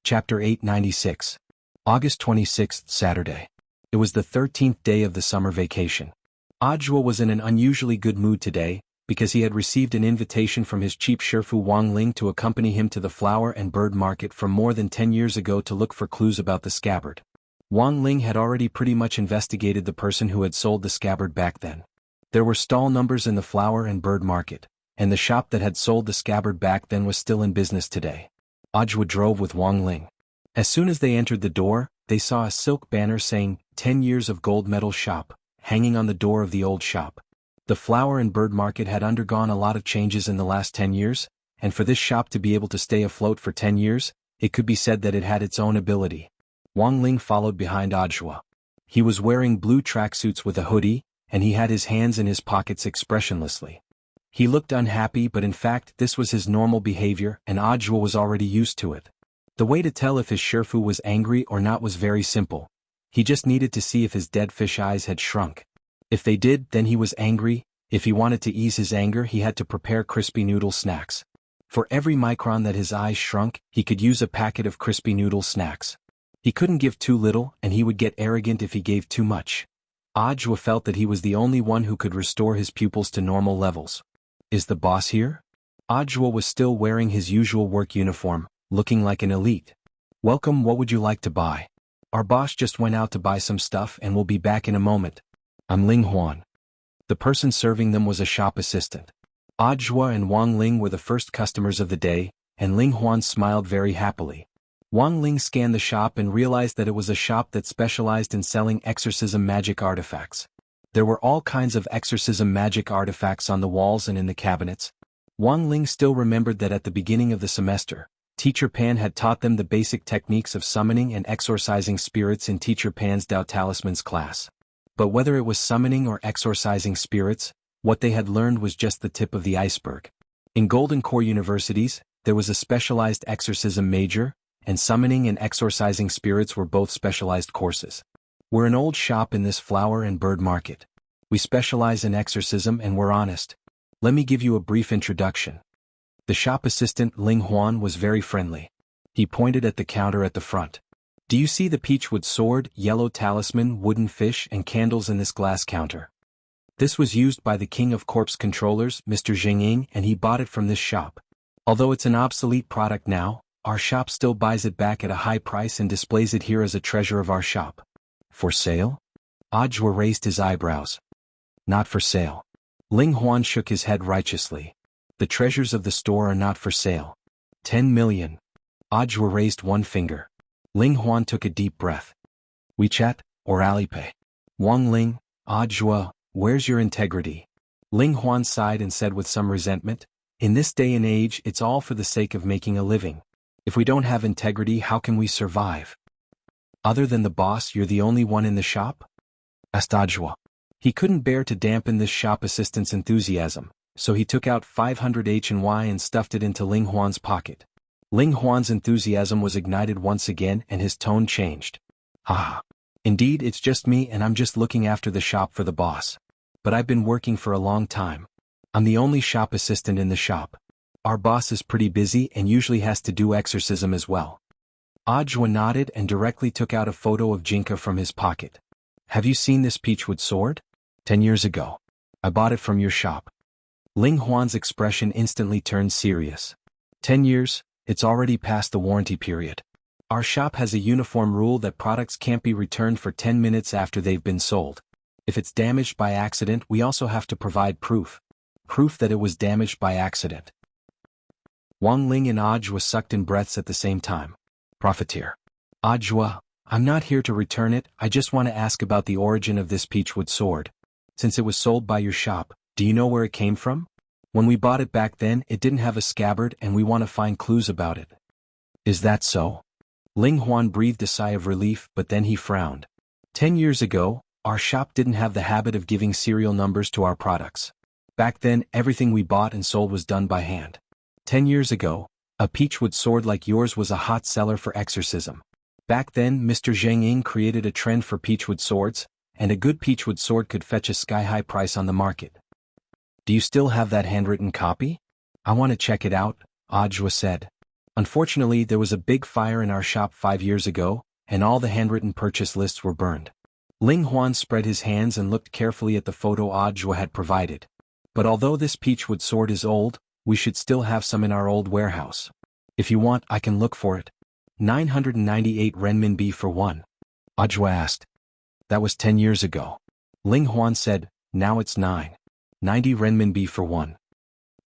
Chapter 896. August 26th, Saturday. It was the 13th day of the summer vacation. Ajwa was in an unusually good mood today, because he had received an invitation from his chief Shifu Wang Ling to accompany him to the flower and bird market from more than 10 years ago to look for clues about the scabbard. Wang Ling had already pretty much investigated the person who had sold the scabbard back then. There were stall numbers in the flower and bird market, and the shop that had sold the scabbard back then was still in business today. Ajwa drove with Wang Ling. As soon as they entered the door, they saw a silk banner saying, 10 years of gold medal shop, hanging on the door of the old shop. The flower and bird market had undergone a lot of changes in the last 10 years, and for this shop to be able to stay afloat for 10 years, it could be said that it had its own ability. Wang Ling followed behind Ajwa. He was wearing blue tracksuits with a hoodie, and he had his hands in his pockets expressionlessly. He looked unhappy, but in fact this was his normal behavior and Ajwa was already used to it. The way to tell if his Shifu was angry or not was very simple. He just needed to see if his dead fish eyes had shrunk. If they did, then he was angry. If he wanted to ease his anger, he had to prepare crispy noodle snacks. For every micron that his eyes shrunk, he could use a packet of crispy noodle snacks. He couldn't give too little, and he would get arrogant if he gave too much. Ajwa felt that he was the only one who could restore his pupils to normal levels. Is the boss here? Ajwa was still wearing his usual work uniform, looking like an elite. Welcome, what would you like to buy? Our boss just went out to buy some stuff and will be back in a moment. I'm Ling Huan. The person serving them was a shop assistant. Ajwa and Wang Ling were the first customers of the day, and Ling Huan smiled very happily. Wang Ling scanned the shop and realized that it was a shop that specialized in selling exorcism magic artifacts. There were all kinds of exorcism magic artifacts on the walls and in the cabinets. Wang Ling still remembered that at the beginning of the semester, Teacher Pan had taught them the basic techniques of summoning and exorcising spirits in Teacher Pan's Dao Talismans class. But whether it was summoning or exorcising spirits, what they had learned was just the tip of the iceberg. In Golden Core universities, there was a specialized exorcism major, and summoning and exorcising spirits were both specialized courses. We're an old shop in this flower and bird market. We specialize in exorcism and we're honest. Let me give you a brief introduction. The shop assistant Ling Huan was very friendly. He pointed at the counter at the front. Do you see the peachwood sword, yellow talisman, wooden fish and candles in this glass counter? This was used by the king of corpse controllers, Mr. Zhengying, and he bought it from this shop. Although it's an obsolete product now, our shop still buys it back at a high price and displays it here as a treasure of our shop. For sale? Ajwa raised his eyebrows. Not for sale. Ling Huan shook his head righteously. The treasures of the store are not for sale. 10 million. Ajwa raised one finger. Ling Huan took a deep breath. WeChat, or Alipay? Wang Ling, Ajwa, where's your integrity? Ling Huan sighed and said with some resentment, in this day and age it's all for the sake of making a living. If we don't have integrity, how can we survive? Other than the boss, you're the only one in the shop? Asked Ajwa. He couldn't bear to dampen this shop assistant's enthusiasm, so he took out 500 HNY and stuffed it into Ling Huan's pocket. Ling Huan's enthusiasm was ignited once again and his tone changed. Haha. Indeed, it's just me and I'm just looking after the shop for the boss. But I've been working for a long time. I'm the only shop assistant in the shop. Our boss is pretty busy and usually has to do exorcism as well. Ajwa nodded and directly took out a photo of Jinka from his pocket. Have you seen this peachwood sword? 10 years ago. I bought it from your shop. Ling Huan's expression instantly turned serious. 10 years? It's already past the warranty period. Our shop has a uniform rule that products can't be returned for 10 minutes after they've been sold. If it's damaged by accident, we also have to provide proof. Proof that it was damaged by accident. Wang Ling and Ajwa sucked in breaths at the same time. Profiteer. Ajwa, I'm not here to return it, I just want to ask about the origin of this peachwood sword. Since it was sold by your shop, do you know where it came from? When we bought it back then, it didn't have a scabbard and we want to find clues about it. Is that so? Ling Huan breathed a sigh of relief, but then he frowned. 10 years ago, our shop didn't have the habit of giving serial numbers to our products. Back then, everything we bought and sold was done by hand. 10 years ago, a peachwood sword like yours was a hot seller for exorcism. Back then, Mr. Zhengying created a trend for peachwood swords, and a good peachwood sword could fetch a sky-high price on the market. Do you still have that handwritten copy? I want to check it out, Ajwa said. Unfortunately, there was a big fire in our shop 5 years ago, and all the handwritten purchase lists were burned. Ling Huan spread his hands and looked carefully at the photo Audrey had provided. But although this peachwood sword is old, we should still have some in our old warehouse. If you want, I can look for it. 998 renminbi for one. Audrey asked. That was 10 years ago. Ling Huan said, now it's 990 renminbi for one.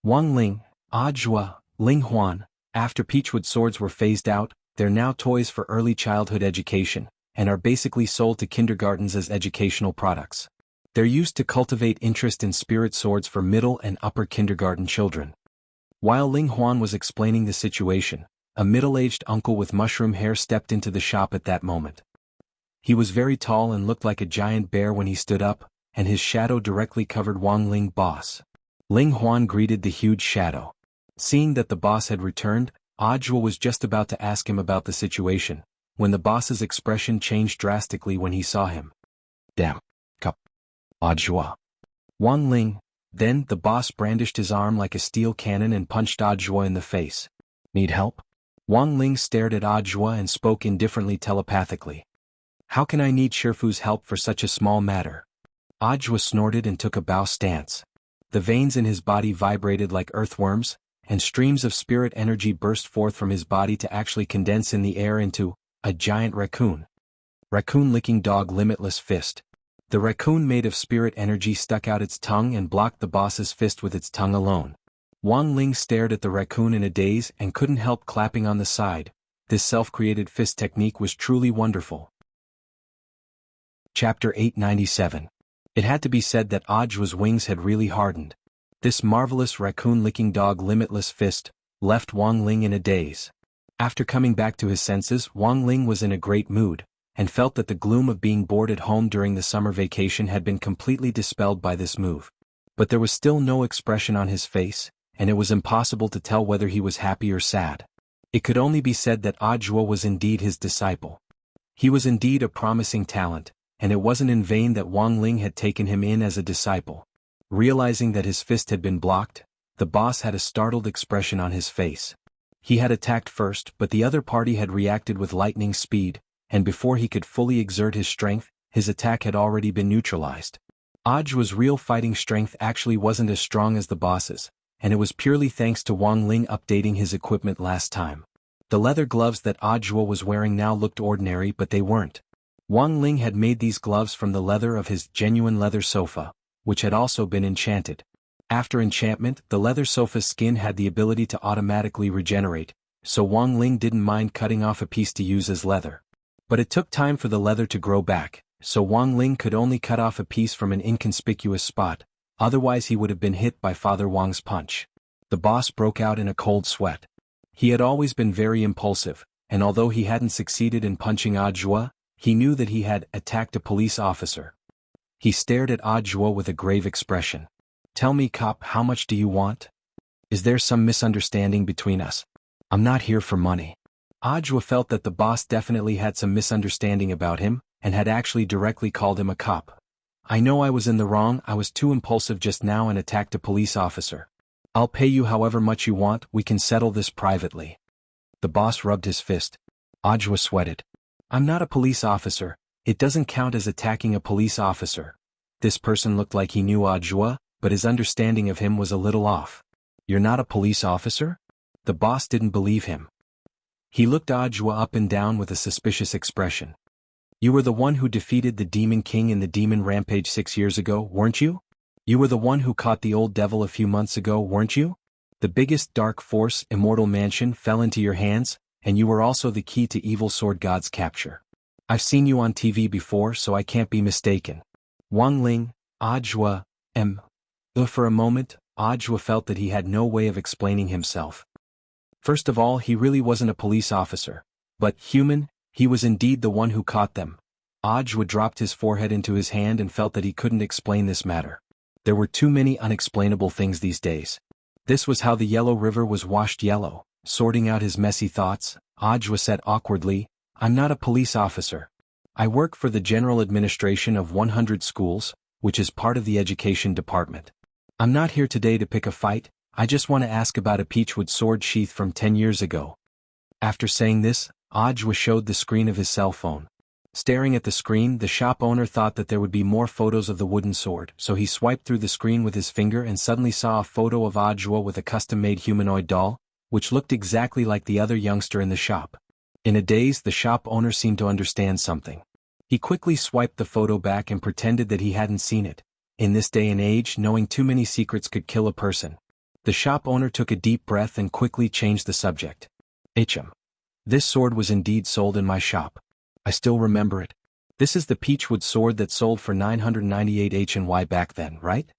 Wang Ling, Audrey, Ling Huan, after peachwood swords were phased out, they're now toys for early childhood education, and are basically sold to kindergartens as educational products. They're used to cultivate interest in spirit swords for middle and upper kindergarten children. While Ling Huan was explaining the situation, a middle-aged uncle with mushroom hair stepped into the shop at that moment. He was very tall and looked like a giant bear when he stood up, and his shadow directly covered Wang Ling boss. Ling Huan greeted the huge shadow. Seeing that the boss had returned, Audrey was just about to ask him about the situation, when the boss's expression changed drastically when he saw him. Damn. Cup. Audrey. Wang Ling. Then the boss brandished his arm like a steel cannon and punched Audrey in the face. Need help? Wang Ling stared at Audrey and spoke indifferently telepathically. How can I need Shifu's help for such a small matter? Audrey snorted and took a bow stance. The veins in his body vibrated like earthworms, and streams of spirit energy burst forth from his body to actually condense in the air into a giant raccoon. Raccoon-licking dog limitless fist. The raccoon made of spirit energy stuck out its tongue and blocked the boss's fist with its tongue alone. Wang Ling stared at the raccoon in a daze and couldn't help clapping on the side. This self-created fist technique was truly wonderful. Chapter 897. It had to be said that Audrey's wings had really hardened. This marvelous raccoon-licking dog limitless fist left Wang Ling in a daze. After coming back to his senses, Wang Ling was in a great mood, and felt that the gloom of being bored at home during the summer vacation had been completely dispelled by this move. But there was still no expression on his face, and it was impossible to tell whether he was happy or sad. It could only be said that Audrey was indeed his disciple. He was indeed a promising talent, and it wasn't in vain that Wang Ling had taken him in as a disciple. Realizing that his fist had been blocked, the boss had a startled expression on his face. He had attacked first, but the other party had reacted with lightning speed, and before he could fully exert his strength, his attack had already been neutralized. Audrey's real fighting strength actually wasn't as strong as the boss's, and it was purely thanks to Wang Ling updating his equipment last time. The leather gloves that Audrey was wearing now looked ordinary, but they weren't. Wang Ling had made these gloves from the leather of his genuine leather sofa, which had also been enchanted. After enchantment, the leather sofa's skin had the ability to automatically regenerate, so Wang Ling didn't mind cutting off a piece to use as leather. But it took time for the leather to grow back, so Wang Ling could only cut off a piece from an inconspicuous spot, otherwise he would have been hit by Father Wang's punch. The boss broke out in a cold sweat. He had always been very impulsive, and although he hadn't succeeded in punching Audrey, he knew that he had attacked a police officer. He stared at Audrey with a grave expression. Tell me, cop, how much do you want? Is there some misunderstanding between us? I'm not here for money. Audrey felt that the boss definitely had some misunderstanding about him, and had actually directly called him a cop. I know I was in the wrong, I was too impulsive just now and attacked a police officer. I'll pay you however much you want, we can settle this privately. The boss rubbed his fist. Audrey sweated. I'm not a police officer, it doesn't count as attacking a police officer. This person looked like he knew Audrey, but his understanding of him was a little off. You're not a police officer? The boss didn't believe him. He looked Audrey up and down with a suspicious expression. You were the one who defeated the Demon King in the Demon Rampage 6 years ago, weren't you? You were the one who caught the old devil a few months ago, weren't you? The biggest dark force, Immortal Mansion, fell into your hands, and you were also the key to Evil Sword God's capture. I've seen you on TV before, so I can't be mistaken. Wang Ling, Audrey, For a moment, Audrey felt that he had no way of explaining himself. First of all, he really wasn't a police officer, but human, he was indeed the one who caught them. Audrey dropped his forehead into his hand and felt that he couldn't explain this matter. There were too many unexplainable things these days. This was how the Yellow River was washed yellow. Sorting out his messy thoughts, Audrey said awkwardly, I'm not a police officer. I work for the General Administration of 100 Schools, which is part of the Education Department. I'm not here today to pick a fight, I just want to ask about a peachwood sword sheath from 10 years ago. After saying this, Audiobook showed the screen of his cell phone. Staring at the screen, the shop owner thought that there would be more photos of the wooden sword, so he swiped through the screen with his finger and suddenly saw a photo of Audiobook with a custom-made humanoid doll, which looked exactly like the other youngster in the shop. In a daze, the shop owner seemed to understand something. He quickly swiped the photo back and pretended that he hadn't seen it. In this day and age, knowing too many secrets could kill a person. The shop owner took a deep breath and quickly changed the subject. This sword was indeed sold in my shop. I still remember it. This is the peachwood sword that sold for 998 HNY back then, right?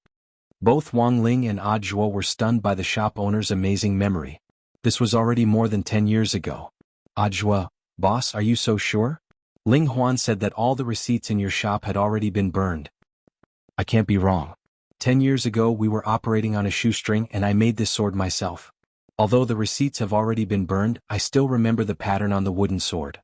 Both Wang Ling and Audiobook were stunned by the shop owner's amazing memory. This was already more than 10 years ago. Audiobook, boss, are you so sure? Ling Huan said that all the receipts in your shop had already been burned. I can't be wrong. 10 years ago we were operating on a shoestring and I made this sword myself. Although the receipts have already been burned, I still remember the pattern on the wooden sword.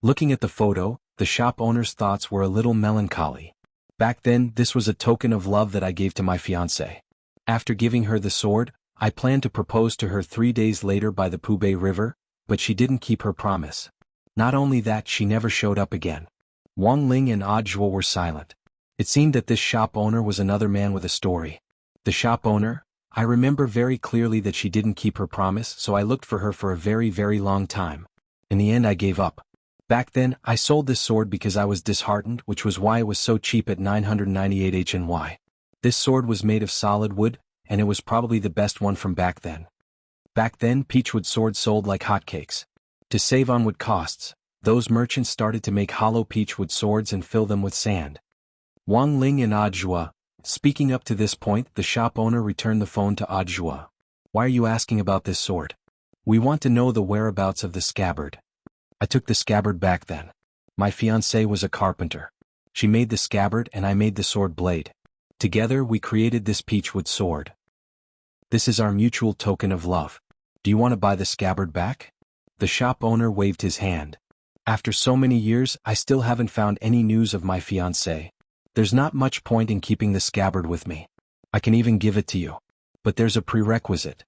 Looking at the photo, the shop owner's thoughts were a little melancholy. Back then, this was a token of love that I gave to my fiancée. After giving her the sword, I planned to propose to her 3 days later by the Pubei River, but she didn't keep her promise. Not only that, she never showed up again. Wang Ling and Audiobook were silent. It seemed that this shop owner was another man with a story. The shop owner, I remember very clearly that she didn't keep her promise, so I looked for her for a very, very long time. In the end I gave up. Back then, I sold this sword because I was disheartened, which was why it was so cheap at 998 HNY. This sword was made of solid wood, and it was probably the best one from back then. Back then, peachwood swords sold like hotcakes. To save on wood costs, those merchants started to make hollow peachwood swords and fill them with sand. Wang Ling and Audiobook. Speaking up to this point, the shop owner returned the phone to Audiobook. Why are you asking about this sword? We want to know the whereabouts of the scabbard. I took the scabbard back then. My fiancée was a carpenter. She made the scabbard and I made the sword blade. Together we created this peachwood sword. This is our mutual token of love. Do you want to buy the scabbard back? The shop owner waved his hand. After so many years, I still haven't found any news of my fiancée. There's not much point in keeping the scabbard with me. I can even give it to you. But there's a prerequisite.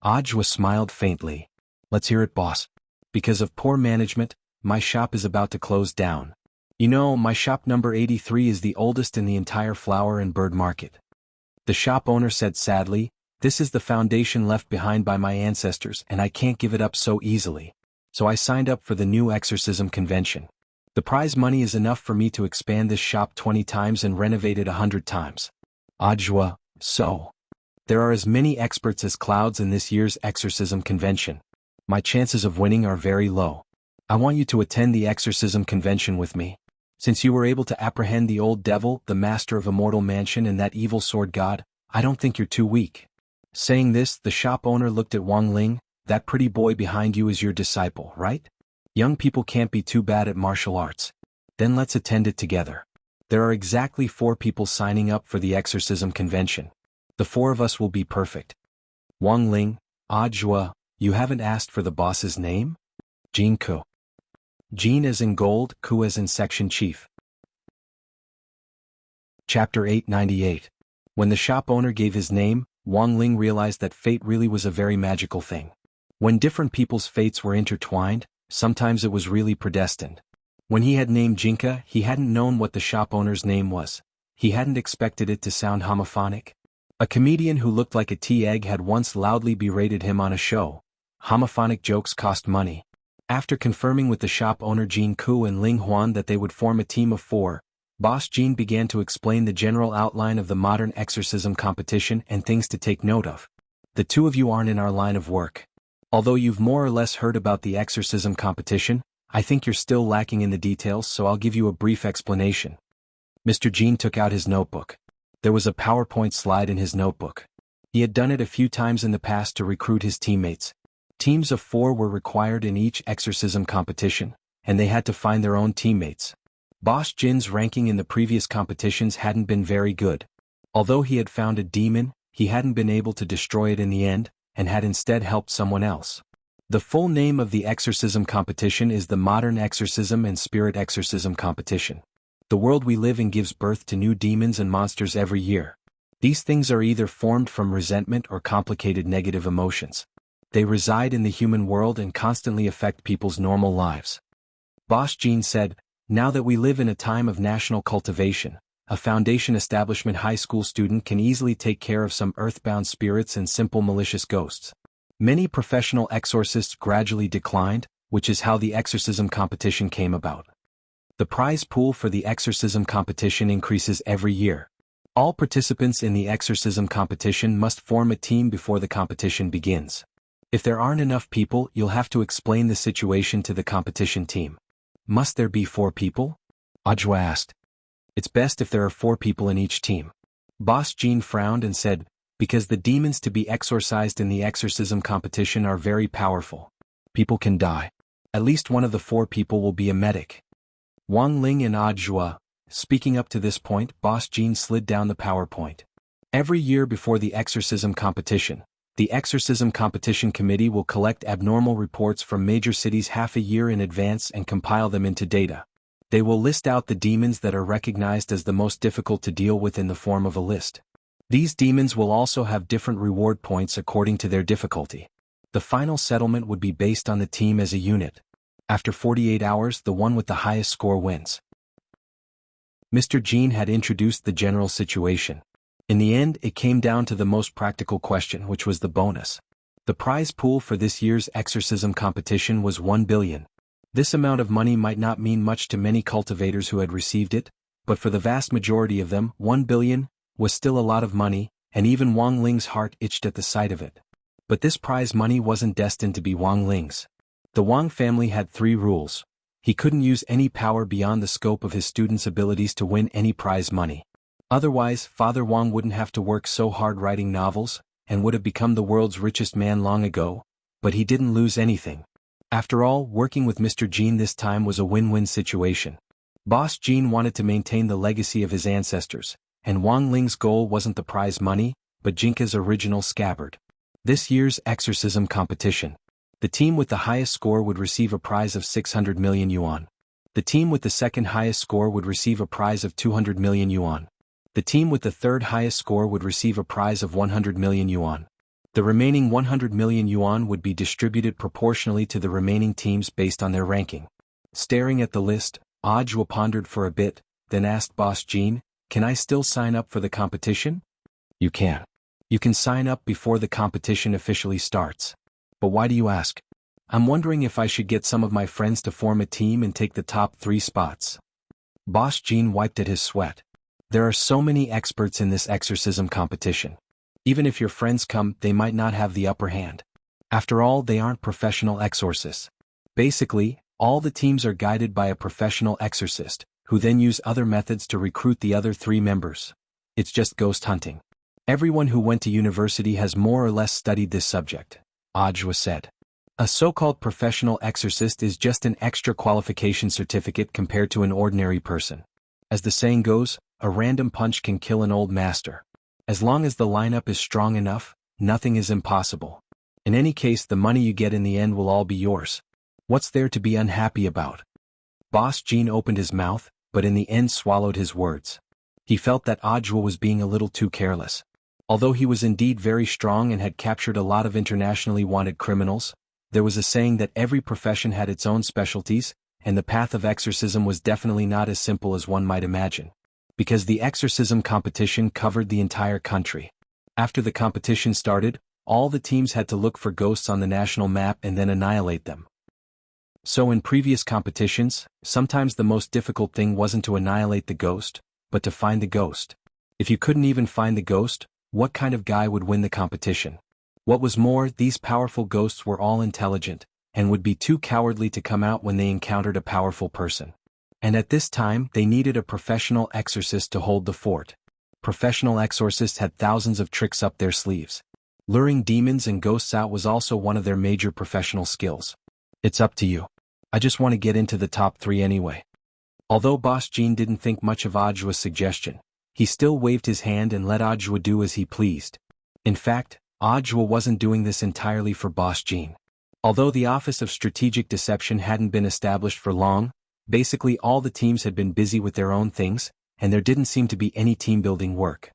Audiobook smiled faintly. Let's hear it, boss. Because of poor management, my shop is about to close down. You know, my shop number 83 is the oldest in the entire flower and bird market. The shop owner said sadly, this is the foundation left behind by my ancestors and I can't give it up so easily. So I signed up for the new exorcism convention. The prize money is enough for me to expand this shop 20 times and renovate it 100 times. Audiobook, so. There are as many experts as clouds in this year's exorcism convention. My chances of winning are very low. I want you to attend the exorcism convention with me. Since you were able to apprehend the old devil, the master of Immortal Mansion and that evil sword god, I don't think you're too weak. Saying this, the shop owner looked at Wang Ling. That pretty boy behind you is your disciple, right? Young people can't be too bad at martial arts. Then let's attend it together. There are exactly 4 people signing up for the exorcism convention. The 4 of us will be perfect. Wang Ling, Audiobook, you haven't asked for the boss's name? Jean Ku. Jean as in gold, Ku as in section chief. Chapter 898. When the shop owner gave his name, Wang Ling realized that fate really was a very magical thing. When different people's fates were intertwined, sometimes it was really predestined. When he had named Jinka, he hadn't known what the shop owner's name was. He hadn't expected it to sound homophonic. A comedian who looked like a tea egg had once loudly berated him on a show. Homophonic jokes cost money. After confirming with the shop owner Jean Ku and Ling Huan that they would form a team of 4, Boss Jean began to explain the general outline of the modern exorcism competition and things to take note of. The 2 of you aren't in our line of work. Although you've more or less heard about the exorcism competition, I think you're still lacking in the details, so I'll give you a brief explanation. Mr. Jean took out his notebook. There was a PowerPoint slide in his notebook. He had done it a few times in the past to recruit his teammates. Teams of 4 were required in each exorcism competition, and they had to find their own teammates. Boss Jin's ranking in the previous competitions hadn't been very good. Although he had found a demon, he hadn't been able to destroy it in the end, and had instead helped someone else. The full name of the exorcism competition is the Modern Exorcism and Spirit Exorcism Competition. The world we live in gives birth to new demons and monsters every year. These things are either formed from resentment or complicated negative emotions. They reside in the human world and constantly affect people's normal lives. Boss Jean said, "Now that we live in a time of national cultivation, a foundation establishment high school student can easily take care of some earthbound spirits and simple malicious ghosts. Many professional exorcists gradually declined, which is how the exorcism competition came about. The prize pool for the exorcism competition increases every year. All participants in the exorcism competition must form a team before the competition begins. If there aren't enough people, you'll have to explain the situation to the competition team." "Must there be 4 people?" Ajwa asked. "It's best if there are 4 people in each team." Boss Jean frowned and said, "Because the demons to be exorcised in the exorcism competition are very powerful. People can die. At least one of the 4 people will be a medic." Wang Ling and Ajwa. Speaking up to this point, Boss Jean slid down the PowerPoint. Every year before the exorcism competition, the Exorcism Competition Committee will collect abnormal reports from major cities half a year in advance and compile them into data. They will list out the demons that are recognized as the most difficult to deal with in the form of a list. These demons will also have different reward points according to their difficulty. The final settlement would be based on the team as a unit. After 48 hours, the one with the highest score wins. Mr. Jean had introduced the general situation. In the end, it came down to the most practical question, which was the bonus. The prize pool for this year's exorcism competition was 1 billion. This amount of money might not mean much to many cultivators who had received it, but for the vast majority of them, 1 billion was still a lot of money, and even Wang Ling's heart itched at the sight of it. But this prize money wasn't destined to be Wang Ling's. The Wang family had 3 rules. He couldn't use any power beyond the scope of his students' abilities to win any prize money. Otherwise, Father Wang wouldn't have to work so hard writing novels, and would have become the world's richest man long ago, but he didn't lose anything. After all, working with Mr. Jean this time was a win-win situation. Boss Jean wanted to maintain the legacy of his ancestors, and Wang Ling's goal wasn't the prize money, but Jinka's original scabbard. This year's exorcism competition. The team with the highest score would receive a prize of 600 million yuan. The team with the second highest score would receive a prize of 200 million yuan. The team with the third highest score would receive a prize of 100 million yuan. The remaining 100 million yuan would be distributed proportionally to the remaining teams based on their ranking. Staring at the list, Ajwa pondered for a bit, then asked Boss Jean, "Can I still sign up for the competition?" "You can. You can sign up before the competition officially starts. But why do you ask?" "I'm wondering if I should get some of my friends to form a team and take the top 3 spots." Boss Jean wiped at his sweat. "There are so many experts in this exorcism competition. Even if your friends come, they might not have the upper hand. After all, they aren't professional exorcists. Basically, all the teams are guided by a professional exorcist, who then use other methods to recruit the other 3 members. It's just ghost hunting. Everyone who went to university has more or less studied this subject," Ajwa said. "A so-called professional exorcist is just an extra qualification certificate compared to an ordinary person. As the saying goes, a random punch can kill an old master. As long as the lineup is strong enough, nothing is impossible. In any case, the money you get in the end will all be yours. What's there to be unhappy about?" Boss Jean opened his mouth, but in the end swallowed his words. He felt that Ajwa was being a little too careless. Although he was indeed very strong and had captured a lot of internationally wanted criminals, there was a saying that every profession had its own specialties, and the path of exorcism was definitely not as simple as one might imagine. Because the exorcism competition covered the entire country. After the competition started, all the teams had to look for ghosts on the national map and then annihilate them. So in previous competitions, sometimes the most difficult thing wasn't to annihilate the ghost, but to find the ghost. If you couldn't even find the ghost, what kind of guy would win the competition? What was more, these powerful ghosts were all intelligent, and would be too cowardly to come out when they encountered a powerful person. And at this time, they needed a professional exorcist to hold the fort. Professional exorcists had thousands of tricks up their sleeves. Luring demons and ghosts out was also one of their major professional skills. "It's up to you. I just want to get into the top 3 anyway." Although Boss Jean didn't think much of Ajwa's suggestion, he still waved his hand and let Ajwa do as he pleased. In fact, Ajwa wasn't doing this entirely for Boss Jean. Although the Office of Strategic Deception hadn't been established for long, basically all the teams had been busy with their own things, and there didn't seem to be any team-building work.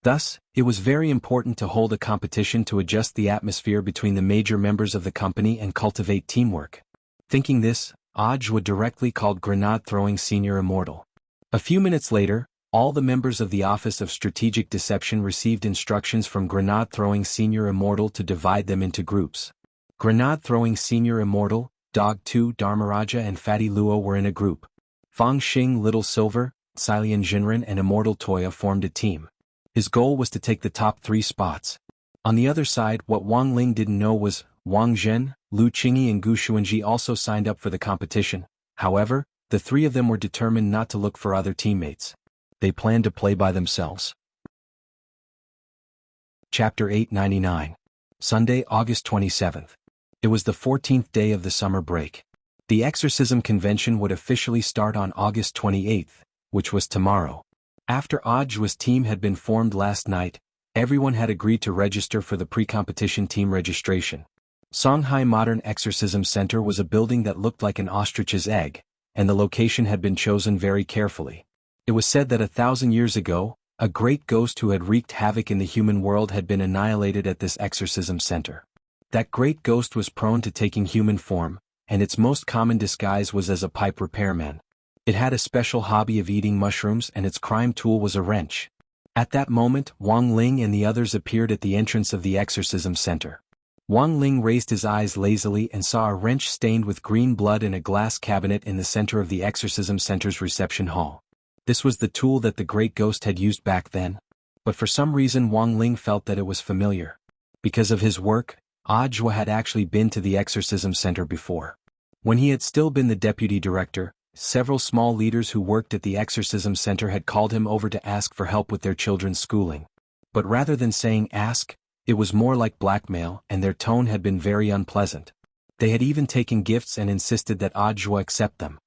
Thus, it was very important to hold a competition to adjust the atmosphere between the major members of the company and cultivate teamwork. Thinking this, Audiobook directly called Grenade-throwing Senior Immortal. A few minutes later, all the members of the Office of Strategic Deception received instructions from Grenade-throwing Senior Immortal to divide them into groups. Grenade-throwing Senior Immortal, Dog 2 Dharmaraja and Fatty Luo were in a group. Fang Xing, Little Silver, Xilian Jinren and Immortal Toya formed a team. His goal was to take the top 3 spots. On the other side, what Wang Ling didn't know was, Wang Zhen, Lu Qingyi and Gu Xuanji also signed up for the competition. However, the 3 of them were determined not to look for other teammates. They planned to play by themselves. Chapter 899. Sunday, August 27th. It was the 14th day of the summer break. The exorcism convention would officially start on August 28th, which was tomorrow. After Audiobook's team had been formed last night, everyone had agreed to register for the pre-competition team registration. Songhai Modern Exorcism Center was a building that looked like an ostrich's egg, and the location had been chosen very carefully. It was said that 1,000 years ago, a great ghost who had wreaked havoc in the human world had been annihilated at this exorcism center. That great ghost was prone to taking human form, and its most common disguise was as a pipe repairman. It had a special hobby of eating mushrooms and its crime tool was a wrench. At that moment, Wang Ling and the others appeared at the entrance of the exorcism center. Wang Ling raised his eyes lazily and saw a wrench stained with green blood in a glass cabinet in the center of the exorcism center's reception hall. This was the tool that the great ghost had used back then. But for some reason Wang Ling felt that it was familiar. Because of his work, Audiobook had actually been to the exorcism center before. When he had still been the deputy director, several small leaders who worked at the exorcism center had called him over to ask for help with their children's schooling. But rather than saying ask, it was more like blackmail and their tone had been very unpleasant. They had even taken gifts and insisted that Audiobook accept them.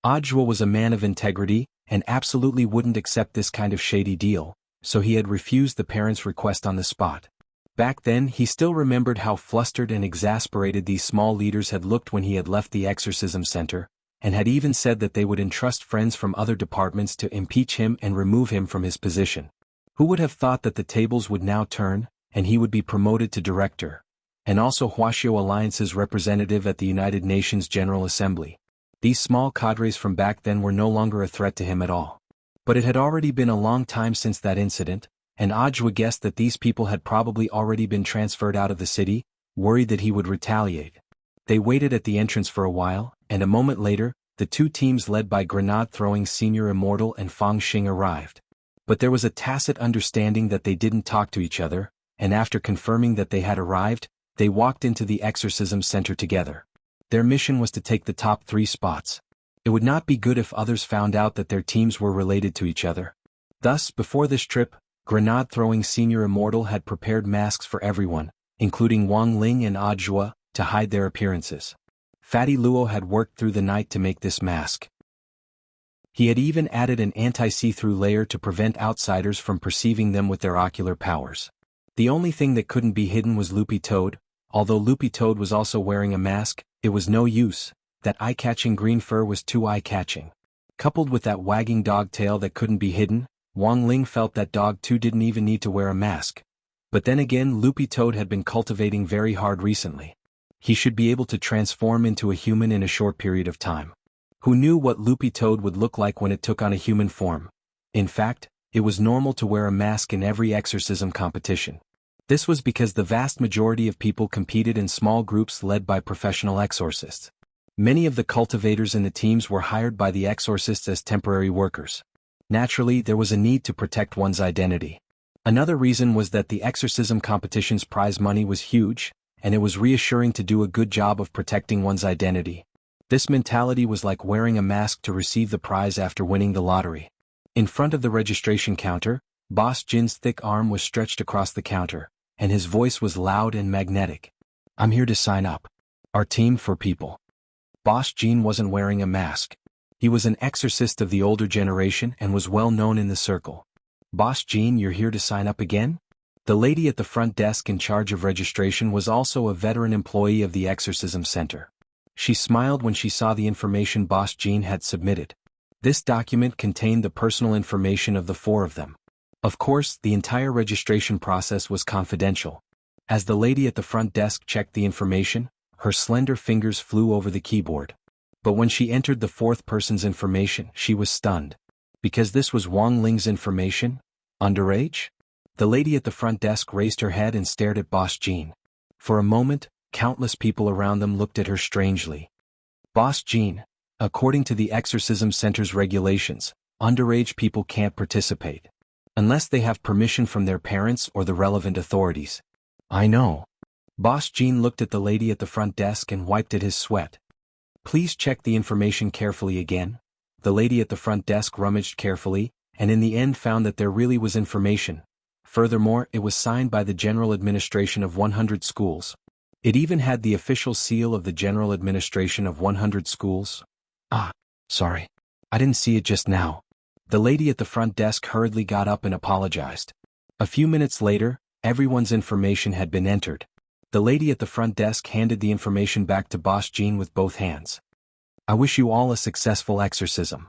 Audiobook was a man of integrity, and absolutely wouldn't accept this kind of shady deal, so he had refused the parents' request on the spot. Back then he still remembered how flustered and exasperated these small leaders had looked when he had left the exorcism center, and had even said that they would entrust friends from other departments to impeach him and remove him from his position. Who would have thought that the tables would now turn, and he would be promoted to director, and also Huaxiao Alliance's representative at the United Nations General Assembly. These small cadres from back then were no longer a threat to him at all. But it had already been a long time since that incident, and Audiobook guessed that these people had probably already been transferred out of the city, worried that he would retaliate. They waited at the entrance for a while, and a moment later, the 2 teams led by Grenade-throwing Senior Immortal and Fang Xing arrived. But there was a tacit understanding that they didn't talk to each other, and after confirming that they had arrived, they walked into the exorcism center together. Their mission was to take the top 3 spots. It would not be good if others found out that their teams were related to each other. Thus, before this trip, Grenade-throwing Senior Immortal had prepared masks for everyone, including Wang Ling and Audiobook, to hide their appearances. Fatty Luo had worked through the night to make this mask. He had even added an anti-see-through layer to prevent outsiders from perceiving them with their ocular powers. The only thing that couldn't be hidden was Loopy Toad. Although Loopy Toad was also wearing a mask, it was no use. That eye-catching green fur was too eye-catching. Coupled with that wagging dog tail that couldn't be hidden, Wang Ling felt that Dog 2 didn't even need to wear a mask. But then again, Loopy Toad had been cultivating very hard recently. He should be able to transform into a human in a short period of time. Who knew what Loopy Toad would look like when it took on a human form? In fact, it was normal to wear a mask in every exorcism competition. This was because the vast majority of people competed in small groups led by professional exorcists. Many of the cultivators in the teams were hired by the exorcists as temporary workers. Naturally, there was a need to protect one's identity. Another reason was that the exorcism competition's prize money was huge, and it was reassuring to do a good job of protecting one's identity. This mentality was like wearing a mask to receive the prize after winning the lottery. In front of the registration counter, Boss Jin's thick arm was stretched across the counter, and his voice was loud and magnetic. "I'm here to sign up. Our team for people." Boss Jin wasn't wearing a mask. He was an exorcist of the older generation and was well known in the circle. "Boss Jin, you're here to sign up again?" The lady at the front desk in charge of registration was also a veteran employee of the exorcism center. She smiled when she saw the information Boss Jin had submitted. This document contained the personal information of the 4 of them. Of course, the entire registration process was confidential. As the lady at the front desk checked the information, her slender fingers flew over the keyboard. But when she entered the fourth person's information, she was stunned. Because this was Wang Ling's information? Underage? The lady at the front desk raised her head and stared at Boss Jean. For a moment, countless people around them looked at her strangely. Boss Jean, according to the Exorcism Center's regulations, underage people can't participate. Unless they have permission from their parents or the relevant authorities. I know. Boss Jean looked at the lady at the front desk and wiped at his sweat. Please check the information carefully again. The lady at the front desk rummaged carefully, and in the end found that there really was information. Furthermore, it was signed by the General Administration of 100 schools. It even had the official seal of the General Administration of 100 schools. Ah, sorry. I didn't see it just now. The lady at the front desk hurriedly got up and apologized. A few minutes later, everyone's information had been entered. The lady at the front desk handed the information back to Boss Jean with both hands. I wish you all a successful exorcism.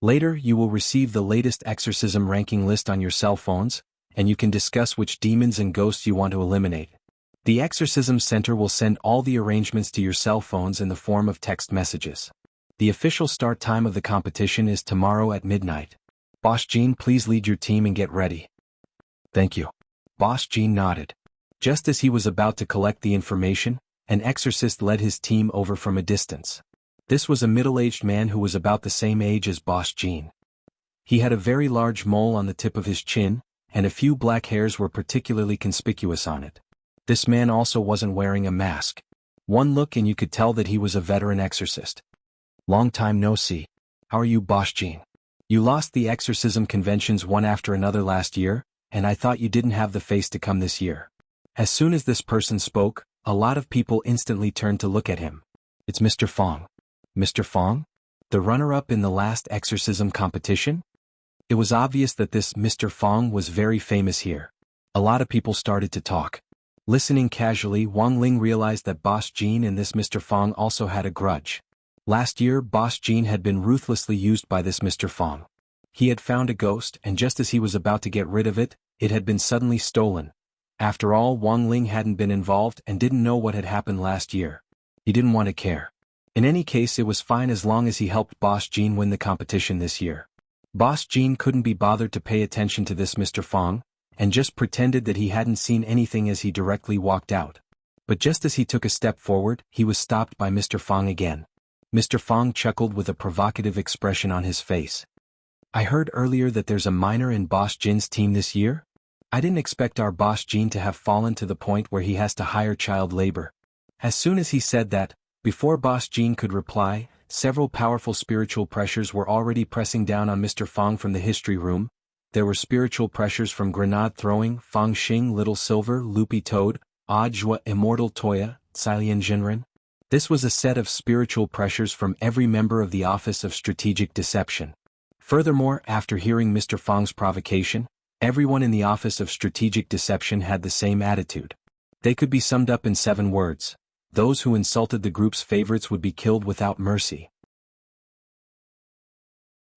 Later, you will receive the latest exorcism ranking list on your cell phones, and you can discuss which demons and ghosts you want to eliminate. The Exorcism Center will send all the arrangements to your cell phones in the form of text messages. The official start time of the competition is tomorrow at midnight. Boss Jean, please lead your team and get ready. Thank you. Boss Jean nodded. Just as he was about to collect the information, an exorcist led his team over from a distance. This was a middle-aged man who was about the same age as Boss Jean. He had a very large mole on the tip of his chin, and a few black hairs were particularly conspicuous on it. This man also wasn't wearing a mask. One look and you could tell that he was a veteran exorcist. Long time no see. How are you, Boss Jean? You lost the exorcism conventions one after another last year, and I thought you didn't have the face to come this year. As soon as this person spoke, a lot of people instantly turned to look at him. It's Mr. Fong. Mr. Fong? The runner-up in the last exorcism competition? It was obvious that this Mr. Fong was very famous here. A lot of people started to talk. Listening casually, Wang Ling realized that Boss Jean and this Mr. Fong also had a grudge. Last year, Boss Jean had been ruthlessly used by this Mr. Fong. He had found a ghost, and just as he was about to get rid of it, it had been suddenly stolen. After all, Wang Ling hadn't been involved and didn't know what had happened last year. He didn't want to care. In any case, it was fine as long as he helped Boss Jean win the competition this year. Boss Jean couldn't be bothered to pay attention to this Mr. Fong, and just pretended that he hadn't seen anything as he directly walked out. But just as he took a step forward, he was stopped by Mr. Fong again. Mr. Fong chuckled with a provocative expression on his face. I heard earlier that there's a minor in Boss Jean's team this year? I didn't expect our Boss Jean to have fallen to the point where he has to hire child labor. As soon as he said that, before Boss Jean could reply, several powerful spiritual pressures were already pressing down on Mr. Fong from the history room. There were spiritual pressures from Grenade Throwing, Fang Xing Little Silver, Loopy Toad, Ajua Immortal Toya, Cilian Jinren. This was a set of spiritual pressures from every member of the Office of Strategic Deception. Furthermore, after hearing Mr. Fong's provocation, everyone in the Office of Strategic Deception had the same attitude. They could be summed up in 7 words. Those who insulted the group's favorites would be killed without mercy.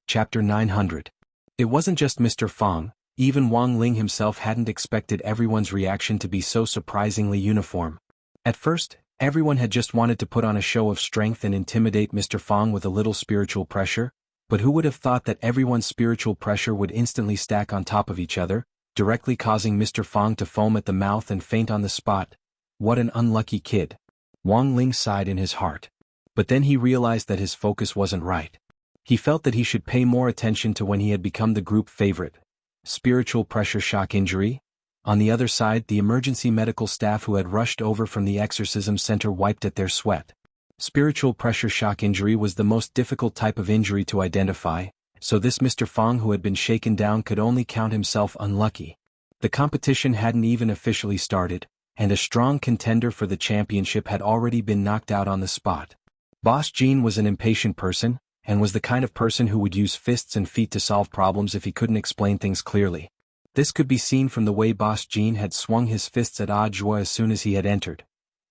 Chapter 900. It wasn't just Mr. Fong, even Wang Ling himself hadn't expected everyone's reaction to be so surprisingly uniform. At first, everyone had just wanted to put on a show of strength and intimidate Mr. Fong with a little spiritual pressure, but who would have thought that everyone's spiritual pressure would instantly stack on top of each other, directly causing Mr. Fong to foam at the mouth and faint on the spot. What an unlucky kid. Wang Ling sighed in his heart. But then he realized that his focus wasn't right. He felt that he should pay more attention to when he had become the group favorite. Spiritual pressure shock injury? On the other side, the emergency medical staff who had rushed over from the exorcism center wiped at their sweat. Spiritual pressure shock injury was the most difficult type of injury to identify, so this Mr. Fong who had been shaken down could only count himself unlucky. The competition hadn't even officially started, and a strong contender for the championship had already been knocked out on the spot. Boss Jean was an impatient person, and was the kind of person who would use fists and feet to solve problems if he couldn't explain things clearly. This could be seen from the way Boss Jean had swung his fists at Ajua as soon as he had entered.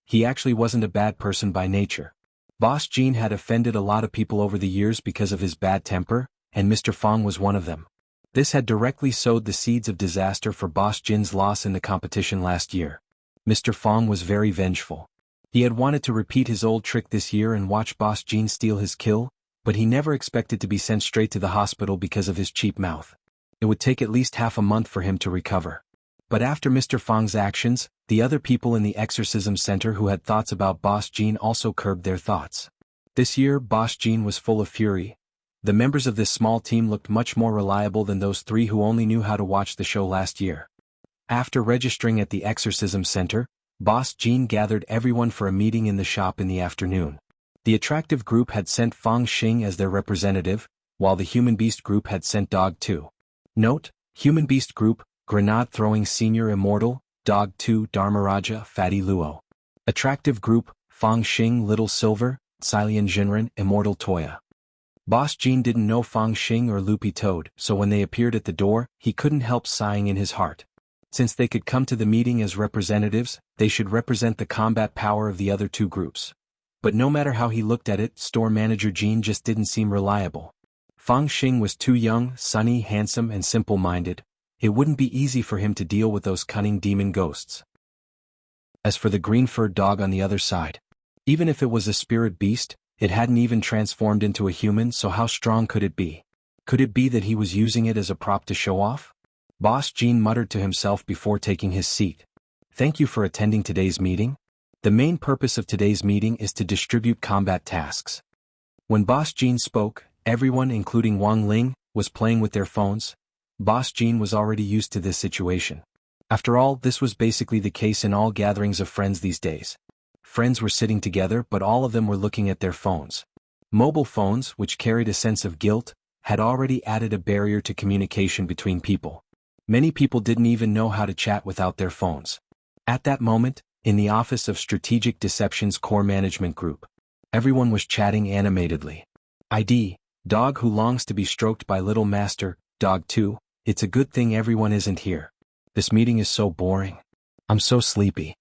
He actually wasn't a bad person by nature. Boss Jean had offended a lot of people over the years because of his bad temper, and Mr. Fong was one of them. This had directly sowed the seeds of disaster for Boss Jin's loss in the competition last year. Mr. Fong was very vengeful. He had wanted to repeat his old trick this year and watch Boss Jin steal his kill, but he never expected to be sent straight to the hospital because of his cheap mouth. It would take at least half a month for him to recover. But after Mr. Fong's actions, the other people in the exorcism center who had thoughts about Boss Jin also curbed their thoughts. This year, Boss Jin was full of fury. The members of this small team looked much more reliable than those three who only knew how to watch the show last year. After registering at the exorcism center, Boss Jin gathered everyone for a meeting in the shop in the afternoon. The attractive group had sent Fang Xing as their representative, while the Human Beast group had sent Dog 2. Note: Human Beast group, Grenade-throwing Senior Immortal, Dog 2 Dharmaraja Fatty Luo. Attractive group, Fang Xing Little Silver, Xilian Jinren Immortal Toya. Boss Jin didn't know Fang Xing or Loopy Toad, so when they appeared at the door, he couldn't help sighing in his heart. Since they could come to the meeting as representatives, they should represent the combat power of the other two groups. But no matter how he looked at it, store manager Jin just didn't seem reliable. Fang Xing was too young, sunny, handsome, and simple-minded. It wouldn't be easy for him to deal with those cunning demon ghosts. As for the green-furred dog on the other side, even if it was a spirit beast, it hadn't even transformed into a human, so how strong could it be? Could it be that he was using it as a prop to show off? Boss Jin muttered to himself before taking his seat. Thank you for attending today's meeting. The main purpose of today's meeting is to distribute combat tasks. When Boss Jin spoke, everyone, including Wang Ling, was playing with their phones. Boss Jin was already used to this situation. After all, this was basically the case in all gatherings of friends these days. Friends were sitting together, but all of them were looking at their phones. Mobile phones, which carried a sense of guilt, had already added a barrier to communication between people. Many people didn't even know how to chat without their phones. At that moment, in the office of Strategic Deception's core management group, everyone was chatting animatedly. ID, dog who longs to be stroked by little master, Dog 2, it's a good thing everyone isn't here. This meeting is so boring. I'm so sleepy.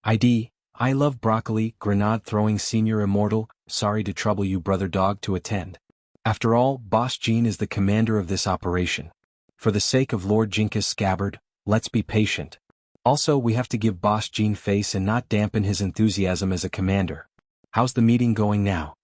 ID, I love broccoli, Grenade-throwing Senior Immortal, sorry to trouble you brother dog to attend. After all, Boss Jin is the commander of this operation. For the sake of Lord Jinka's scabbard, let's be patient. Also, we have to give Boss Jin face and not dampen his enthusiasm as a commander. How's the meeting going now?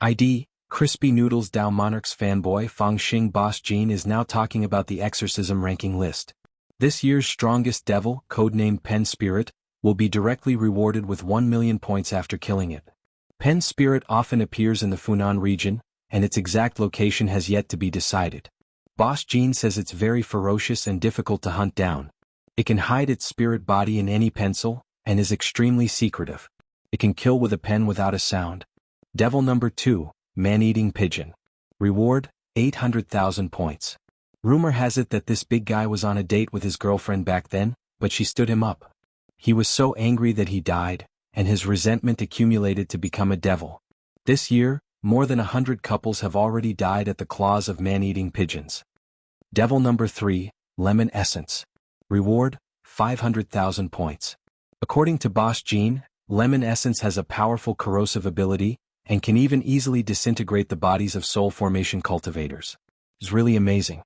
ID, Crispy Noodles Dao Monarch's fanboy Fang Xing. Boss Jin is now talking about the exorcism ranking list. This year's strongest devil, codenamed Pen Spirit, will be directly rewarded with 1 million points after killing it. Pen Spirit often appears in the Funan region, and its exact location has yet to be decided. Boss Jin says it's very ferocious and difficult to hunt down. It can hide its spirit body in any pencil, and is extremely secretive. It can kill with a pen without a sound. Devil number 2, Man-Eating Pigeon. Reward, 800,000 points. Rumor has it that this big guy was on a date with his girlfriend back then, but she stood him up. He was so angry that he died, and his resentment accumulated to become a devil. This year, more than 100 couples have already died at the claws of man-eating pigeons. Devil number 3, Lemon Essence. Reward, 500,000 points. According to Boss Jin, Lemon Essence has a powerful corrosive ability, and can even easily disintegrate the bodies of soul formation cultivators. It's really amazing.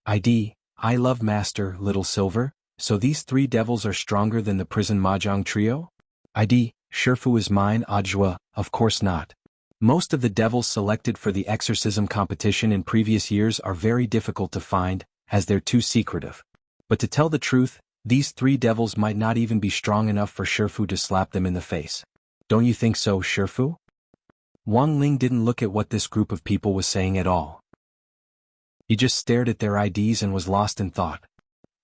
ID, I love Master Little Silver, so these 3 devils are stronger than the prison mahjong trio? ID, Shifu is mine. Ajwa, of course not. Most of the devils selected for the exorcism competition in previous years are very difficult to find, as they're too secretive. But to tell the truth, these 3 devils might not even be strong enough for Shifu to slap them in the face. Don't you think so, Shifu? Wang Ling didn't look at what this group of people was saying at all. He just stared at their IDs and was lost in thought.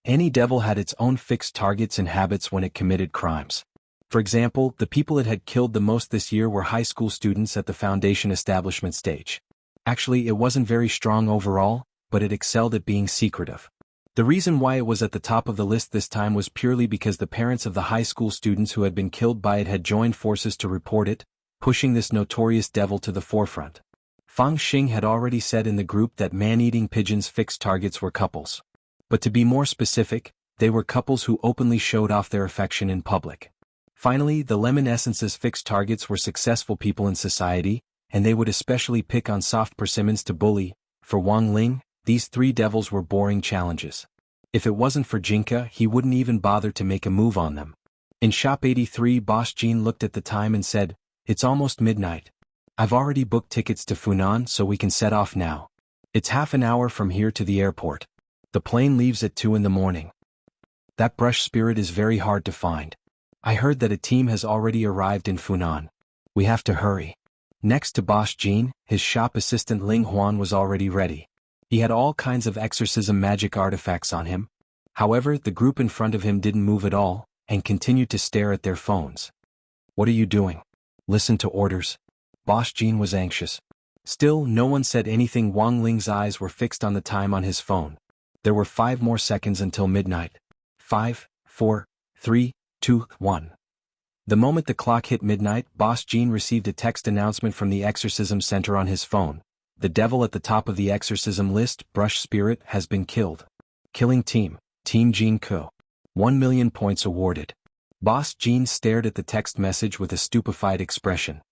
Any devil had its own fixed targets and habits when it committed crimes. For example, the people it had killed the most this year were high school students at the foundation establishment stage. Actually, it wasn't very strong overall, but it excelled at being secretive. The reason why it was at the top of the list this time was purely because the parents of the high school students who had been killed by it had joined forces to report it, pushing this notorious devil to the forefront. Fang Xing had already said in the group that man-eating pigeons' fixed targets were couples. But to be more specific, they were couples who openly showed off their affection in public. Finally, the Lemon Essence's fixed targets were successful people in society, and they would especially pick on soft persimmons to bully. For Wang Ling, these three devils were boring challenges. If it wasn't for Jinka, he wouldn't even bother to make a move on them. In Shop 83, Boss Jean looked at the time and said, "It's almost midnight. I've already booked tickets to Funan so we can set off now. It's half an hour from here to the airport. The plane leaves at 2 in the morning. That brush spirit is very hard to find. I heard that a team has already arrived in Funan. We have to hurry." Next to Boss Jean, his shop assistant Ling Huan was already ready. He had all kinds of exorcism magic artifacts on him. However, the group in front of him didn't move at all, and continued to stare at their phones. "What are you doing? Listen to orders." Boss Jean was anxious. Still, no one said anything. Wang Ling's eyes were fixed on the time on his phone. There were 5 more seconds until midnight. 5, 4, 3, 2, 1. The moment the clock hit midnight, Boss Jean received a text announcement from the exorcism center on his phone. The devil at the top of the exorcism list, Brush Spirit, has been killed. Killing team, Team Jean Ko. 1 million points awarded. Boss Jean stared at the text message with a stupefied expression.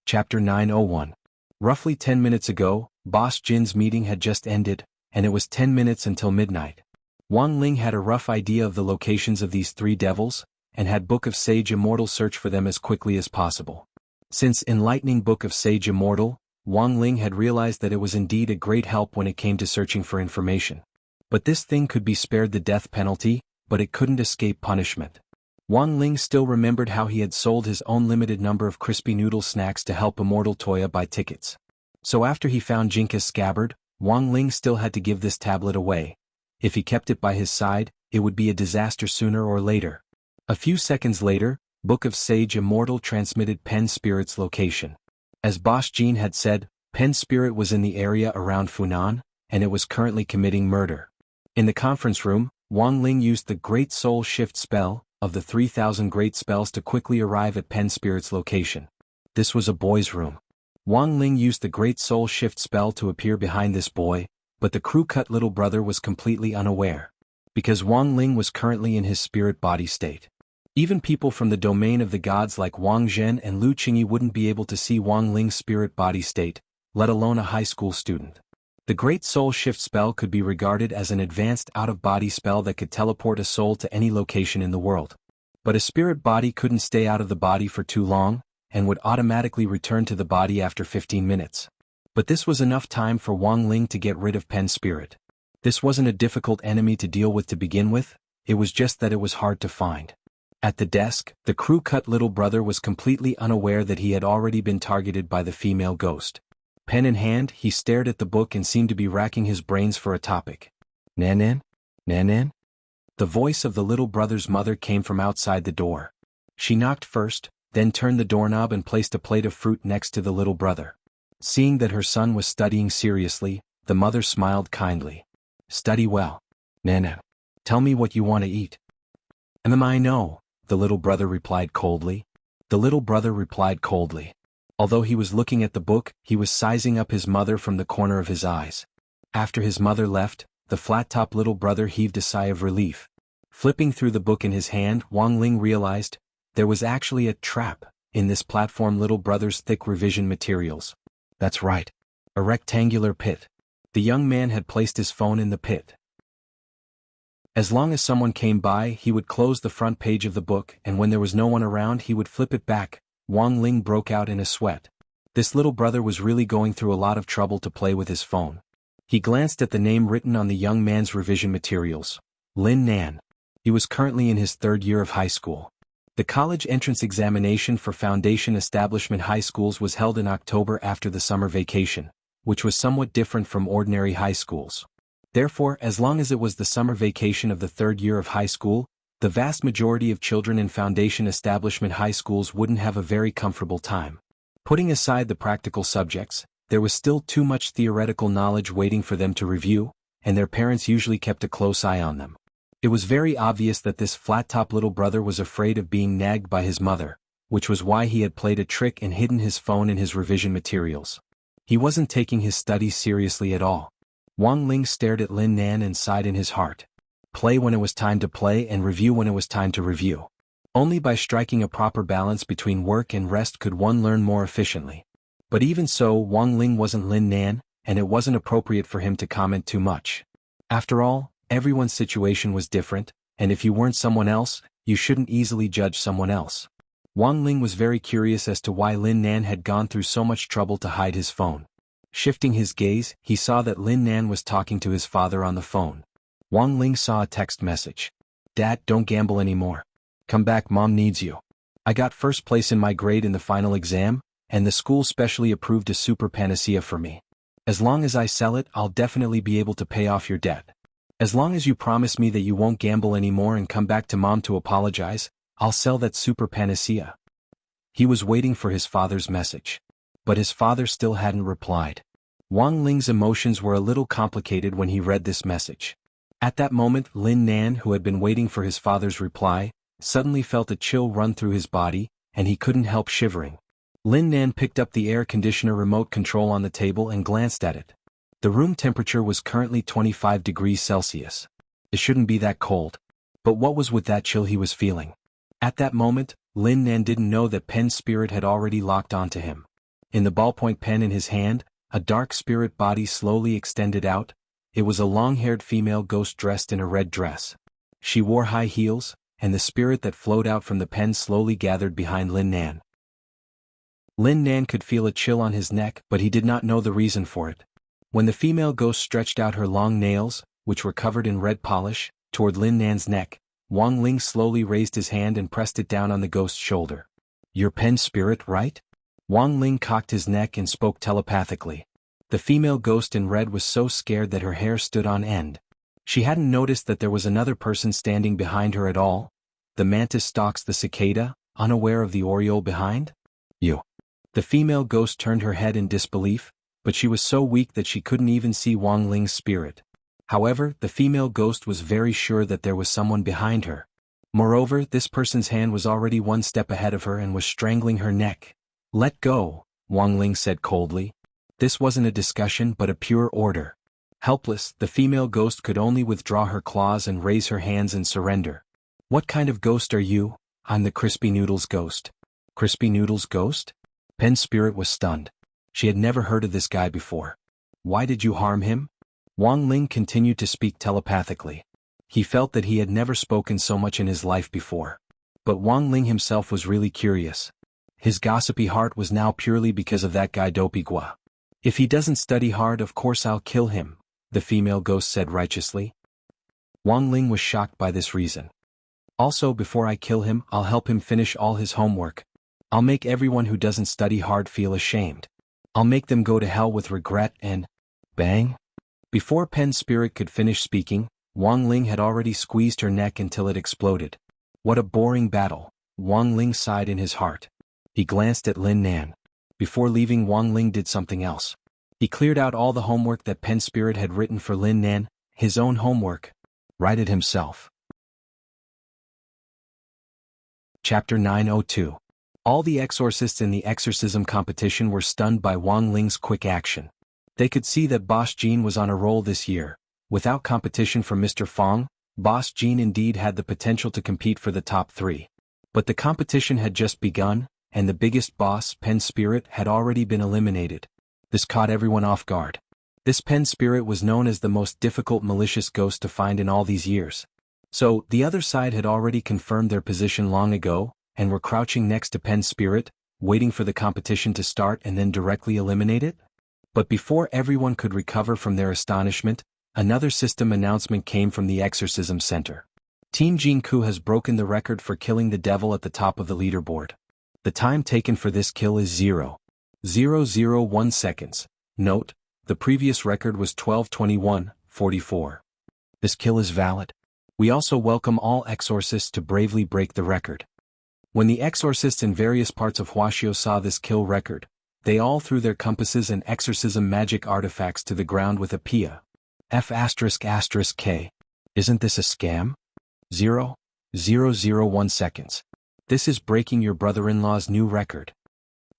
Chapter 901. Roughly 10 minutes ago, Boss Jin's meeting had just ended, and it was 10 minutes until midnight. Wang Ling had a rough idea of the locations of these three devils, and had Book of Sage Immortal search for them as quickly as possible. Since enlightening Book of Sage Immortal, Wang Ling had realized that it was indeed a great help when it came to searching for information. But this thing could be spared the death penalty, but it couldn't escape punishment. Wang Ling still remembered how he had sold his own limited number of crispy noodle snacks to help Immortal Toya buy tickets. So after he found Jinka's scabbard, Wang Ling still had to give this tablet away. If he kept it by his side, it would be a disaster sooner or later. A few seconds later, Book of Sage Immortal transmitted Pen Spirit's location. As Boss Jean had said, Pen Spirit was in the area around Funan, and it was currently committing murder. In the conference room, Wang Ling used the Great Soul Shift spell of the 3,000 great spells to quickly arrive at Pen Spirit's location. This was a boy's room. Wang Ling used the Great Soul Shift spell to appear behind this boy, but the crew-cut little brother was completely unaware. Because Wang Ling was currently in his spirit body state. Even people from the domain of the gods like Wang Zhen and Lu Qingyi wouldn't be able to see Wang Ling's spirit body state, let alone a high school student. The Great Soul Shift spell could be regarded as an advanced out-of-body spell that could teleport a soul to any location in the world. But a spirit body couldn't stay out of the body for too long, and would automatically return to the body after 15 minutes. But this was enough time for Wang Ling to get rid of Pen Spirit. This wasn't a difficult enemy to deal with to begin with, it was just that it was hard to find. At the desk, the crew-cut little brother was completely unaware that he had already been targeted by the female ghost. Pen in hand, he stared at the book and seemed to be racking his brains for a topic. "Nanan? Nanan?" The voice of the little brother's mother came from outside the door. She knocked first, then turned the doorknob and placed a plate of fruit next to the little brother. Seeing that her son was studying seriously, the mother smiled kindly. "Study well. Nana. Tell me what you want to eat." I know," the little brother replied coldly. The little brother replied coldly. Although he was looking at the book, he was sizing up his mother from the corner of his eyes. After his mother left, the flat-top little brother heaved a sigh of relief. Flipping through the book in his hand, Wang Ling realized there was actually a trap in this platform little brother's thick revision materials. That's right. A rectangular pit. The young man had placed his phone in the pit. As long as someone came by, he would close the front page of the book, and when there was no one around, he would flip it back. Wang Ling broke out in a sweat. This little brother was really going through a lot of trouble to play with his phone. He glanced at the name written on the young man's revision materials. Lin Nan. He was currently in his 3rd year of high school. The college entrance examination for foundation establishment high schools was held in October after the summer vacation, which was somewhat different from ordinary high schools. Therefore, as long as it was the summer vacation of the 3rd year of high school, the vast majority of children in foundation establishment high schools wouldn't have a very comfortable time. Putting aside the practical subjects, there was still too much theoretical knowledge waiting for them to review, and their parents usually kept a close eye on them. It was very obvious that this flat-top little brother was afraid of being nagged by his mother, which was why he had played a trick and hidden his phone in his revision materials. He wasn't taking his studies seriously at all. Wang Ling stared at Lin Nan and sighed in his heart. Play when it was time to play and review when it was time to review. Only by striking a proper balance between work and rest could one learn more efficiently. But even so, Wang Ling wasn't Lin Nan, and it wasn't appropriate for him to comment too much. After all, everyone's situation was different, and if you weren't someone else, you shouldn't easily judge someone else. Wang Ling was very curious as to why Lin Nan had gone through so much trouble to hide his phone. Shifting his gaze, he saw that Lin Nan was talking to his father on the phone. Wang Ling saw a text message. "Dad, don't gamble anymore. Come back, Mom needs you. I got first place in my grade in the final exam, and the school specially approved a super panacea for me. As long as I sell it, I'll definitely be able to pay off your debt. As long as you promise me that you won't gamble anymore and come back to Mom to apologize, I'll sell that super panacea." He was waiting for his father's message. But his father still hadn't replied. Wang Ling's emotions were a little complicated when he read this message. At that moment, Lin Nan, who had been waiting for his father's reply, suddenly felt a chill run through his body, and he couldn't help shivering. Lin Nan picked up the air conditioner remote control on the table and glanced at it. The room temperature was currently 25 degrees Celsius. It shouldn't be that cold. But what was with that chill he was feeling? At that moment, Lin Nan didn't know that Pen's spirit had already locked onto him. In the ballpoint pen in his hand, a dark spirit body slowly extended out. It was a long-haired female ghost dressed in a red dress. She wore high heels, and the spirit that flowed out from the pen slowly gathered behind Lin Nan. Lin Nan could feel a chill on his neck, but he did not know the reason for it. When the female ghost stretched out her long nails, which were covered in red polish, toward Lin Nan's neck, Wang Ling slowly raised his hand and pressed it down on the ghost's shoulder. "Your pen spirit, right?" Wang Ling cocked his neck and spoke telepathically. The female ghost in red was so scared that her hair stood on end. She hadn't noticed that there was another person standing behind her at all. The mantis stalks the cicada, unaware of the oriole behind? "You." The female ghost turned her head in disbelief, but she was so weak that she couldn't even see Wang Ling's spirit. However, the female ghost was very sure that there was someone behind her. Moreover, this person's hand was already one step ahead of her and was strangling her neck. "Let go," Wang Ling said coldly. This wasn't a discussion but a pure order. Helpless, the female ghost could only withdraw her claws and raise her hands in surrender. "What kind of ghost are you?" "I'm the Crispy Noodles ghost." "Crispy Noodles ghost?" Pen's spirit was stunned. She had never heard of this guy before. "Why did you harm him?" Wang Ling continued to speak telepathically. He felt that he had never spoken so much in his life before. But Wang Ling himself was really curious. His gossipy heart was now purely because of that guy Dopigua. "If he doesn't study hard, of course I'll kill him," the female ghost said righteously. Wang Ling was shocked by this reason. "Also, before I kill him, I'll help him finish all his homework. I'll make everyone who doesn't study hard feel ashamed. I'll make them go to hell with regret and..." Bang! Before Pen's spirit could finish speaking, Wang Ling had already squeezed her neck until it exploded. What a boring battle, Wang Ling sighed in his heart. He glanced at Lin Nan. Before leaving, Wang Ling did something else. He cleared out all the homework that Pen's spirit had written for Lin Nan, his own homework. Write it himself. Chapter 902. All the exorcists in the exorcism competition were stunned by Wang Ling's quick action. They could see that Boss Jean was on a roll this year. Without competition from Mr. Fong, Boss Jean indeed had the potential to compete for the top 3. But the competition had just begun, and the biggest boss, Pen's spirit, had already been eliminated. This caught everyone off guard. This Pen's spirit was known as the most difficult malicious ghost to find in all these years. So, the other side had already confirmed their position long ago, and were crouching next to Pen's spirit, waiting for the competition to start and then directly eliminate it? But before everyone could recover from their astonishment, another system announcement came from the exorcism center. Team Jinku has broken the record for killing the devil at the top of the leaderboard. The time taken for this kill is 0.001 seconds. Note, the previous record was 12:21:44. This kill is valid. We also welcome all exorcists to bravely break the record. When the exorcists in various parts of Huaxiao saw this kill record, they all threw their compasses and exorcism magic artifacts to the ground with a Pia. F***K. Isn't this a scam? 0.001 seconds. This is breaking your brother-in-law's new record.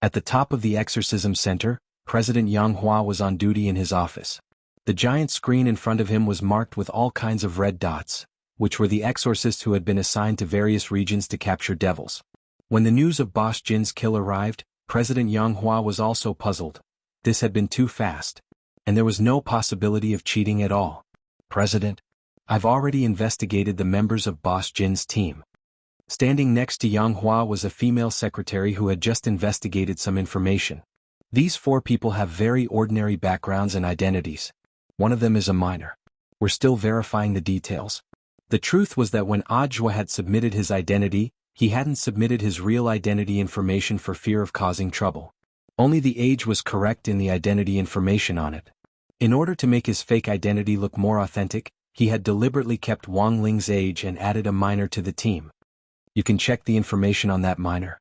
At the top of the exorcism center, President Yang Hua was on duty in his office. The giant screen in front of him was marked with all kinds of red dots, which were the exorcists who had been assigned to various regions to capture devils. When the news of Boss Jin's kill arrived, President Yang Hua was also puzzled. This had been too fast. And there was no possibility of cheating at all. President, I've already investigated the members of Boss Jin's team. Standing next to Yang Hua was a female secretary who had just investigated some information. These 4 people have very ordinary backgrounds and identities. One of them is a minor. We're still verifying the details. The truth was that when Ajwa had submitted his identity, he hadn't submitted his real identity information for fear of causing trouble. Only the age was correct in the identity information on it. In order to make his fake identity look more authentic, he had deliberately kept Wang Ling's age and added a minor to the team. You can check the information on that minor.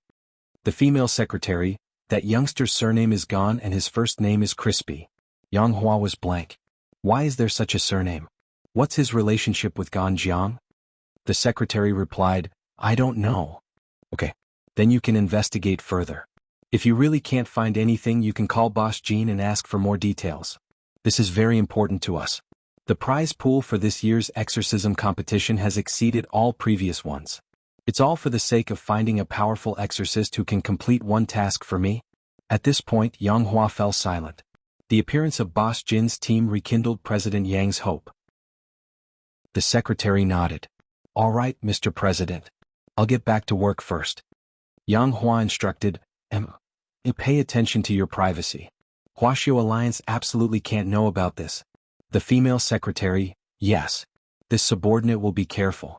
The female secretary, that youngster's surname is Gan and his first name is Crispy. Yang Hua was blank. Why is there such a surname? What's his relationship with Gan Jiang? The secretary replied, I don't know. Okay. Then you can investigate further. If you really can't find anything, you can call Boss Jin and ask for more details. This is very important to us. The prize pool for this year's exorcism competition has exceeded all previous ones. It's all for the sake of finding a powerful exorcist who can complete one task for me. At this point, Yang Hua fell silent. The appearance of Boss Jin's team rekindled President Yang's hope. The secretary nodded. All right, Mr. President. I'll get back to work first. Yang Hua instructed, pay attention to your privacy. Huaxiao Alliance absolutely can't know about this. The female secretary, yes. This subordinate will be careful.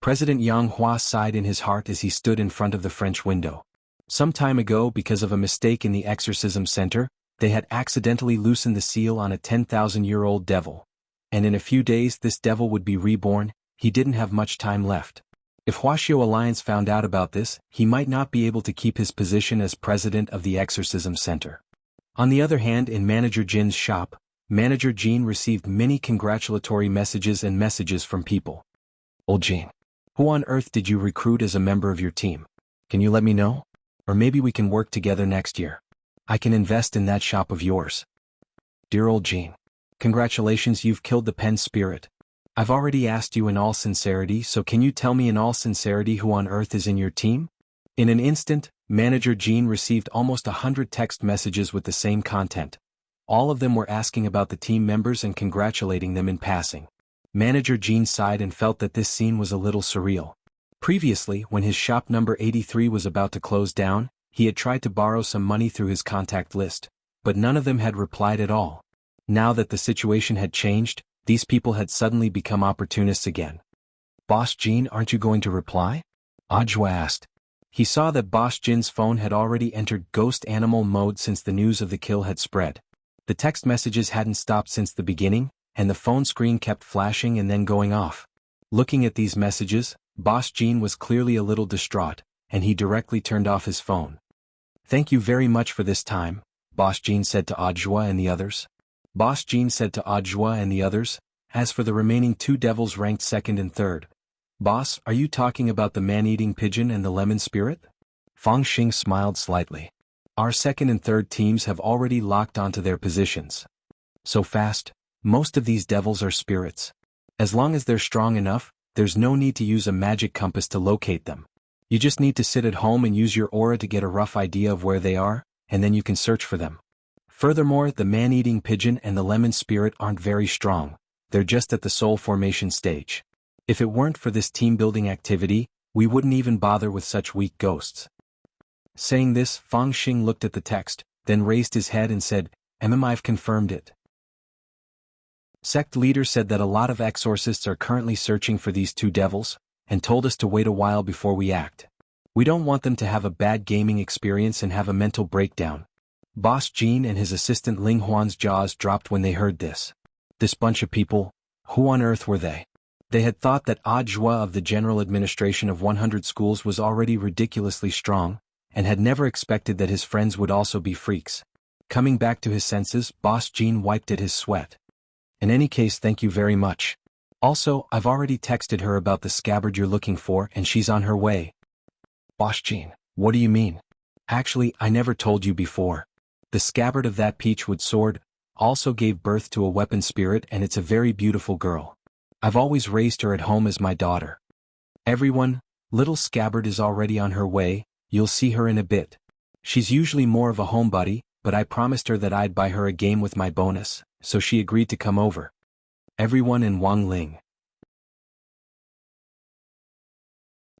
President Yang Hua sighed in his heart as he stood in front of the French window. Some time ago, because of a mistake in the exorcism center, they had accidentally loosened the seal on a 10,000-year-old devil. And in a few days this devil would be reborn. He didn't have much time left. If Huaxiao Alliance found out about this, he might not be able to keep his position as president of the exorcism center. On the other hand, in Manager Jin's shop, Manager Jin received many congratulatory messages and messages from people. Old Jin, who on earth did you recruit as a member of your team? Can you let me know? Or maybe we can work together next year. I can invest in that shop of yours. Dear old Jin, congratulations, you've killed the pen spirit. I've already asked you in all sincerity, so can you tell me in all sincerity who on earth is in your team? In an instant, Manager Jin received almost 100 text messages with the same content. All of them were asking about the team members and congratulating them in passing. Manager Jin sighed and felt that this scene was a little surreal. Previously, when his shop number 83 was about to close down, he had tried to borrow some money through his contact list, but none of them had replied at all. Now that the situation had changed, these people had suddenly become opportunists again. Boss Jin, aren't you going to reply? Ajwa asked. He saw that Boss Jin's phone had already entered ghost animal mode since the news of the kill had spread. The text messages hadn't stopped since the beginning, and the phone screen kept flashing and then going off. Looking at these messages, Boss Jin was clearly a little distraught, and he directly turned off his phone. Thank you very much for this time, Boss Jin said to Ajwa and the others. Boss Jin said to Ajwa and the others, as for the remaining 2 devils ranked 2nd and 3rd. Boss, are you talking about the man-eating pigeon and the lemon spirit? Fang Xing smiled slightly. Our 2nd and 3rd teams have already locked onto their positions. So fast, most of these devils are spirits. As long as they're strong enough, there's no need to use a magic compass to locate them. You just need to sit at home and use your aura to get a rough idea of where they are, and then you can search for them. Furthermore, the man-eating pigeon and the lemon spirit aren't very strong. They're just at the soul formation stage. If it weren't for this team-building activity, we wouldn't even bother with such weak ghosts. Saying this, Fang Xing looked at the text, then raised his head and said, I've confirmed it. Sect leader said that a lot of exorcists are currently searching for these 2 devils, and told us to wait a while before we act. We don't want them to have a bad gaming experience and have a mental breakdown. Boss Jin and his assistant Ling Huan's jaws dropped when they heard this. This bunch of people, who on earth were they? They had thought that Ajwa of the General Administration of 100 schools was already ridiculously strong, and had never expected that his friends would also be freaks. Coming back to his senses, Boss Jin wiped at his sweat. In any case, thank you very much. Also, I've already texted her about the scabbard you're looking for and she's on her way. Boss Jin, what do you mean? Actually, I never told you before. The scabbard of that peachwood sword also gave birth to a weapon spirit, and it's a very beautiful girl. I've always raised her at home as my daughter. Everyone, little scabbard is already on her way, you'll see her in a bit. She's usually more of a homebody, but I promised her that I'd buy her a game with my bonus, so she agreed to come over. Everyone in Wangling.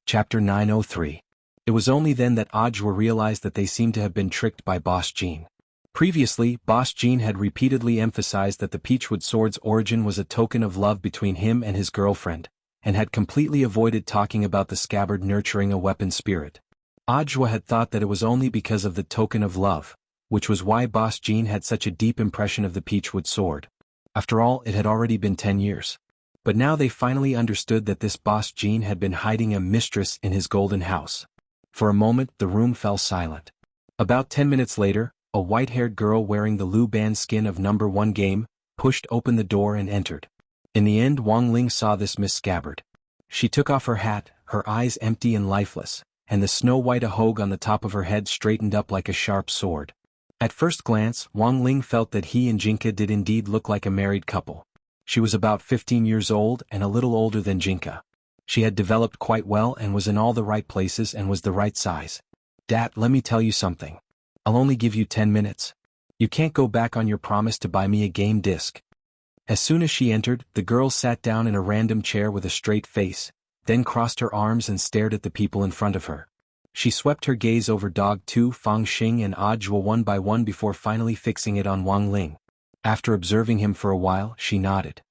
Chapter 903. It was only then that Ajwa realized that they seemed to have been tricked by Boss Jean. Previously, Boss Jean had repeatedly emphasized that the Peachwood sword's origin was a token of love between him and his girlfriend, and had completely avoided talking about the scabbard nurturing a weapon spirit. Ajwa had thought that it was only because of the token of love, which was why Boss Jean had such a deep impression of the Peachwood sword. After all, it had already been 10 years. But now they finally understood that this Boss Jean had been hiding a mistress in his golden house. For a moment, the room fell silent. About 10 minutes later, a white-haired girl wearing the Lu Ban skin of number 1 game, pushed open the door and entered. In the end, Wang Ling saw this Miss Scabbard. She took off her hat, her eyes empty and lifeless, and the snow-white ahogue on the top of her head straightened up like a sharp sword. At first glance, Wang Ling felt that he and Jinka did indeed look like a married couple. She was about 15 years old and a little older than Jinka. She had developed quite well and was in all the right places and was the right size. "Dad, let me tell you something. I'll only give you 10 minutes. You can't go back on your promise to buy me a game disc." As soon as she entered, the girl sat down in a random chair with a straight face, then crossed her arms and stared at the people in front of her. She swept her gaze over Dog 2, Fang Xing and Ajwa one by one before finally fixing it on Wang Ling. After observing him for a while, she nodded.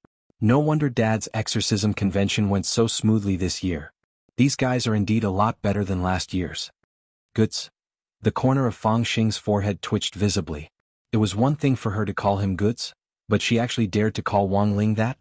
No wonder Dad's exorcism convention went so smoothly this year. These guys are indeed a lot better than last year's. Goods. The corner of Fang Xing's forehead twitched visibly. It was one thing for her to call him Goods, but she actually dared to call Wang Ling that?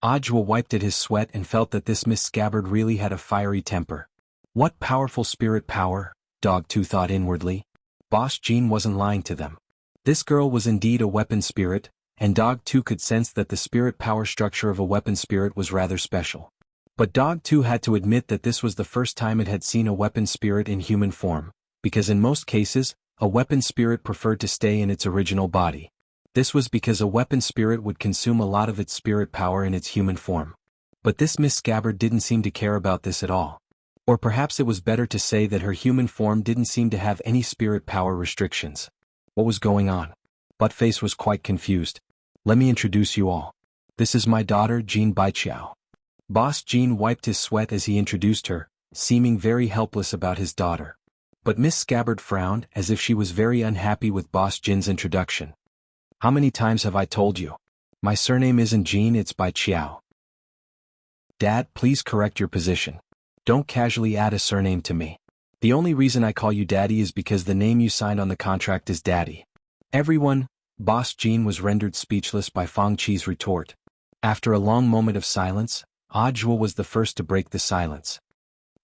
Ajwa wiped at his sweat and felt that this Miss Scabbard really had a fiery temper. What powerful spirit power, Dog 2 thought inwardly. Boss Jean wasn't lying to them. This girl was indeed a weapon spirit, and Dog 2 could sense that the spirit power structure of a weapon spirit was rather special. But Dog 2 had to admit that this was the first time it had seen a weapon spirit in human form, because in most cases, a weapon spirit preferred to stay in its original body. This was because a weapon spirit would consume a lot of its spirit power in its human form. But this Miss Scabbard didn't seem to care about this at all. Or perhaps it was better to say that her human form didn't seem to have any spirit power restrictions. What was going on? Buttface was quite confused. "Let me introduce you all. This is my daughter, Jean Baiqiao." Boss Jean wiped his sweat as he introduced her, seeming very helpless about his daughter. But Miss Scabbard frowned as if she was very unhappy with Boss Jin's introduction. "How many times have I told you? My surname isn't Jean, it's Baiqiao." "Dad, please correct your position. Don't casually add a surname to me. The only reason I call you Daddy is because the name you signed on the contract is Daddy." Everyone, Boss Jean was rendered speechless by Fang Qi's retort. After a long moment of silence, Ajwa was the first to break the silence.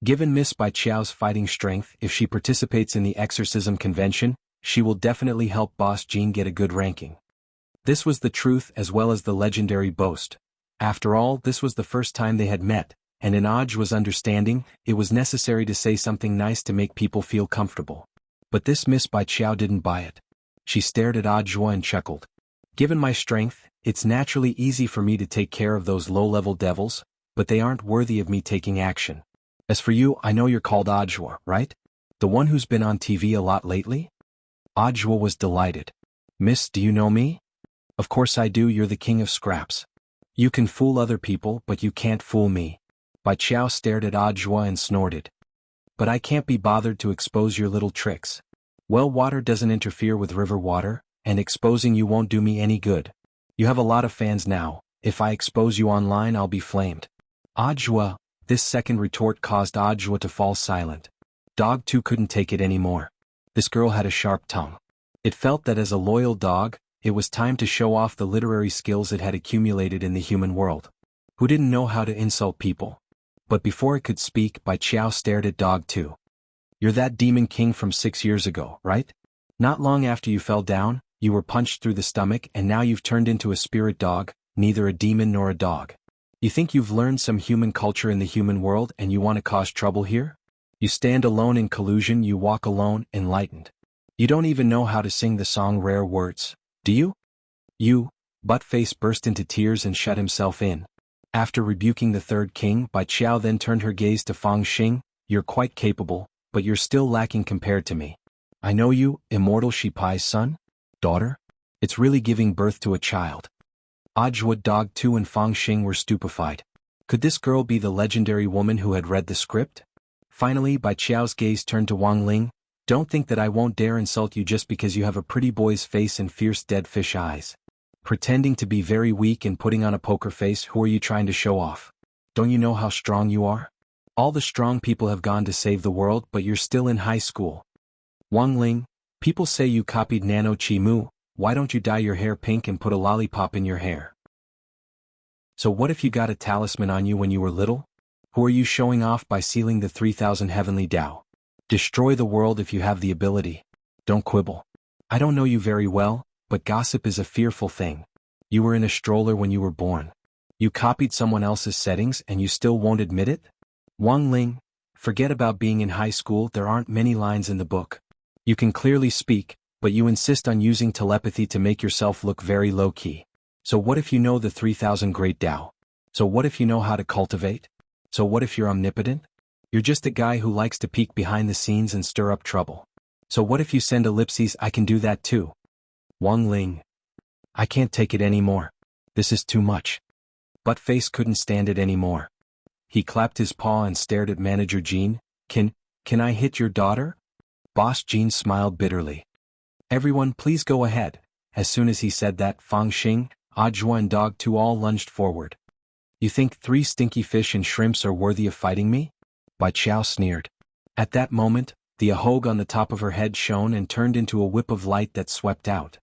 Given Miss Baiqiao's fighting strength, if she participates in the exorcism convention, she will definitely help Boss Jean get a good ranking. This was the truth as well as the legendary boast. After all, this was the first time they had met, and in Ajwa's understanding, it was necessary to say something nice to make people feel comfortable. But this Miss Baiqiao didn't buy it. She stared at Ajwa and chuckled. "Given my strength, it's naturally easy for me to take care of those low-level devils, but they aren't worthy of me taking action. As for you, I know you're called Ajwa, right? The one who's been on TV a lot lately?" Ajwa was delighted. "Miss, do you know me?" "Of course I do, you're the king of scraps. You can fool other people, but you can't fool me." Baiqiao stared at Ajwa and snorted. "But I can't be bothered to expose your little tricks. Well, water doesn't interfere with river water, and exposing you won't do me any good. You have a lot of fans now. If I expose you online, I'll be flamed." Ajwa, this second retort caused Ajwa to fall silent. Dog 2 couldn't take it anymore. This girl had a sharp tongue. It felt that as a loyal dog, it was time to show off the literary skills it had accumulated in the human world. Who didn't know how to insult people? But before it could speak, Baiqiao stared at Dog 2. "You're that demon king from 6 years ago, right? Not long after you fell down, you were punched through the stomach and now you've turned into a spirit dog, neither a demon nor a dog. You think you've learned some human culture in the human world and you want to cause trouble here? You stand alone in collusion, you walk alone, enlightened. You don't even know how to sing the song Rare Words, do you?" Buttface burst into tears and shut himself in. After rebuking the third king, Baiqiao then turned her gaze to Fang Xing. "You're quite capable, but you're still lacking compared to me. I know you, immortal Shipai's son? Daughter? It's really giving birth to a child. Ajwa, Dog 2 and Fang Xing were stupefied. Could this girl be the legendary woman who had read the script? Finally, Bai Qiao's gaze turned to Wang Ling. Don't think that I won't dare insult you just because you have a pretty boy's face and fierce dead fish eyes. Pretending to be very weak and putting on a poker face, who are you trying to show off? Don't you know how strong you are? All the strong people have gone to save the world, but you're still in high school. Wang Ling, people say you copied Nano Chi Mu, why don't you dye your hair pink and put a lollipop in your hair? So what if you got a talisman on you when you were little? Who are you showing off by sealing the 3,000 heavenly Tao? Destroy the world if you have the ability. Don't quibble. I don't know you very well, but gossip is a fearful thing. You were in a stroller when you were born. You copied someone else's settings and you still won't admit it? Wang Ling, forget about being in high school, there aren't many lines in the book. You can clearly speak, but you insist on using telepathy to make yourself look very low-key. So what if you know the 3,000 great Tao? So what if you know how to cultivate? So what if you're omnipotent? You're just a guy who likes to peek behind the scenes and stir up trouble. So what if you send ellipses? I can do that too. Wang Ling. I can't take it anymore. This is too much. Buttface couldn't stand it anymore. He clapped his paw and stared at Manager Jean. Can I hit your daughter? Boss Jean smiled bitterly. Everyone please go ahead. As soon as he said that, Fang Xing, Ajwa and Dog 2 all lunged forward. You think 3 stinky fish and shrimps are worthy of fighting me? Bai Qiao sneered. At that moment, the ahog on the top of her head shone and turned into a whip of light that swept out.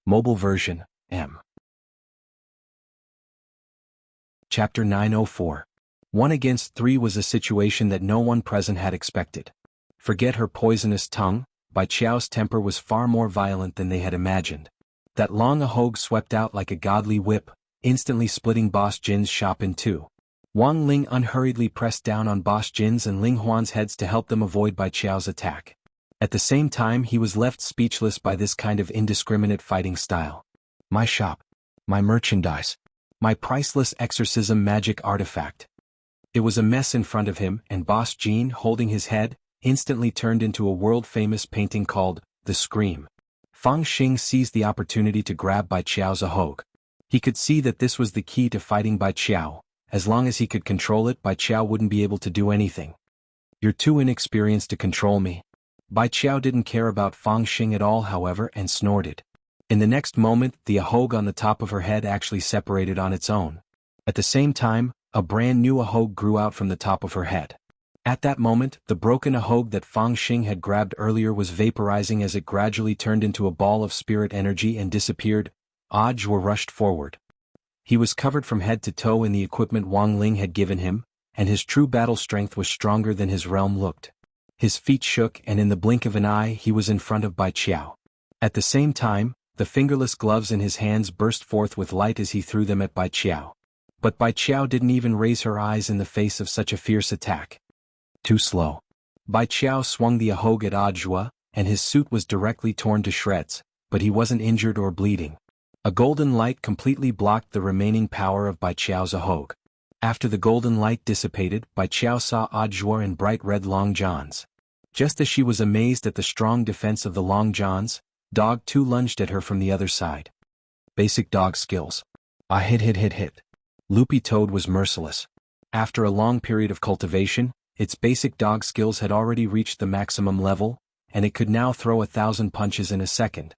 Mobile version, M. Chapter 904. 1 against 3 was a situation that no one present had expected. Forget her poisonous tongue, Bai Qiao's temper was far more violent than they had imagined. That long ahog swept out like a godly whip, instantly splitting Boss Jin's shop in two. Wang Ling unhurriedly pressed down on Boss Jin's and Ling Huan's heads to help them avoid Bai Qiao's attack. At the same time, he was left speechless by this kind of indiscriminate fighting style. My shop. My merchandise. My priceless exorcism magic artifact. It was a mess in front of him, and Boss Jin, holding his head, instantly turned into a world-famous painting called The Scream. Fang Xing seized the opportunity to grab Bai Qiao's ahog. He could see that this was the key to fighting Bai Qiao. As long as he could control it, Bai Qiao wouldn't be able to do anything. You're too inexperienced to control me. Bai Qiao didn't care about Fang Xing at all, however, and snorted. In the next moment, the ahog on the top of her head actually separated on its own. At the same time, a brand new ahog grew out from the top of her head. At that moment, the broken ahog that Fang Xing had grabbed earlier was vaporizing as it gradually turned into a ball of spirit energy and disappeared. Ajwa rushed forward. He was covered from head to toe in the equipment Wang Ling had given him, and his true battle strength was stronger than his realm looked. His feet shook, and in the blink of an eye he was in front of Bai Qiao. At the same time, the fingerless gloves in his hands burst forth with light as he threw them at Bai Qiao. But Bai Qiao didn't even raise her eyes in the face of such a fierce attack. Too slow. Bai Qiao swung the ahog at Ajwa, and his suit was directly torn to shreds, but he wasn't injured or bleeding. A golden light completely blocked the remaining power of Bai Qiao's ahog. After the golden light dissipated, Bai Qiao saw Ajwa in bright red long johns. Just as she was amazed at the strong defense of the long johns, Dog 2 lunged at her from the other side. Basic dog skills. Hit. Loopy Toad was merciless. After a long period of cultivation, its basic dog skills had already reached the maximum level, and it could now throw 1,000 punches in a second.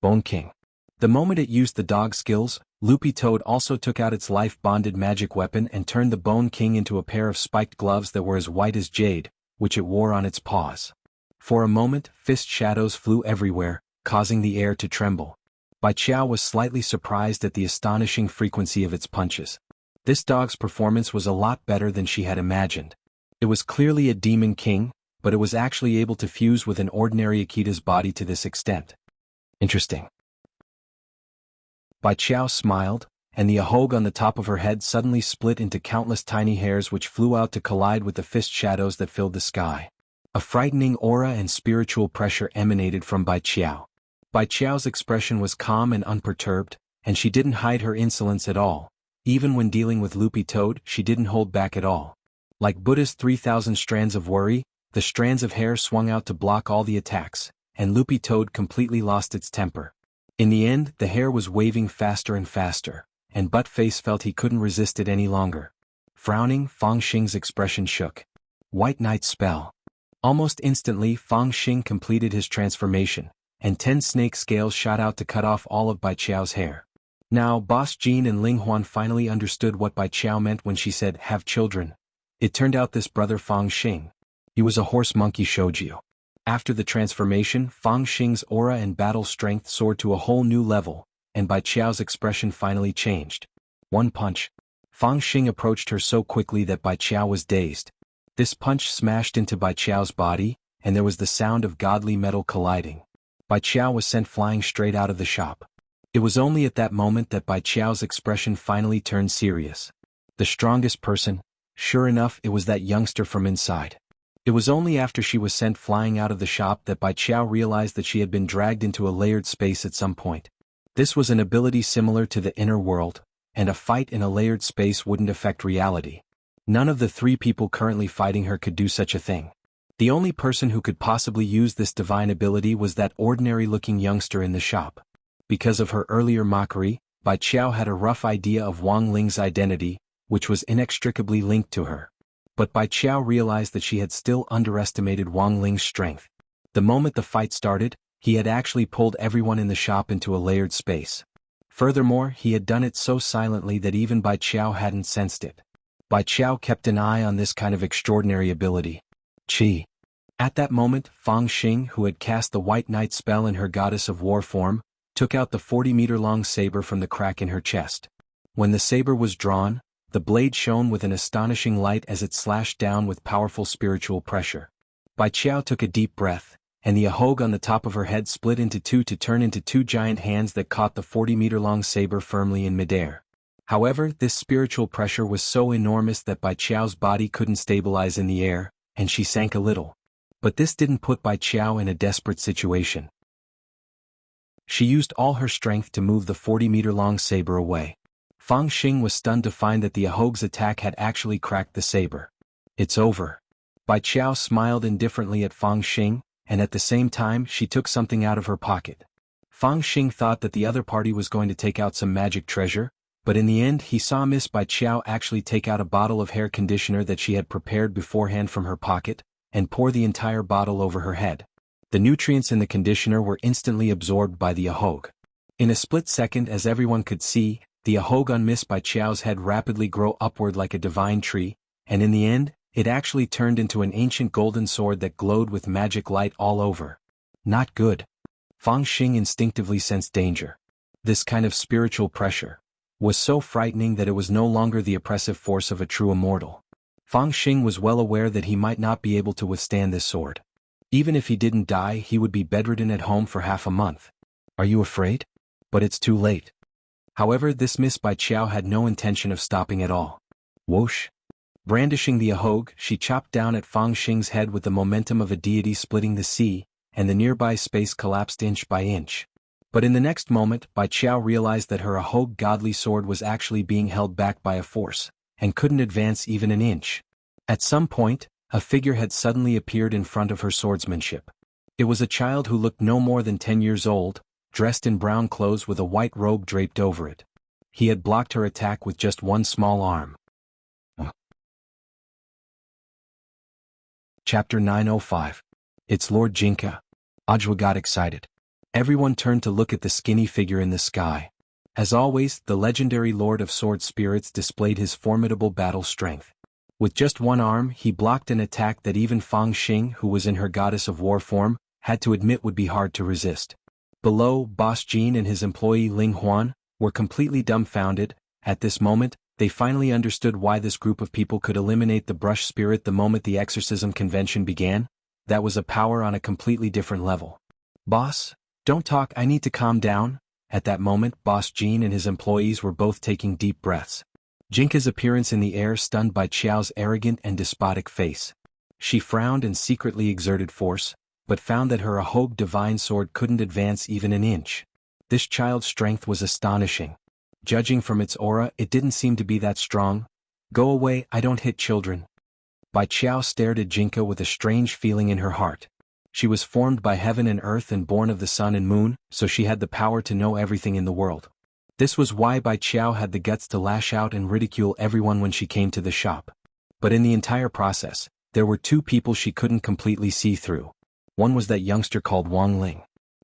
Bone King. The moment it used the dog skills, Loopy Toad also took out its life-bonded magic weapon and turned the Bone King into a pair of spiked gloves that were as white as jade, which it wore on its paws. For a moment, fist shadows flew everywhere, causing the air to tremble. Bai Qiao was slightly surprised at the astonishing frequency of its punches. This dog's performance was a lot better than she had imagined. It was clearly a demon king, but it was actually able to fuse with an ordinary Akita's body to this extent. Interesting. Bai Qiao smiled, and the ahog on the top of her head suddenly split into countless tiny hairs which flew out to collide with the fist shadows that filled the sky. A frightening aura and spiritual pressure emanated from Bai Qiao. Bai Qiao's expression was calm and unperturbed, and she didn't hide her insolence at all. Even when dealing with Loopy Toad, she didn't hold back at all. Like Buddha's 3,000 strands of worry, The strands of hair swung out to block all the attacks, and Loopy Toad completely lost its temper. In the end, the hair was waving faster and faster, and Buttface felt he couldn't resist it any longer. Frowning, Fang Xing's expression shook. White Knight spell. Almost instantly, Fang Xing completed his transformation, and 10 snake scales shot out to cut off all of Bai Qiao's hair. Now, Boss Jean and Ling Huan finally understood what Bai Qiao meant when she said, "have children." It turned out this brother Fang Xing. He was a horse monkey shoujo. After the transformation, Fang Xing's aura and battle strength soared to a whole new level, and Bai Qiao's expression finally changed. One punch. Fang Xing approached her so quickly that Bai Qiao was dazed. This punch smashed into Bai Qiao's body, and there was the sound of godly metal colliding. Bai Qiao was sent flying straight out of the shop. It was only at that moment that Bai Qiao's expression finally turned serious. The strongest person? Sure enough, it was that youngster from inside. It was only after she was sent flying out of the shop that Bai Qiao realized that she had been dragged into a layered space at some point. This was an ability similar to the inner world, and a fight in a layered space wouldn't affect reality. None of the 3 people currently fighting her could do such a thing. The only person who could possibly use this divine ability was that ordinary-looking youngster in the shop. Because of her earlier mockery, Bai Qiao had a rough idea of Wang Ling's identity, which was inextricably linked to her. But Bai Qiao realized that she had still underestimated Wang Ling's strength. The moment the fight started, he had actually pulled everyone in the shop into a layered space. Furthermore, he had done it so silently that even Bai Qiao hadn't sensed it. Bai Qiao kept an eye on this kind of extraordinary ability. Qi. At that moment, Fang Xing, who had cast the White Knight spell in her goddess of war form, took out the 40-meter-long saber from the crack in her chest. When the saber was drawn, the blade shone with an astonishing light as it slashed down with powerful spiritual pressure. Bai Qiao took a deep breath, and the ahog on the top of her head split into 2 to turn into 2 giant hands that caught the 40-meter-long saber firmly in midair. However, this spiritual pressure was so enormous that Bai Qiao's body couldn't stabilize in the air, and she sank a little. But this didn't put Bai Qiao in a desperate situation. She used all her strength to move the 40-meter-long saber away. Fang Xing was stunned to find that the ahog's attack had actually cracked the saber. It's over. Bai Qiao smiled indifferently at Fang Xing, and at the same time she took something out of her pocket. Fang Xing thought that the other party was going to take out some magic treasure, but in the end he saw Miss Bai Qiao actually take out a bottle of hair conditioner that she had prepared beforehand from her pocket, and pour the entire bottle over her head. The nutrients in the conditioner were instantly absorbed by the ahog. In a split second, as everyone could see, the ahog on Miss Bai Qiao's head rapidly grew upward like a divine tree, and in the end, it actually turned into an ancient golden sword that glowed with magic light all over. Not good. Fang Xing instinctively sensed danger. This kind of spiritual pressure was so frightening that it was no longer the oppressive force of a true immortal. Fang Xing was well aware that he might not be able to withstand this sword. Even if he didn't die, he would be bedridden at home for half a month. Are you afraid? But it's too late. However, this Miss Bai Qiao had no intention of stopping at all. Whoosh! Brandishing the ahog, she chopped down at Fang Xing's head with the momentum of a deity splitting the sea, and the nearby space collapsed inch by inch. But in the next moment, Bai Qiao realized that her ahog godly sword was actually being held back by a force, and couldn't advance even an inch. At some point, a figure had suddenly appeared in front of her swordsmanship. It was a child who looked no more than 10 years old, dressed in brown clothes with a white robe draped over it. He had blocked her attack with just one small arm. Chapter 905. It's Lord Jinka. Ajwa got excited. Everyone turned to look at the skinny figure in the sky. As always, the legendary Lord of Sword Spirits displayed his formidable battle strength. With just one arm, he blocked an attack that even Fang Xing, who was in her goddess of war form, had to admit would be hard to resist. Below, Boss Jean and his employee Ling Huan were completely dumbfounded. At this moment, they finally understood why this group of people could eliminate the brush spirit the moment the exorcism convention began. That was a power on a completely different level. Boss, don't talk, I need to calm down. At that moment, Boss Jean and his employees were both taking deep breaths. Jinka's appearance in the air stunned Bai Qiao's arrogant and despotic face. She frowned and secretly exerted force, but found that her ahog divine sword couldn't advance even an inch. This child's strength was astonishing. Judging from its aura, it didn't seem to be that strong. Go away, I don't hit children. Bai Qiao stared at Jinka with a strange feeling in her heart. She was formed by heaven and earth and born of the sun and moon, so she had the power to know everything in the world. This was why Bai Qiao had the guts to lash out and ridicule everyone when she came to the shop. But in the entire process, there were two people she couldn't completely see through. One was that youngster called Wang Ling.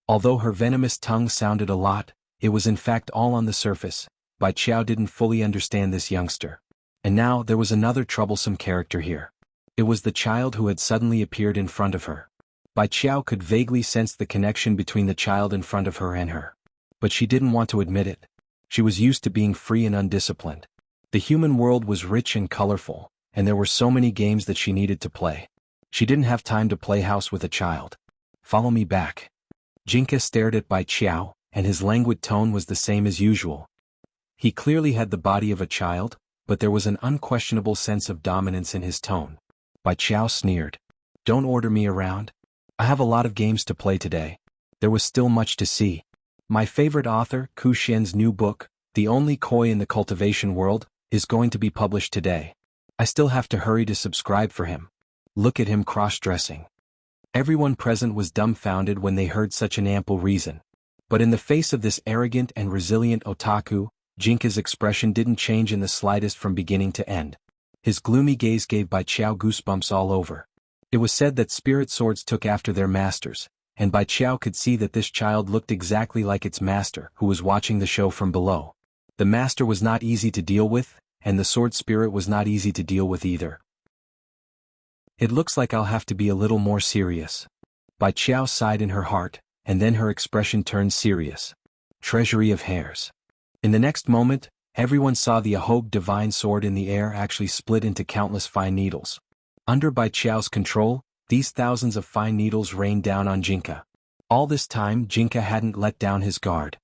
Although her venomous tongue sounded a lot, it was in fact all on the surface. Bai Qiao didn't fully understand this youngster. And now there was another troublesome character here. It was the child who had suddenly appeared in front of her. Bai Qiao could vaguely sense the connection between the child in front of her and her. But she didn't want to admit it. She was used to being free and undisciplined. The human world was rich and colorful, and there were so many games that she needed to play. She didn't have time to play house with a child. Follow me back. Jinka stared at Bai Qiao, and his languid tone was the same as usual. He clearly had the body of a child, but there was an unquestionable sense of dominance in his tone. Bai Qiao sneered. Don't order me around. I have a lot of games to play today. There was still much to see. My favorite author, Ku Xian's new book, The Only Koi in the Cultivation World, is going to be published today. I still have to hurry to subscribe for him. Look at him cross-dressing. Everyone present was dumbfounded when they heard such an ample reason. But in the face of this arrogant and resilient otaku, Jinka's expression didn't change in the slightest from beginning to end. His gloomy gaze gave Bai Qiao goosebumps all over. It was said that spirit swords took after their masters, and Bai Qiao could see that this child looked exactly like its master, who was watching the show from below. The master was not easy to deal with, and the sword spirit was not easy to deal with either. It looks like I'll have to be a little more serious. Bai Qiao sighed in her heart, and then her expression turned serious. Treasury of hairs. In the next moment, everyone saw the Ahog divine sword in the air actually split into countless fine needles. Under Bai Qiao's control, these thousands of fine needles rained down on Jinka. All this time Jinka hadn't let down his guard.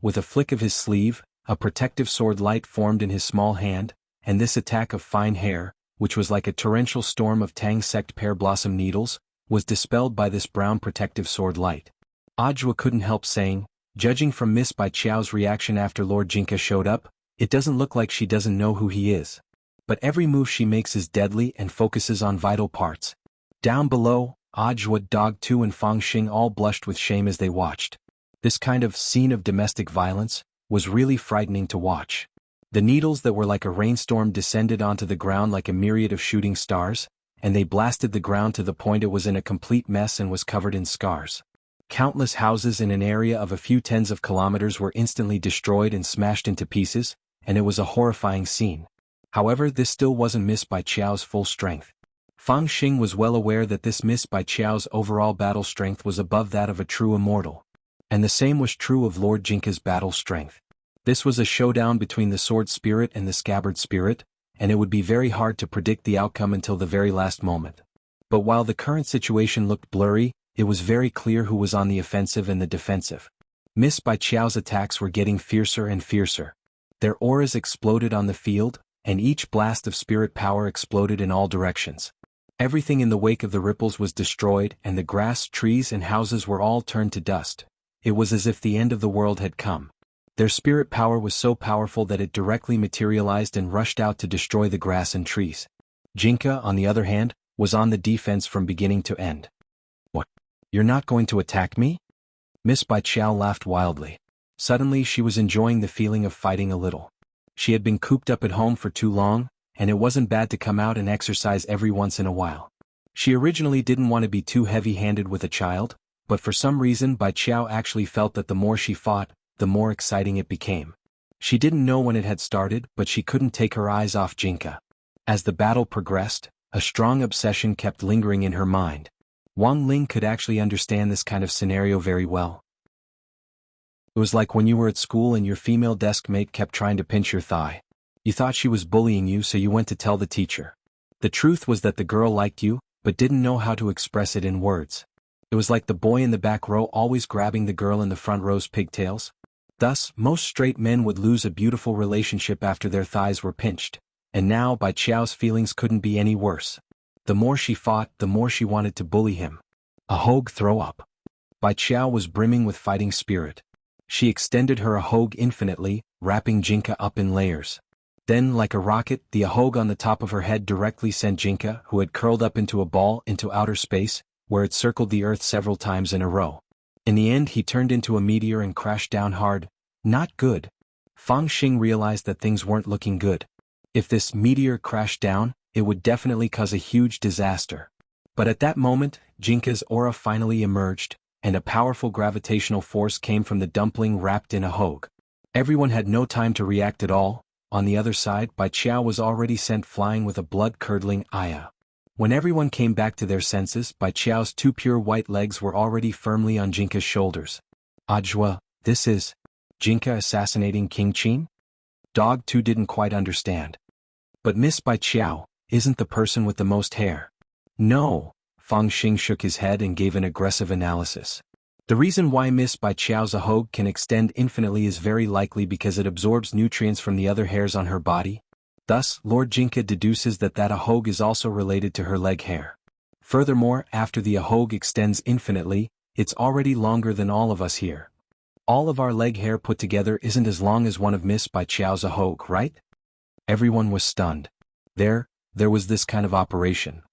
With a flick of his sleeve, a protective sword light formed in his small hand, and this attack of fine hair, which was like a torrential storm of Tang sect pear blossom needles, was dispelled by this brown protective sword light. Ajwa couldn't help saying, judging from Miss Bai Qiao's reaction after Lord Jinka showed up, it doesn't look like she doesn't know who he is. But every move she makes is deadly and focuses on vital parts. Down below, Ajwa, Dog 2 and Fang Xing all blushed with shame as they watched. This kind of scene of domestic violence was really frightening to watch. The needles that were like a rainstorm descended onto the ground like a myriad of shooting stars, and they blasted the ground to the point it was in a complete mess and was covered in scars. Countless houses in an area of a few tens of kilometers were instantly destroyed and smashed into pieces, and it was a horrifying scene. However, this still wasn't Miss Bai Qiao's full strength. Fang Xing was well aware that this Miss Bai Qiao's overall battle strength was above that of a true immortal. And the same was true of Lord Jinka's battle strength. This was a showdown between the sword spirit and the scabbard spirit, and it would be very hard to predict the outcome until the very last moment. But while the current situation looked blurry, it was very clear who was on the offensive and the defensive. Miss Bai Qiao's attacks were getting fiercer and fiercer. Their auras exploded on the field, and each blast of spirit power exploded in all directions. Everything in the wake of the ripples was destroyed, and the grass, trees and houses were all turned to dust. It was as if the end of the world had come. Their spirit power was so powerful that it directly materialized and rushed out to destroy the grass and trees. Jinka, on the other hand, was on the defense from beginning to end. What? You're not going to attack me? Miss Bai Qiao laughed wildly. Suddenly she was enjoying the feeling of fighting a little. She had been cooped up at home for too long, and it wasn't bad to come out and exercise every once in a while. She originally didn't want to be too heavy-handed with a child, but for some reason Bai Qiao actually felt that the more she fought, the more exciting it became. She didn't know when it had started, but she couldn't take her eyes off Jinka. As the battle progressed, a strong obsession kept lingering in her mind. Wang Ling could actually understand this kind of scenario very well. It was like when you were at school and your female desk mate kept trying to pinch your thigh. You thought she was bullying you, so you went to tell the teacher. The truth was that the girl liked you, but didn't know how to express it in words. It was like the boy in the back row always grabbing the girl in the front row's pigtails. Thus, most straight men would lose a beautiful relationship after their thighs were pinched. And now Bai Qiao's feelings couldn't be any worse. The more she fought, the more she wanted to bully him. Ahog throw up. Bai Qiao was brimming with fighting spirit. She extended her Ahog infinitely, wrapping Jinka up in layers. Then, like a rocket, the ahog on the top of her head directly sent Jinka, who had curled up into a ball, into outer space, where it circled the Earth several times in a row. In the end, he turned into a meteor and crashed down hard. Not good. Fang Xing realized that things weren't looking good. If this meteor crashed down, it would definitely cause a huge disaster. But at that moment, Jinka's aura finally emerged, and a powerful gravitational force came from the dumpling wrapped in a ahog. Everyone had no time to react at all. On the other side, Bai Qiao was already sent flying with a blood-curdling ayah. When everyone came back to their senses, Bai Qiao's two pure white legs were already firmly on Jinka's shoulders. Ajua, this is Jinka assassinating King Qin? Dog 2 didn't quite understand. But Miss Bai Qiao isn't the person with the most hair. No, Fang Xing shook his head and gave an aggressive analysis. The reason why Miss Bai Qiao's ahog can extend infinitely is very likely because it absorbs nutrients from the other hairs on her body. Thus, Lord Jinka deduces that ahog is also related to her leg hair. Furthermore, after the ahog extends infinitely, it's already longer than all of us here. All of our leg hair put together isn't as long as one of Miss Bai Qiao's ahog, right? Everyone was stunned. There was this kind of operation.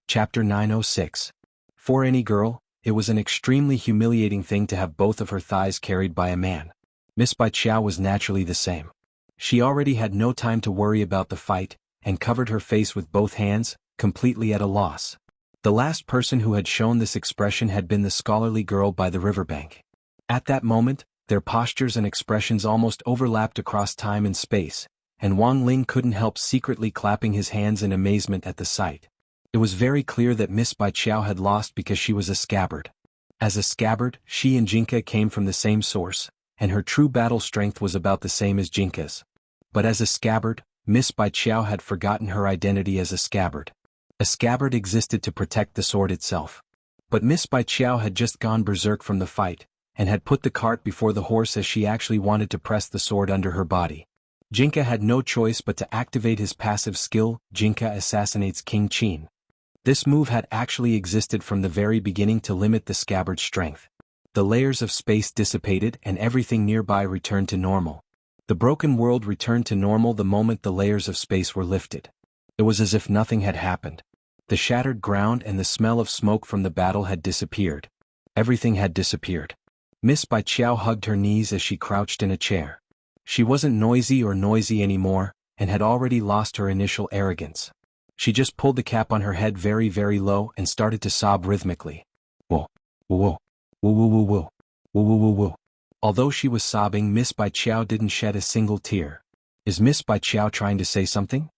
Chapter 906. For any girl, it was an extremely humiliating thing to have both of her thighs carried by a man. Miss Bai Qiao was naturally the same. She already had no time to worry about the fight, and covered her face with both hands, completely at a loss. The last person who had shown this expression had been the scholarly girl by the riverbank. At that moment, their postures and expressions almost overlapped across time and space, and Wang Ling couldn't help secretly clapping his hands in amazement at the sight. It was very clear that Miss Bai Qiao had lost because she was a scabbard. As a scabbard, she and Jinka came from the same source, and her true battle strength was about the same as Jinka's. But as a scabbard, Miss Bai Qiao had forgotten her identity as a scabbard. A scabbard existed to protect the sword itself. But Miss Bai Qiao had just gone berserk from the fight, and had put the cart before the horse as she actually wanted to press the sword under her body. Jinka had no choice but to activate his passive skill, Jinka assassinates King Qin. This move had actually existed from the very beginning to limit the scabbard's strength. The layers of space dissipated and everything nearby returned to normal. The broken world returned to normal the moment the layers of space were lifted. It was as if nothing had happened. The shattered ground and the smell of smoke from the battle had disappeared. Everything had disappeared. Miss Bai Qiao hugged her knees as she crouched in a chair. She wasn't noisy anymore, and had already lost her initial arrogance. She just pulled the cap on her head very, very low and started to sob rhythmically. Whoa, whoa, whoa, whoa, whoa, whoa, whoa, whoa, whoa, whoa. Although she was sobbing, Miss Bai Qiao didn't shed a single tear. Is Miss Bai Qiao trying to say something?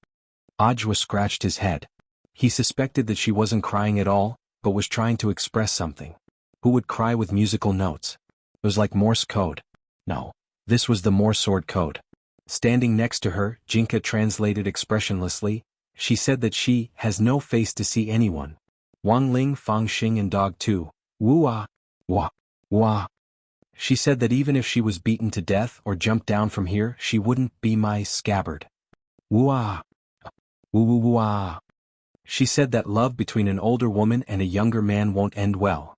Ajwa scratched his head. He suspected that she wasn't crying at all, but was trying to express something. Who would cry with musical notes? It was like Morse code. No, this was the Morse sword code. Standing next to her, Jinka translated expressionlessly. She said that she has no face to see anyone. Wang Ling, Fang Xing and Dog 2. Wua. Wah. Wah. She said that even if she was beaten to death or jumped down from here, she wouldn't be my scabbard. Wua. Woo woo. She said that love between an older woman and a younger man won't end well.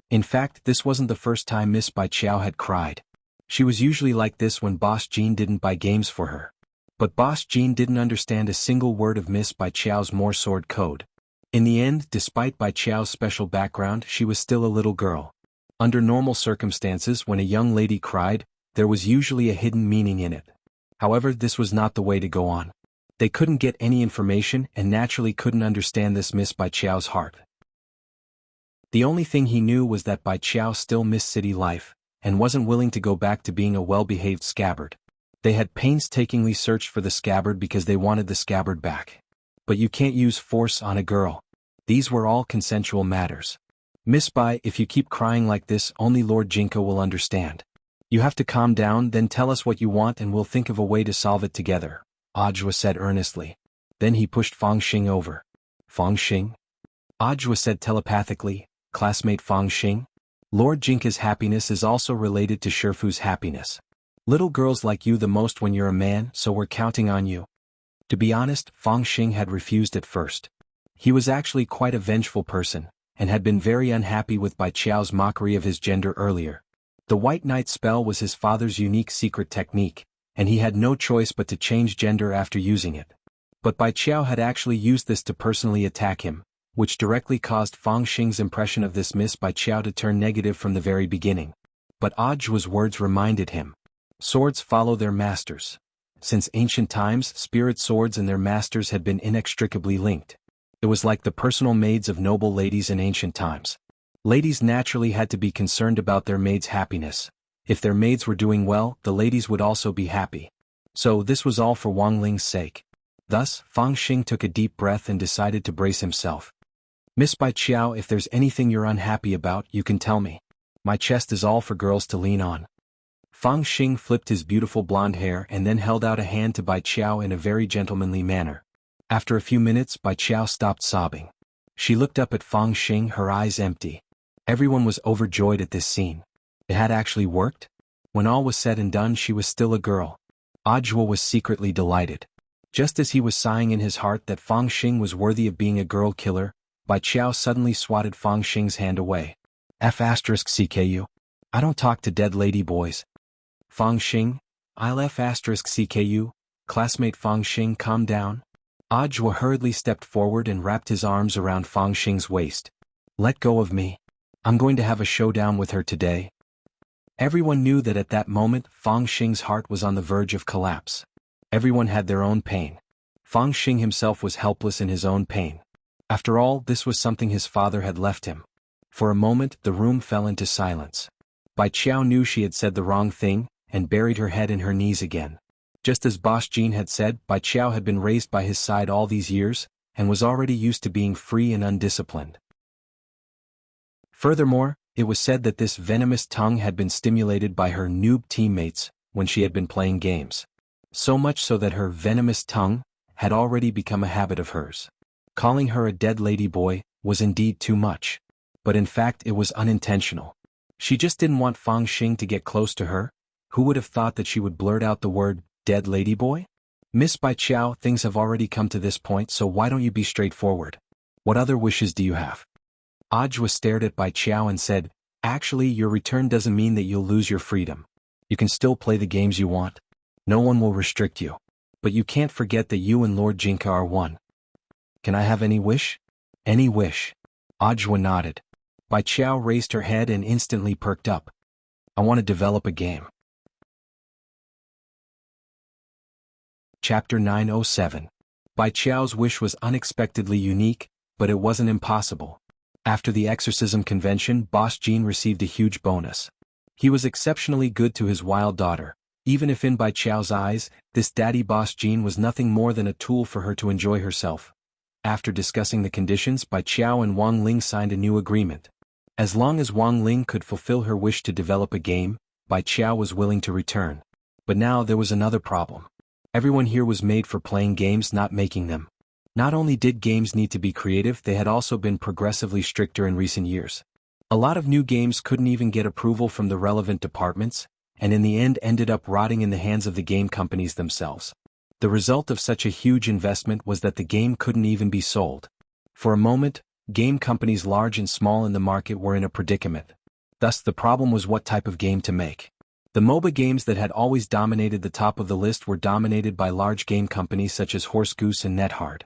In fact, this wasn't the first time Miss Bai Qiao had cried. She was usually like this when Boss Jean didn't buy games for her. But Boss Jean didn't understand a single word of Miss Bai Qiao's Morse sword code. In the end, despite Bai Qiao's special background, she was still a little girl. Under normal circumstances, when a young lady cried, there was usually a hidden meaning in it. However, this was not the way to go on. They couldn't get any information and naturally couldn't understand this Miss Bai Qiao's heart. The only thing he knew was that Bai Qiao still missed city life, and wasn't willing to go back to being a well-behaved scabbard. They had painstakingly searched for the scabbard because they wanted the scabbard back. But you can't use force on a girl. These were all consensual matters. Miss Bai, if you keep crying like this, only Lord Jinka will understand. You have to calm down, then tell us what you want and we'll think of a way to solve it together, Ajwa said earnestly. Then he pushed Fang Xing over. Fang Xing? Ajwa said telepathically, classmate Fang Xing? Lord Jinka's happiness is also related to Shifu's happiness. Little girls like you the most when you're a man, so we're counting on you. To be honest, Fang Xing had refused at first. He was actually quite a vengeful person, and had been very unhappy with Bai Qiao's mockery of his gender earlier. The White Knight spell was his father's unique secret technique, and he had no choice but to change gender after using it. But Bai Qiao had actually used this to personally attack him, which directly caused Fang Xing's impression of this Miss Bai Qiao to turn negative from the very beginning. But Ajua's words reminded him. Swords follow their masters. Since ancient times, spirit swords and their masters had been inextricably linked. It was like the personal maids of noble ladies in ancient times. Ladies naturally had to be concerned about their maids' happiness. If their maids were doing well, the ladies would also be happy. So this was all for Wang Ling's sake. Thus, Fang Xing took a deep breath and decided to brace himself. Miss Bai Qiao, if there's anything you're unhappy about, you can tell me. My chest is all for girls to lean on. Fang Xing flipped his beautiful blonde hair and then held out a hand to Bai Qiao in a very gentlemanly manner. After a few minutes, Bai Qiao stopped sobbing. She looked up at Fang Xing, her eyes empty. Everyone was overjoyed at this scene. It had actually worked? When all was said and done, she was still a girl. Ajua was secretly delighted. Just as he was sighing in his heart that Fang Xing was worthy of being a girl killer, Bai Qiao suddenly swatted Fang Xing's hand away. F***CKU. I don't talk to dead lady boys. Fang Xing, I'll F***CKU. Classmate Fang Xing, calm down. Ajua hurriedly stepped forward and wrapped his arms around Fang Xing's waist. Let go of me. I'm going to have a showdown with her today. Everyone knew that at that moment Fang Xing's heart was on the verge of collapse. Everyone had their own pain. Fang Xing himself was helpless in his own pain. After all, this was something his father had left him. For a moment, the room fell into silence. Bai Qiao knew she had said the wrong thing, and buried her head in her knees again. Just as Boss Jean had said, Bai Qiao had been raised by his side all these years, and was already used to being free and undisciplined. Furthermore, it was said that this venomous tongue had been stimulated by her noob teammates when she had been playing games. So much so that her venomous tongue had already become a habit of hers. Calling her a dead lady boy was indeed too much. But in fact it was unintentional. She just didn't want Fang Xing to get close to her. Who would have thought that she would blurt out the word, dead lady boy? Miss Bai Qiao, things have already come to this point, so why don't you be straightforward? What other wishes do you have? Ajua stared at Bai Qiao and said, actually your return doesn't mean that you'll lose your freedom. You can still play the games you want. No one will restrict you. But you can't forget that you and Lord Jinka are one. Can I have any wish? Any wish. Ajua nodded. Bai Qiao raised her head and instantly perked up. I want to develop a game. Chapter 907. Bai Qiao's wish was unexpectedly unique, but it wasn't impossible. After the exorcism convention, Boss Jean received a huge bonus. He was exceptionally good to his wild daughter. Even if in Bai Qiao's eyes, this daddy Boss Jean was nothing more than a tool for her to enjoy herself. After discussing the conditions, Bai Qiao and Wang Ling signed a new agreement. As long as Wang Ling could fulfill her wish to develop a game, Bai Qiao was willing to return. But now there was another problem. Everyone here was made for playing games, not making them. Not only did games need to be creative, they had also been progressively stricter in recent years. A lot of new games couldn't even get approval from the relevant departments, and in the end ended up rotting in the hands of the game companies themselves. The result of such a huge investment was that the game couldn't even be sold. For a moment, game companies large and small in the market were in a predicament. Thus the problem was what type of game to make. The MOBA games that had always dominated the top of the list were dominated by large game companies such as Horse Goose and NetHard.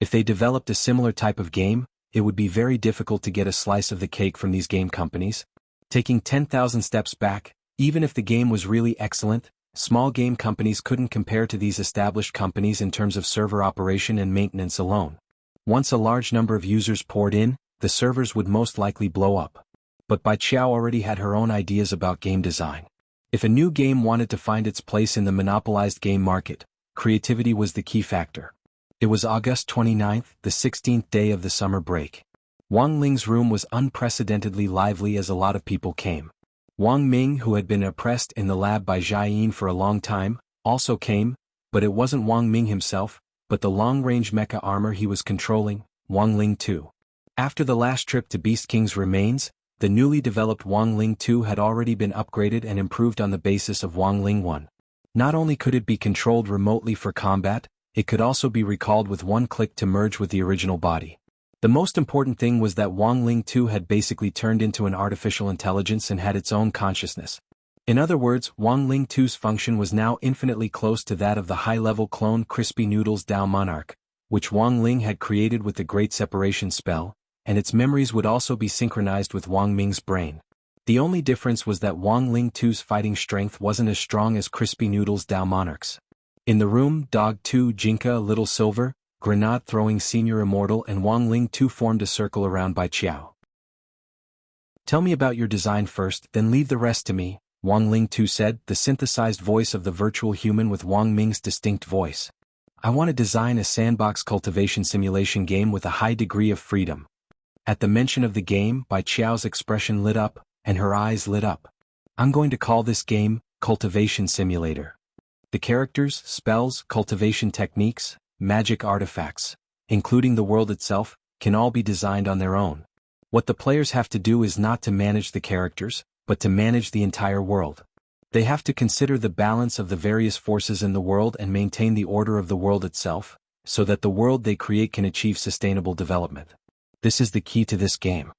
If they developed a similar type of game, it would be very difficult to get a slice of the cake from these game companies. Taking 10,000 steps back, even if the game was really excellent, small game companies couldn't compare to these established companies in terms of server operation and maintenance alone. Once a large number of users poured in, the servers would most likely blow up. But Bai Qiao already had her own ideas about game design. If a new game wanted to find its place in the monopolized game market, creativity was the key factor. It was August 29th, the 16th day of the summer break. Wang Ling's room was unprecedentedly lively as a lot of people came. Wang Ming, who had been oppressed in the lab by Jia Yin for a long time, also came, but it wasn't Wang Ming himself, but the long-range mecha armor he was controlling, Wang Ling 2. After the last trip to Beast King's remains, the newly developed Wang Ling 2 had already been upgraded and improved on the basis of Wang Ling 1. Not only could it be controlled remotely for combat, it could also be recalled with one click to merge with the original body. The most important thing was that Wang Ling 2 had basically turned into an artificial intelligence and had its own consciousness. In other words, Wang Ling 2's function was now infinitely close to that of the high-level clone Crispy Noodles Dao Monarch, which Wang Ling had created with the Great Separation spell, and its memories would also be synchronized with Wang Ming's brain. The only difference was that Wang Ling 2's fighting strength wasn't as strong as Crispy Noodles Dao Monarch's. In the room, Dog 2, Jinka, Little Silver, Grenade-throwing Senior Immortal and Wang Ling 2 formed a circle around Bai Qiao. "Tell me about your design first, then leave the rest to me," Wang Ling 2 said, the synthesized voice of the virtual human with Wang Ming's distinct voice. "I want to design a sandbox cultivation simulation game with a high degree of freedom." At the mention of the game, Bai Qiao's expression lit up, and her eyes lit up. "I'm going to call this game Cultivation Simulator. The characters, spells, cultivation techniques, magic artifacts, including the world itself, can all be designed on their own. What the players have to do is not to manage the characters, but to manage the entire world. They have to consider the balance of the various forces in the world and maintain the order of the world itself, so that the world they create can achieve sustainable development. This is the key to this game."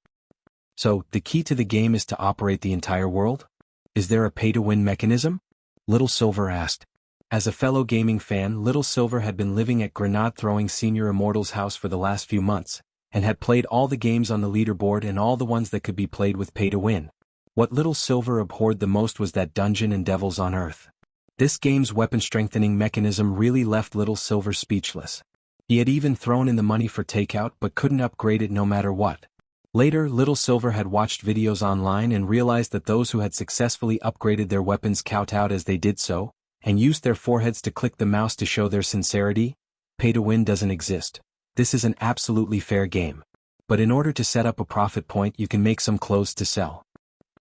"So, the key to the game is to operate the entire world? Is there a pay-to-win mechanism?" Little Silver asked. As a fellow gaming fan, Little Silver had been living at Grenade-throwing Senior Immortal's house for the last few months, and had played all the games on the leaderboard and all the ones that could be played with pay-to-win. What Little Silver abhorred the most was that Dungeon and Devils on Earth. This game's weapon-strengthening mechanism really left Little Silver speechless. He had even thrown in the money for takeout but couldn't upgrade it no matter what. Later, Little Silver had watched videos online and realized that those who had successfully upgraded their weapons kowtowed as they did so, and used their foreheads to click the mouse to show their sincerity. Pay-to-win doesn't exist. This is an absolutely fair game. But in order to set up a profit point, you can make some clothes to sell.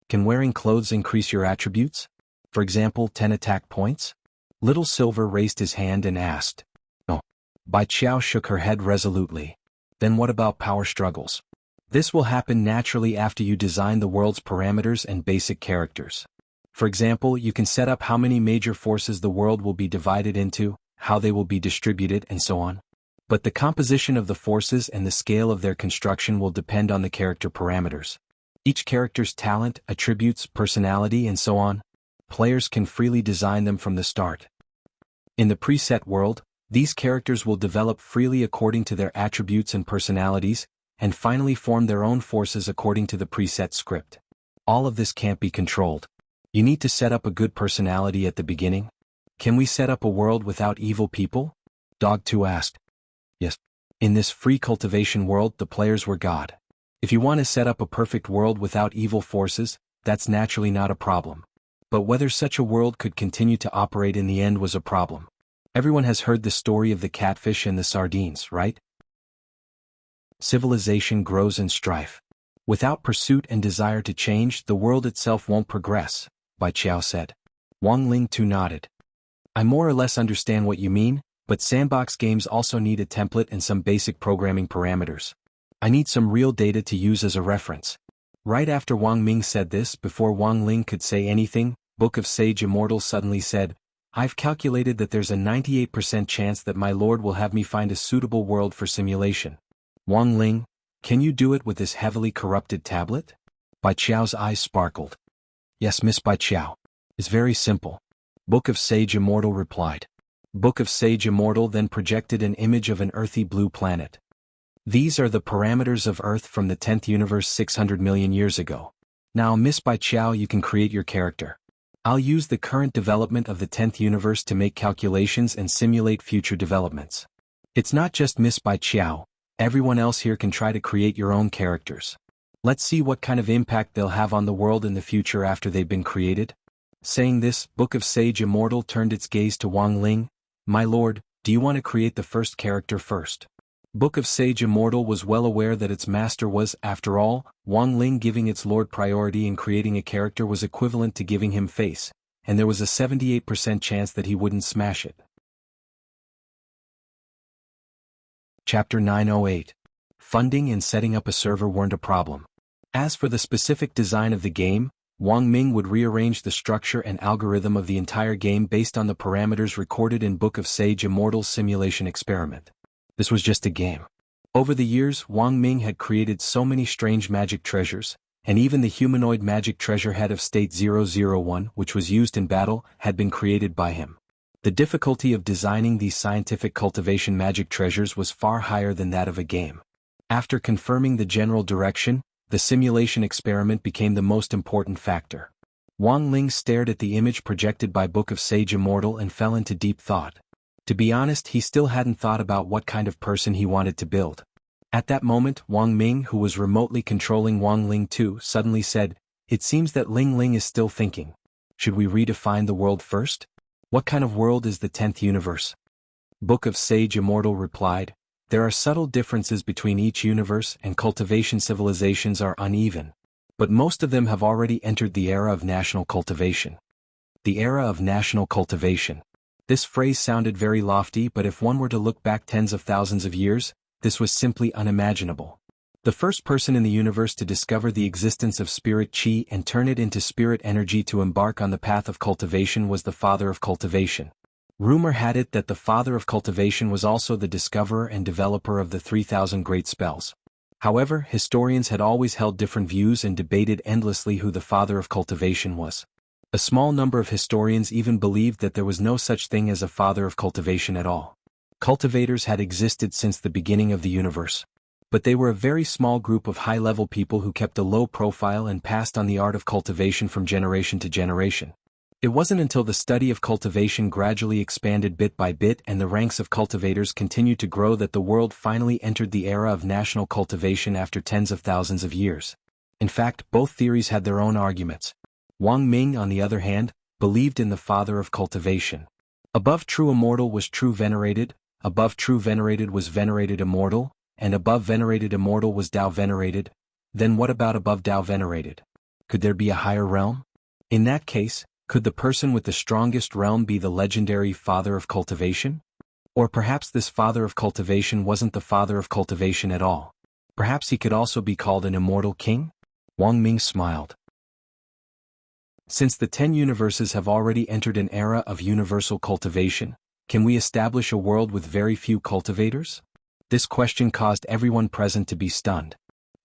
Can wearing clothes increase your attributes? For example, 10 attack points? Little Silver raised his hand and asked. No. Bai Qiao shook her head resolutely. Then what about power struggles? This will happen naturally after you design the world's parameters and basic characters. For example, you can set up how many major forces the world will be divided into, how they will be distributed, and so on. But the composition of the forces and the scale of their construction will depend on the character parameters. Each character's talent, attributes, personality, and so on. Players can freely design them from the start. In the preset world, these characters will develop freely according to their attributes and personalities, and finally form their own forces according to the preset script. All of this can't be controlled. You need to set up a good personality at the beginning. Can we set up a world without evil people? Dog 2 asked. Yes. In this free cultivation world, the players were God. If you want to set up a perfect world without evil forces, that's naturally not a problem. But whether such a world could continue to operate in the end was a problem. Everyone has heard the story of the catfish and the sardines, right? Civilization grows in strife. Without pursuit and desire to change, the world itself won't progress, Bai Qiao said. Wang Ling 2 nodded. I more or less understand what you mean, but sandbox games also need a template and some basic programming parameters. I need some real data to use as a reference. Right after Wang Ming said this, before Wang Ling could say anything, Book of Sage Immortal suddenly said, I've calculated that there's a 98% chance that my lord will have me find a suitable world for simulation. Wang Ling, can you do it with this heavily corrupted tablet? Bai Qiao's eyes sparkled. Yes, Miss Bai Qiao. It's very simple. Book of Sage Immortal replied. Book of Sage Immortal then projected an image of an earthy blue planet. These are the parameters of Earth from the 10th universe 600 million years ago. Now, Miss Bai Qiao, you can create your character. I'll use the current development of the 10th universe to make calculations and simulate future developments. It's not just Miss Bai Qiao. Everyone else here can try to create your own characters. Let's see what kind of impact they'll have on the world in the future after they've been created. Saying this, Book of Sage Immortal turned its gaze to Wang Ling. My lord, do you want to create the first character first? Book of Sage Immortal was well aware that its master was, after all, Wang Ling. Giving its lord priority in creating a character was equivalent to giving him face, and there was a 78% chance that he wouldn't smash it. Chapter 908. Funding and setting up a server weren't a problem. As for the specific design of the game, Wang Ming would rearrange the structure and algorithm of the entire game based on the parameters recorded in Book of Sage Immortal's simulation experiment. This was just a game. Over the years, Wang Ming had created so many strange magic treasures, and even the humanoid magic treasure head of State 001, which was used in battle, had been created by him. The difficulty of designing these scientific cultivation magic treasures was far higher than that of a game. After confirming the general direction, the simulation experiment became the most important factor. Wang Ling stared at the image projected by Book of Sage Immortal and fell into deep thought. To be honest, he still hadn't thought about what kind of person he wanted to build. At that moment, Wang Ming, who was remotely controlling Wang Ling too, suddenly said, "It seems that Ling Ling is still thinking. Should we redefine the world first? What kind of world is the 10th universe?" Book of Sage Immortal replied, "There are subtle differences between each universe, and cultivation civilizations are uneven. But most of them have already entered the era of national cultivation." The era of national cultivation. This phrase sounded very lofty, but if one were to look back tens of thousands of years, this was simply unimaginable. The first person in the universe to discover the existence of spirit chi and turn it into spirit energy to embark on the path of cultivation was the father of cultivation. Rumor had it that the father of cultivation was also the discoverer and developer of the 3,000 great spells. However, historians had always held different views and debated endlessly who the father of cultivation was. A small number of historians even believed that there was no such thing as a father of cultivation at all. Cultivators had existed since the beginning of the universe. But they were a very small group of high-level people who kept a low profile and passed on the art of cultivation from generation to generation. It wasn't until the study of cultivation gradually expanded bit by bit and the ranks of cultivators continued to grow that the world finally entered the era of national cultivation after tens of thousands of years. In fact, both theories had their own arguments. Wang Ming, on the other hand, believed in the father of cultivation. Above true immortal was true venerated, above true venerated was venerated immortal, and above venerated immortal was Tao venerated. Then what about above Tao venerated? Could there be a higher realm? In that case, could the person with the strongest realm be the legendary father of cultivation? Or perhaps this father of cultivation wasn't the father of cultivation at all. Perhaps he could also be called an immortal king? Wang Ming smiled. Since the 10 universes have already entered an era of universal cultivation, can we establish a world with very few cultivators? This question caused everyone present to be stunned.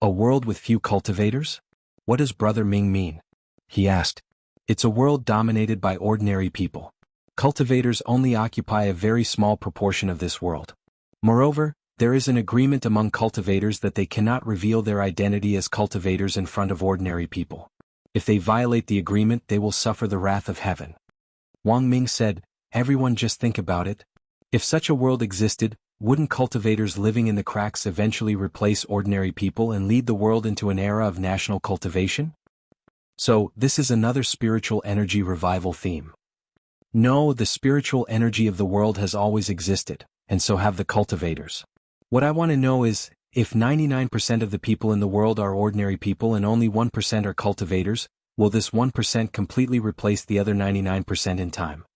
A world with few cultivators? What does Brother Ming mean? He asked. It's a world dominated by ordinary people. Cultivators only occupy a very small proportion of this world. Moreover, there is an agreement among cultivators that they cannot reveal their identity as cultivators in front of ordinary people. If they violate the agreement, they will suffer the wrath of heaven. Wang Ming said, "Everyone, just think about it. If such a world existed, wouldn't cultivators living in the cracks eventually replace ordinary people and lead the world into an era of national cultivation?" So, this is another spiritual energy revival theme. No, the spiritual energy of the world has always existed, and so have the cultivators. What I want to know is, if 99% of the people in the world are ordinary people and only 1% are cultivators, will this 1% completely replace the other 99% in time?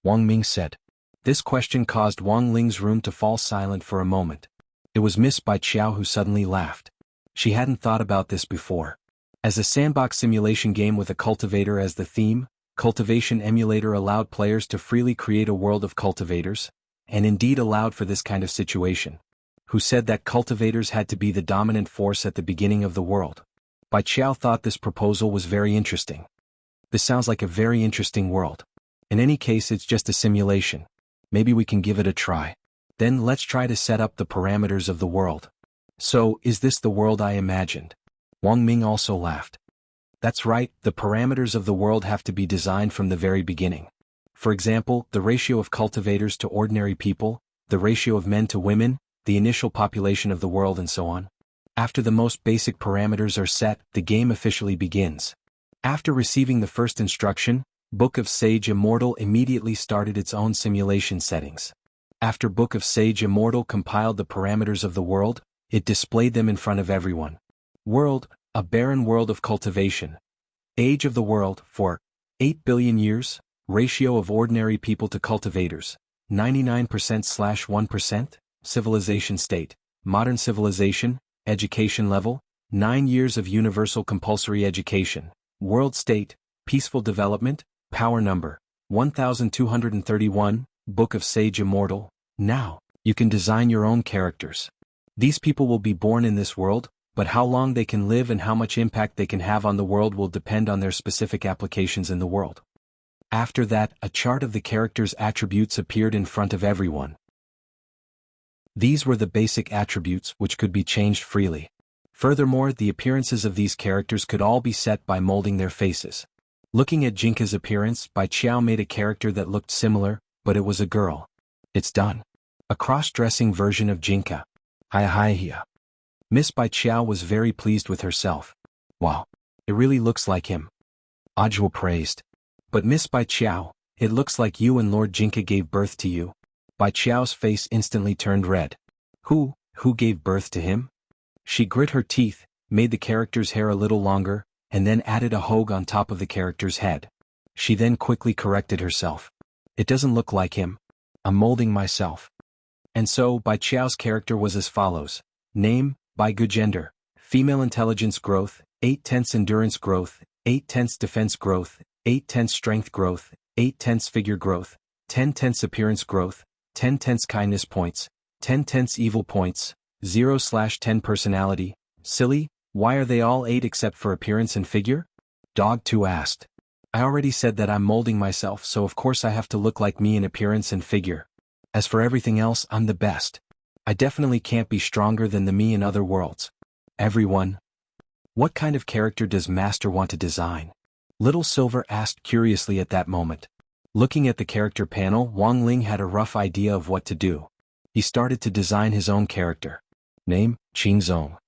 Wang Ming said. This question caused Wang Ling's room to fall silent for a moment. It was Miss Bai Qiao who suddenly laughed. She hadn't thought about this before. As a sandbox simulation game with a cultivator as the theme, Cultivation Emulator allowed players to freely create a world of cultivators, and indeed allowed for this kind of situation. Who said that cultivators had to be the dominant force at the beginning of the world? Bai Qiao thought this proposal was very interesting. This sounds like a very interesting world. In any case, it's just a simulation. Maybe we can give it a try. Then let's try to set up the parameters of the world. So, is this the world I imagined? Wang Ming also laughed. That's right, the parameters of the world have to be designed from the very beginning. For example, the ratio of cultivators to ordinary people, the ratio of men to women, the initial population of the world and so on. After the most basic parameters are set, the game officially begins. After receiving the first instruction, Book of Sage Immortal immediately started its own simulation settings. After Book of Sage Immortal compiled the parameters of the world, it displayed them in front of everyone. World, a barren world of cultivation. Age of the world, for 8 billion years, ratio of ordinary people to cultivators, 99%/1%, civilization state, modern civilization, education level, 9 years of universal compulsory education, world state, peaceful development, power number, 1231, Book of Sage Immortal. Now, you can design your own characters. These people will be born in this world, but how long they can live and how much impact they can have on the world will depend on their specific applications in the world. After that, a chart of the character's attributes appeared in front of everyone. These were the basic attributes which could be changed freely. Furthermore, the appearances of these characters could all be set by molding their faces. Looking at Jinka's appearance, Bai Qiao made a character that looked similar, but it was a girl. It's done. A cross-dressing version of Jinka. Hiya. Miss Bai Qiao was very pleased with herself. Wow. It really looks like him. Audiobook praised. But Miss Bai Qiao, it looks like you and Lord Jinka gave birth to you. Bai Qiao's face instantly turned red. Who gave birth to him? She grit her teeth, made the character's hair a little longer, and then added a hoge on top of the character's head. She then quickly corrected herself. It doesn't look like him. I'm molding myself. And so, Bai Qiao's character was as follows. Name, Bai Gu. Gender, female, intelligence growth, 8/10 endurance growth, 8/10 defense growth, 8/10 strength growth, 8/10 figure growth, 10/10 appearance growth, 10/10 kindness points, 10/10 evil points, 0/10 personality. Silly, why are they all 8 except for appearance and figure? Dog 2 asked. I already said that I'm molding myself, so of course I have to look like me in appearance and figure. As for everything else, I'm the best. I definitely can't be stronger than the me in other worlds. Everyone. What kind of character does Master want to design? Little Silver asked curiously at that moment. Looking at the character panel, Wang Ling had a rough idea of what to do. He started to design his own character. Name, Qin Zong.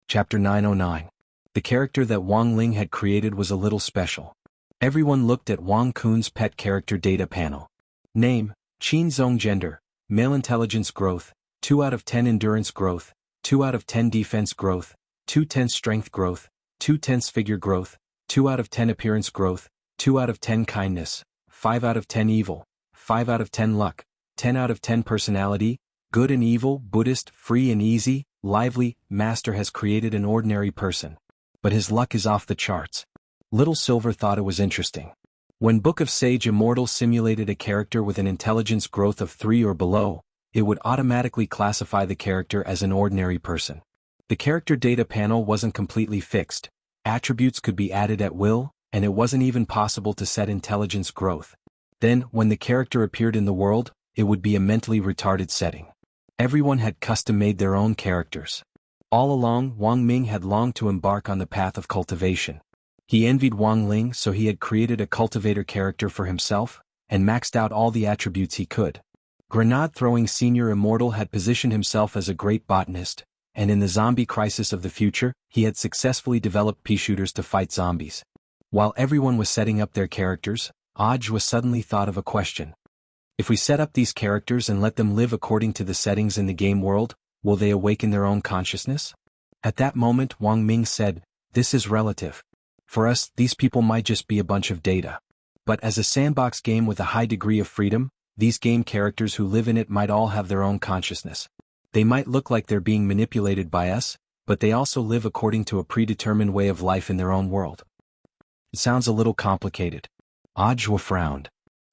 Chapter 909. The character that Wang Ling had created was a little special. Everyone looked at Wang Kun's pet character data panel. Name, Qin Zong. Gender, male, intelligence growth, 2 out of 10 endurance growth, 2 out of 10 defense growth, 2/10 strength growth, 2/10 figure growth, 2 out of 10 appearance growth, 2 out of 10 kindness, 5 out of 10 evil, 5 out of 10 luck, 10 out of 10 personality, good and evil, Buddhist, free and easy, lively. Master has created an ordinary person. But his luck is off the charts. Little Silver thought it was interesting. When Book of Sage Immortal simulated a character with an intelligence growth of 3 or below, it would automatically classify the character as an ordinary person. The character data panel wasn't completely fixed. Attributes could be added at will, and it wasn't even possible to set intelligence growth. Then, when the character appeared in the world, it would be a mentally retarded setting. Everyone had custom-made their own characters. All along, Wang Ming had longed to embark on the path of cultivation. He envied Wang Ling, so he had created a cultivator character for himself, and maxed out all the attributes he could. Grenade-throwing Senior Immortal had positioned himself as a great botanist, and in the zombie crisis of the future, he had successfully developed pea-shooters to fight zombies. While everyone was setting up their characters, Audiobook suddenly thought of a question. If we set up these characters and let them live according to the settings in the game world, will they awaken their own consciousness? At that moment, Wang Ming said, this is relative. For us, these people might just be a bunch of data. But as a sandbox game with a high degree of freedom, these game characters who live in it might all have their own consciousness. They might look like they're being manipulated by us, but they also live according to a predetermined way of life in their own world. It sounds a little complicated. Audiobook frowned.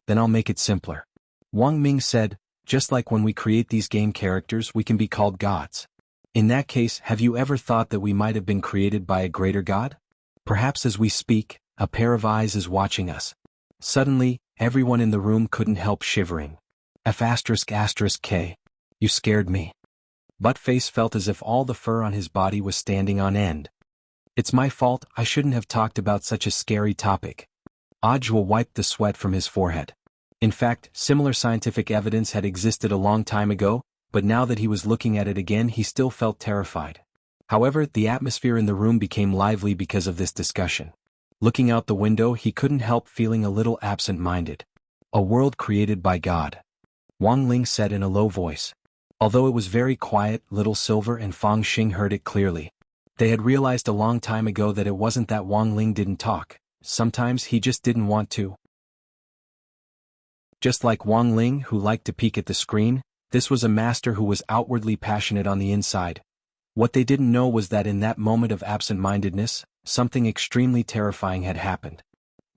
Then I'll make it simpler. Wang Ming said, just like when we create these game characters, we can be called gods. In that case, have you ever thought that we might have been created by a greater god? Perhaps as we speak, a pair of eyes is watching us. Suddenly, everyone in the room couldn't help shivering. F***K. You scared me. Buttface felt as if all the fur on his body was standing on end. It's my fault, I shouldn't have talked about such a scary topic. Audiobook wiped the sweat from his forehead. In fact, similar scientific evidence had existed a long time ago, but now that he was looking at it again, he still felt terrified. However, the atmosphere in the room became lively because of this discussion. Looking out the window, he couldn't help feeling a little absent-minded. A world created by God. Wang Ling said in a low voice. Although it was very quiet, Little Silver and Fang Xing heard it clearly. They had realized a long time ago that it wasn't that Wang Ling didn't talk, sometimes he just didn't want to. Just like Wang Ling, who liked to peek at the screen, this was a master who was outwardly passionate on the inside. What they didn't know was that in that moment of absent-mindedness, something extremely terrifying had happened.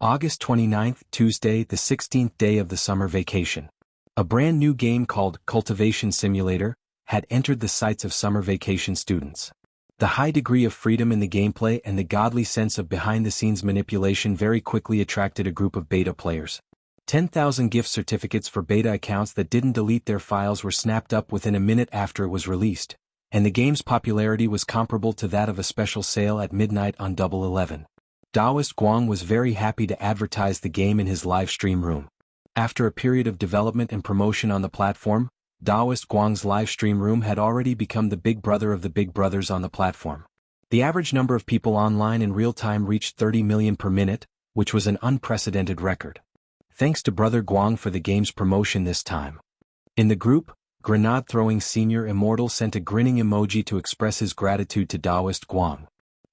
August 29th, Tuesday, the 16th day of the summer vacation. A brand new game called Cultivation Simulator, had entered the sights of summer vacation students. The high degree of freedom in the gameplay and the godly sense of behind-the-scenes manipulation very quickly attracted a group of beta players. 10,000 gift certificates for beta accounts that didn't delete their files were snapped up within a minute after it was released, and the game's popularity was comparable to that of a special sale at midnight on Double 11. Daoist Guang was very happy to advertise the game in his live stream room. After a period of development and promotion on the platform, Daoist Guang's live stream room had already become the big brother of the big brothers on the platform. The average number of people online in real time reached 30 million per minute, which was an unprecedented record. Thanks to Brother Guang for the game's promotion this time. In the group, Grenade-throwing Senior Immortal sent a grinning emoji to express his gratitude to Daoist Guang.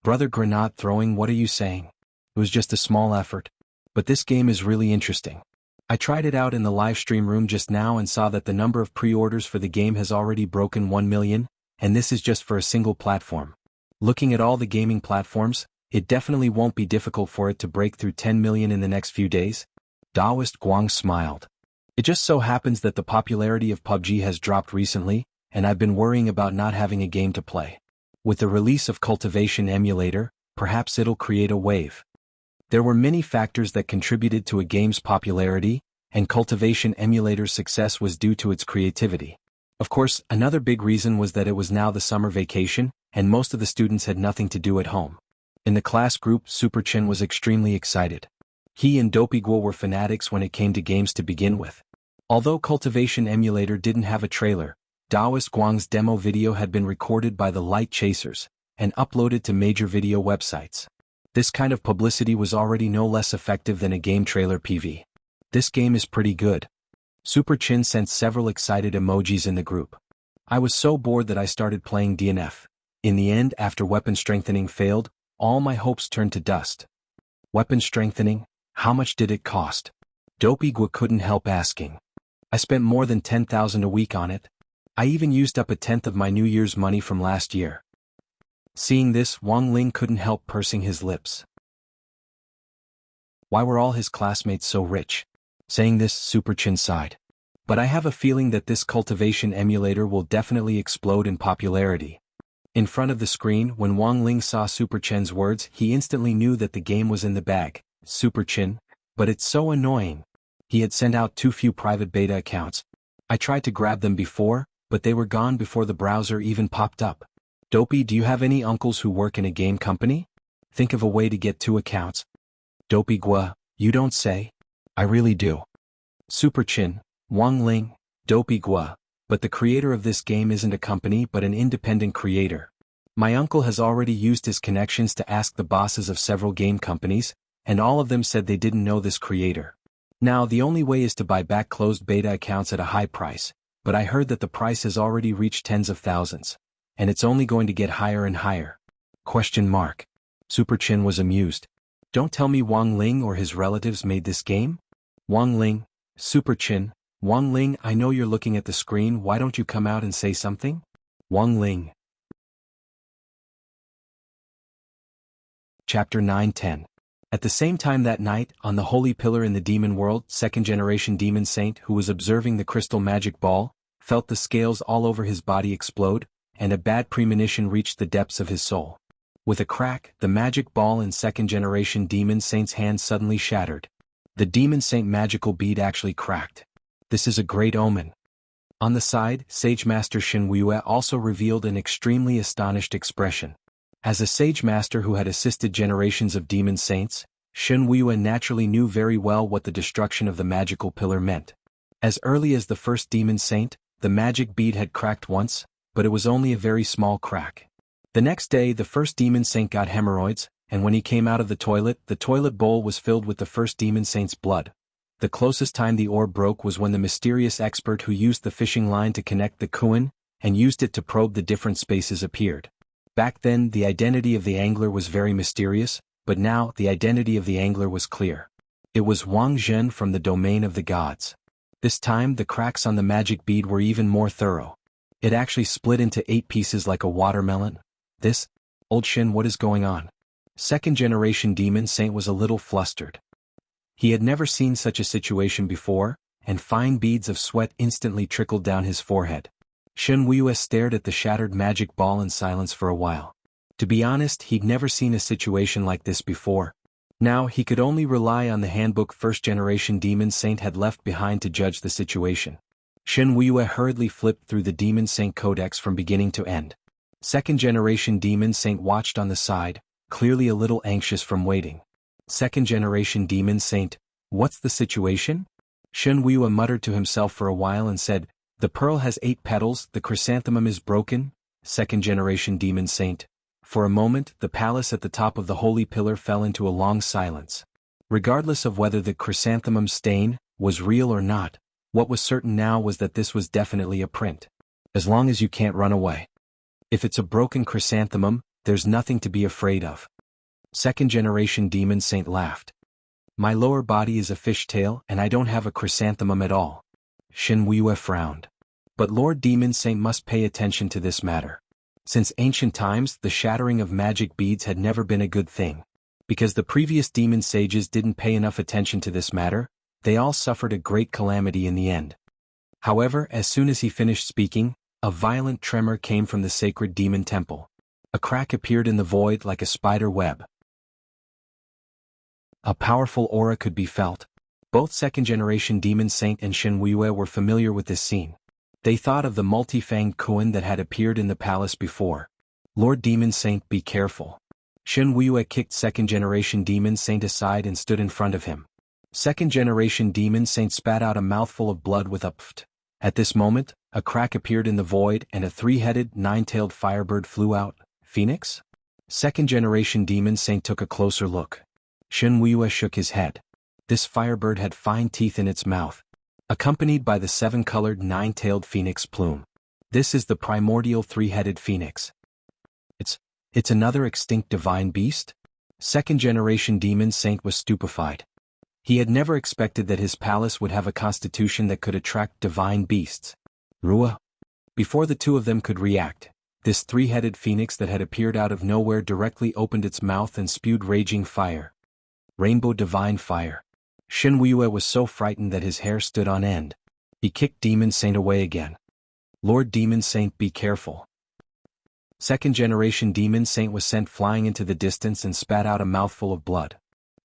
Brother Grenade-throwing, what are you saying? It was just a small effort. But this game is really interesting. I tried it out in the live stream room just now and saw that the number of pre-orders for the game has already broken 1 million, and this is just for a single platform. Looking at all the gaming platforms, it definitely won't be difficult for it to break through 10 million in the next few days. Daoist Guang smiled. It just so happens that the popularity of PUBG has dropped recently, and I've been worrying about not having a game to play. With the release of Cultivation Emulator, perhaps it'll create a wave. There were many factors that contributed to a game's popularity, and Cultivation Emulator's success was due to its creativity. Of course, another big reason was that it was now the summer vacation, and most of the students had nothing to do at home. In the class group, Super Chin was extremely excited. He and Dopey Guo were fanatics when it came to games to begin with. Although Cultivation Emulator didn't have a trailer, Daoist Guang's demo video had been recorded by the Light Chasers and uploaded to major video websites. This kind of publicity was already no less effective than a game trailer PV. This game is pretty good. Super Chin sent several excited emojis in the group. I was so bored that I started playing DNF. In the end, after weapon strengthening failed, all my hopes turned to dust. Weapon strengthening? How much did it cost? Dopey Guo couldn't help asking. I spent more than 10,000 a week on it. I even used up a tenth of my New Year's money from last year. Seeing this, Wang Ling couldn't help pursing his lips. Why were all his classmates so rich? Saying this, Super Chin sighed. But I have a feeling that this Cultivation Emulator will definitely explode in popularity. In front of the screen, when Wang Ling saw Super Chin's words, he instantly knew that the game was in the bag. Super Chin, but it's so annoying. He had sent out too few private beta accounts. I tried to grab them before, but they were gone before the browser even popped up. Dopey, do you have any uncles who work in a game company? Think of a way to get 2 accounts. Dopey Guo, you don't say? I really do. Super Chin, Wang Ling, Dopey Guo, but the creator of this game isn't a company but an independent creator. My uncle has already used his connections to ask the bosses of several game companies, and all of them said they didn't know this creator. Now the only way is to buy back closed beta accounts at a high price, but I heard that the price has already reached tens of thousands. And it's only going to get higher and higher. Question mark. Super Chin was amused. Don't tell me Wang Ling or his relatives made this game? Wang Ling, Super Chin, Wang Ling, I know you're looking at the screen, why don't you come out and say something? Wang Ling. Chapter 9-10. At the same time that night, on the Holy Pillar in the Demon World, second-generation Demon Saint who was observing the crystal magic ball, felt the scales all over his body explode, and a bad premonition reached the depths of his soul. With a crack, the magic ball in second-generation Demon Saint's hand suddenly shattered. The Demon Saint magical bead actually cracked. This is a great omen. On the side, Sage Master Shen Wuya also revealed an extremely astonished expression. As a Sage Master who had assisted generations of Demon Saints, Shen Wuya naturally knew very well what the destruction of the magical pillar meant. As early as the first Demon Saint, the magic bead had cracked once, but it was only a very small crack. The next day the first Demon Saint got hemorrhoids, and when he came out of the toilet bowl was filled with the first Demon Saint's blood. The closest time the orb broke was when the mysterious expert who used the fishing line to connect the Kuan, and used it to probe the different spaces appeared. Back then the identity of the angler was very mysterious, but now the identity of the angler was clear. It was Wang Zhen from the domain of the gods. This time the cracks on the magic bead were even more thorough. It actually split into 8 pieces like a watermelon. This? Old Shen, what is going on? Second-generation Demon Saint was a little flustered. He had never seen such a situation before, and fine beads of sweat instantly trickled down his forehead. Shen Wuya stared at the shattered magic ball in silence for a while. To be honest, he'd never seen a situation like this before. Now he could only rely on the handbook first-generation Demon Saint had left behind to judge the situation. Shen Wuya hurriedly flipped through the Demon Saint Codex from beginning to end. Second-generation Demon Saint watched on the side, clearly a little anxious from waiting. Second-generation Demon Saint, what's the situation? Shen Wuya muttered to himself for a while and said, the pearl has 8 petals, the chrysanthemum is broken. Second-generation Demon Saint. For a moment, the palace at the top of the holy pillar fell into a long silence. Regardless of whether the chrysanthemum stain was real or not, what was certain now was that this was definitely a print. As long as you can't run away. If it's a broken chrysanthemum, there's nothing to be afraid of. Second-generation Demon Saint laughed. My lower body is a fishtail and I don't have a chrysanthemum at all. Shen Wuya frowned. But Lord Demon Saint must pay attention to this matter. Since ancient times, the shattering of magic beads had never been a good thing. Because the previous demon sages didn't pay enough attention to this matter, they all suffered a great calamity in the end. However, as soon as he finished speaking, a violent tremor came from the sacred demon temple. A crack appeared in the void like a spider web. A powerful aura could be felt. Both second-generation Demon Saint and Shen Wuya were familiar with this scene. They thought of the multi-fanged Kuan that had appeared in the palace before. Lord Demon Saint, be careful. Shen Wuya kicked second-generation Demon Saint aside and stood in front of him. Second-generation Demon Saint spat out a mouthful of blood with a pft. At this moment, a crack appeared in the void and a 3-headed, 9-tailed firebird flew out. Phoenix? Second-generation Demon Saint took a closer look. Shen Wuya shook his head. This firebird had fine teeth in its mouth, accompanied by the 7-colored 9-tailed phoenix plume. This is the primordial 3-headed phoenix. It's another extinct divine beast? Second-generation Demon Saint was stupefied. He had never expected that his palace would have a constitution that could attract divine beasts. Rua. Before the two of them could react, this 3-headed phoenix that had appeared out of nowhere directly opened its mouth and spewed raging fire. Rainbow divine fire. Shen Wuya was so frightened that his hair stood on end. He kicked Demon Saint away again. Lord Demon Saint, be careful. Second-generation Demon Saint was sent flying into the distance and spat out a mouthful of blood.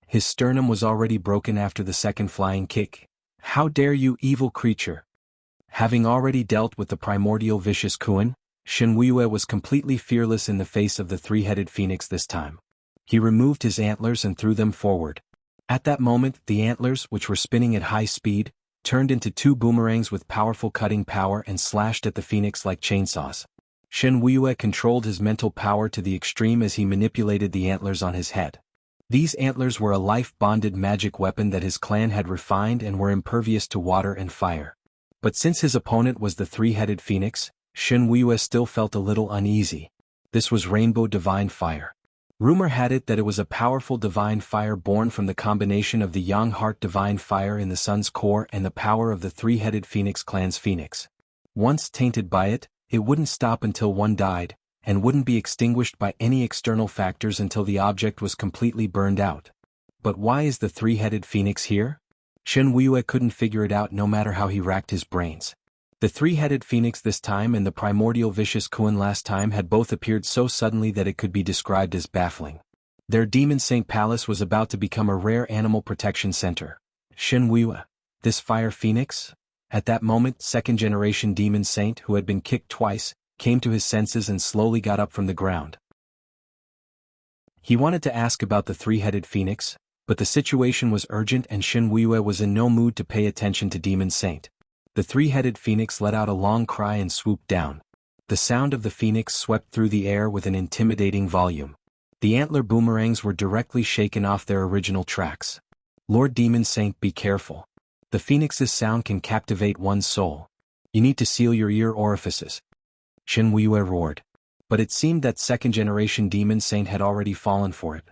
His sternum was already broken after the second flying kick. How dare you, evil creature! Having already dealt with the primordial vicious Kuan, Shen Wuya was completely fearless in the face of the 3-headed phoenix this time. He removed his antlers and threw them forward. At that moment, the antlers, which were spinning at high speed, turned into 2 boomerangs with powerful cutting power and slashed at the phoenix like chainsaws. Shen Wuya controlled his mental power to the extreme as he manipulated the antlers on his head. These antlers were a life-bonded magic weapon that his clan had refined and were impervious to water and fire. But since his opponent was the 3-headed phoenix, Shen Wuya still felt a little uneasy. This was Rainbow Divine Fire. Rumor had it that it was a powerful divine fire born from the combination of the Yang Heart divine fire in the sun's core and the power of the 3-headed phoenix clan's phoenix. Once tainted by it, it wouldn't stop until one died, and wouldn't be extinguished by any external factors until the object was completely burned out. But why is the 3-headed phoenix here? Shen Wuya couldn't figure it out no matter how he racked his brains. The 3-headed phoenix this time and the primordial vicious Kuan last time had both appeared so suddenly that it could be described as baffling. Their Demon Saint Palace was about to become a rare animal protection center. Shen Wuya, this fire phoenix? At that moment, second-generation Demon Saint, who had been kicked twice, came to his senses and slowly got up from the ground. He wanted to ask about the 3-headed phoenix, but the situation was urgent and Shen Wuya was in no mood to pay attention to Demon Saint. The 3-headed phoenix let out a long cry and swooped down. The sound of the phoenix swept through the air with an intimidating volume. The antler boomerangs were directly shaken off their original tracks. Lord Demon Saint, be careful. The phoenix's sound can captivate one's soul. You need to seal your ear orifices. Shen Wuya roared. But it seemed that second-generation Demon Saint had already fallen for it.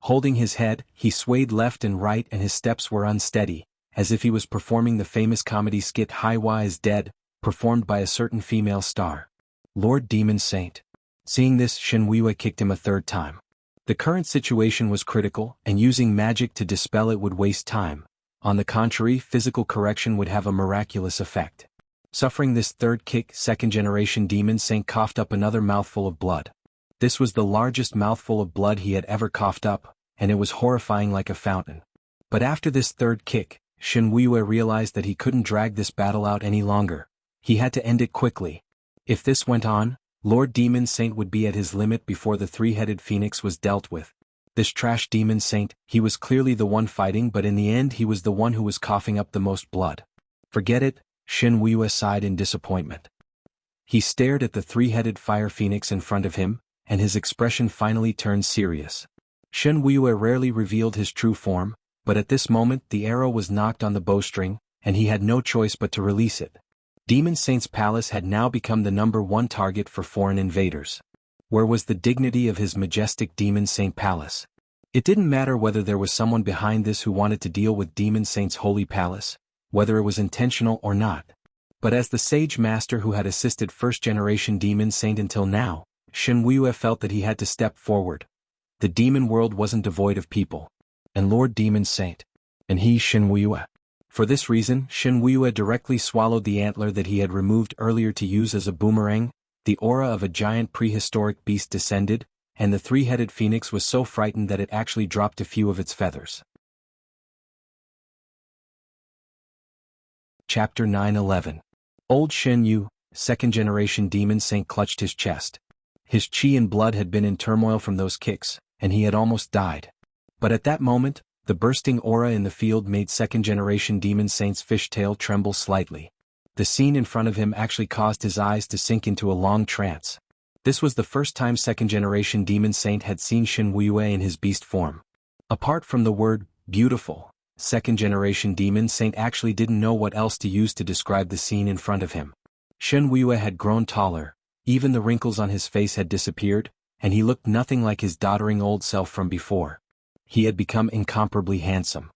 Holding his head, he swayed left and right and his steps were unsteady, as if he was performing the famous comedy skit Haiwa is Dead, performed by a certain female star. Lord Demon Saint. Seeing this, Shen Wuya kicked him a 3rd time. The current situation was critical, and using magic to dispel it would waste time. On the contrary, physical correction would have a miraculous effect. Suffering this third kick, second-generation demon saint coughed up another mouthful of blood. This was the largest mouthful of blood he had ever coughed up, and it was horrifying like a fountain. But after this third kick, Shen Wuye realized that he couldn't drag this battle out any longer. He had to end it quickly. If this went on, Lord Demon Saint would be at his limit before the three-headed phoenix was dealt with. This trash demon saint, he was clearly the one fighting, but in the end he was the one who was coughing up the most blood. Forget it, Shen Wuye sighed in disappointment. He stared at the three-headed fire phoenix in front of him, and his expression finally turned serious. Shen Wuye rarely revealed his true form, but at this moment the arrow was knocked on the bowstring, and he had no choice but to release it. Demon Saint's palace had now become the #1 target for foreign invaders. Where was the dignity of his majestic Demon Saint palace? It didn't matter whether there was someone behind this who wanted to deal with Demon Saint's holy palace, whether it was intentional or not. But as the sage master who had assisted first-generation Demon Saint until now, Shen Wuye felt that he had to step forward. The demon world wasn't devoid of people. And Lord Demon Saint. And he, Shen Wuye. For this reason, Shen Wuye directly swallowed the antler that he had removed earlier to use as a boomerang. The aura of a giant prehistoric beast descended, and the three-headed phoenix was so frightened that it actually dropped a few of its feathers. Chapter 9:11. Old Shen Yu, second-generation Demon Saint, clutched his chest. His chi and blood had been in turmoil from those kicks, and he had almost died. But at that moment, the bursting aura in the field made second-generation Demon Saint's fishtail tremble slightly. The scene in front of him actually caused his eyes to sink into a long trance. This was the first time second-generation Demon Saint had seen Shen Wuye in his beast form. Apart from the word, beautiful, second-generation Demon Saint actually didn't know what else to use to describe the scene in front of him. Shen Wuye had grown taller, even the wrinkles on his face had disappeared, and he looked nothing like his doddering old self from before. He had become incomparably handsome.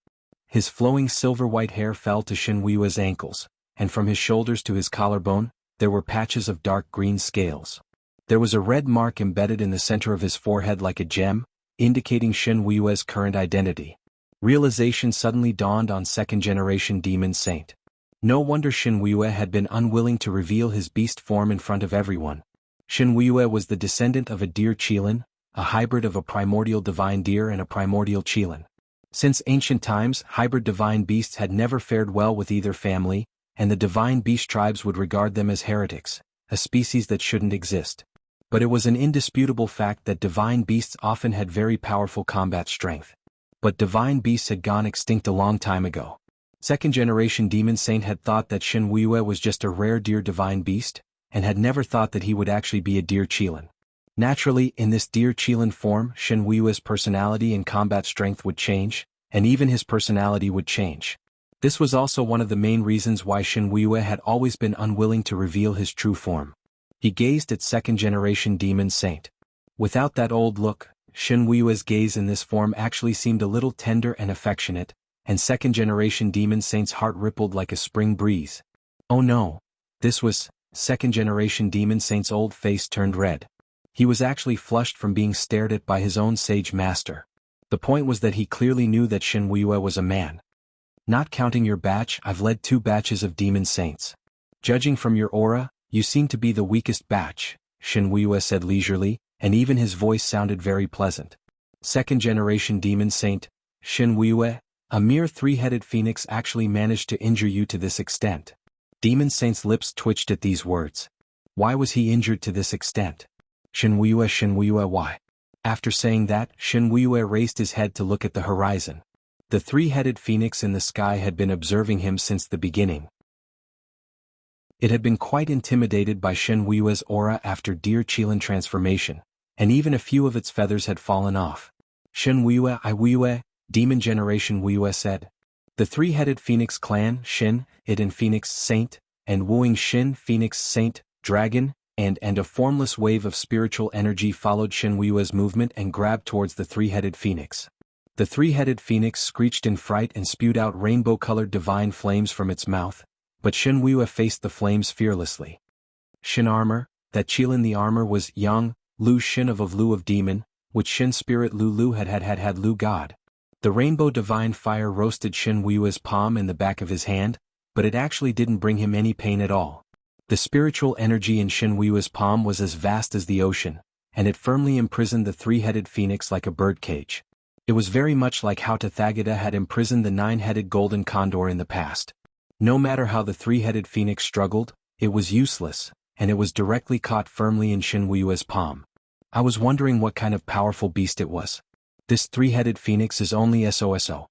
His flowing silver-white hair fell to Shen Wuye's ankles, and from his shoulders to his collarbone, there were patches of dark green scales. There was a red mark embedded in the center of his forehead like a gem, indicating Shen Wuye's current identity. Realization suddenly dawned on second-generation Demon Saint. No wonder Shen Wuye had been unwilling to reveal his beast form in front of everyone. Shen Wuye was the descendant of a deer qilin, a hybrid of a primordial divine deer and a primordial qilin. Since ancient times, hybrid divine beasts had never fared well with either family, and the divine beast tribes would regard them as heretics, a species that shouldn't exist. But it was an indisputable fact that divine beasts often had very powerful combat strength. But divine beasts had gone extinct a long time ago. Second-generation Demon Saint had thought that Shen Wuye was just a rare deer divine beast, and had never thought that he would actually be a deer qilin. Naturally, in this deer qilin form, Shen Wuye's personality and combat strength would change, and even his personality would change. This was also one of the main reasons why Shen Wuye had always been unwilling to reveal his true form. He gazed at second-generation Demon Saint. Without that old look, Shen Wuye's gaze in this form actually seemed a little tender and affectionate, and second-generation Demon Saint's heart rippled like a spring breeze. Oh no! This was, second-generation Demon Saint's old face turned red. He was actually flushed from being stared at by his own sage master. The point was that he clearly knew that Shen Wuye was a man. Not counting your batch, I've led 2 batches of Demon Saints. Judging from your aura, you seem to be the weakest batch, Shen Wuye said leisurely, and even his voice sounded very pleasant. Second-generation Demon Saint, Shen Wuye, a mere 3-headed phoenix actually managed to injure you to this extent. Demon Saint's lips twitched at these words. Why was he injured to this extent? Shen Wuye, why? After saying that, Shen Wuye raised his head to look at the horizon. The 3-headed phoenix in the sky had been observing him since the beginning. It had been quite intimidated by Shen Wuye's aura after deer qilin transformation, and even a few of its feathers had fallen off. Shen Wuye, Demon Generation Wuye said. The 3-headed Phoenix clan, Shin, It and Phoenix Saint, and Wooing Shin, Phoenix Saint, Dragon, and a formless wave of spiritual energy followed Shen Wuye's movement and grabbed towards the 3-headed phoenix. The 3-headed phoenix screeched in fright and spewed out rainbow-colored divine flames from its mouth, but Shen Wuye faced the flames fearlessly. Shin armor, that qilin the armor was Yang, Lu Shin of Lu of Demon, which Shin spirit Lu had Lu God. The rainbow divine fire roasted Shen Wuye's palm and the back of his hand, but it actually didn't bring him any pain at all. The spiritual energy in Shen Wu's palm was as vast as the ocean, and it firmly imprisoned the three-headed phoenix like a birdcage. It was very much like how Tathagata had imprisoned the nine-headed golden condor in the past. No matter how the three-headed phoenix struggled, it was useless, and it was directly caught firmly in Shen Wu's palm. I was wondering what kind of powerful beast it was. This three-headed phoenix is only SOSO.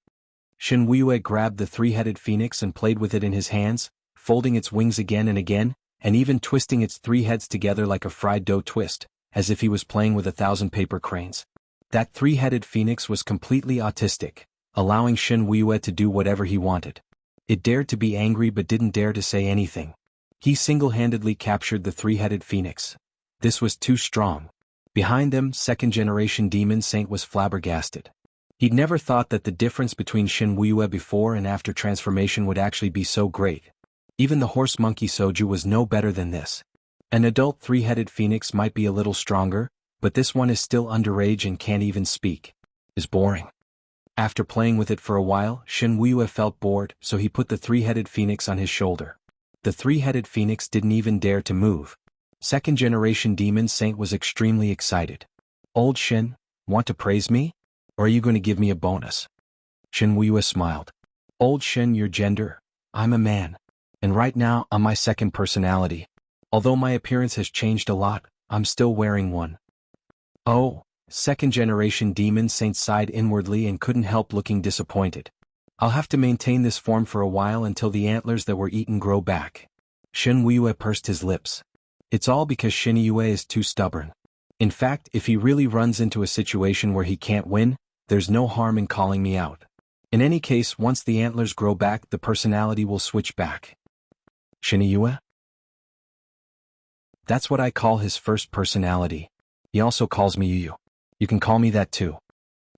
Shen Wu grabbed the three-headed phoenix and played with it in his hands, folding its wings again and again, and even twisting its three heads together like a fried dough twist, as if he was playing with 1,000 paper cranes. That three-headed phoenix was completely autistic, allowing Shen Wu to do whatever he wanted. It dared to be angry but didn't dare to say anything. He single-handedly captured the three-headed phoenix. This was too strong. Behind them, second-generation Demon Saint was flabbergasted. He'd never thought that the difference between Shen Wu before and after transformation would actually be so great. Even the horse monkey Soju was no better than this. An adult three-headed phoenix might be a little stronger, but this one is still underage and can't even speak. Is boring. After playing with it for a while, Shen Wu felt bored, so he put the three-headed phoenix on his shoulder. The three-headed phoenix didn't even dare to move. Second-generation Demon Saint was extremely excited. Old Shen, want to praise me? Or are you going to give me a bonus? Shen Wu smiled. Old Shen, your gender? I'm a man. And right now, I'm my second personality. Although my appearance has changed a lot, I'm still wearing one. Oh, second-generation Demon Saint sighed inwardly and couldn't help looking disappointed. I'll have to maintain this form for a while until the antlers that were eaten grow back. Shen Wu pursed his lips. It's all because Shen Wu is too stubborn. In fact, if he really runs into a situation where he can't win, there's no harm in calling me out. In any case, once the antlers grow back, the personality will switch back. Shen Wu? That's what I call his first personality. He also calls me Yu. You can call me that too.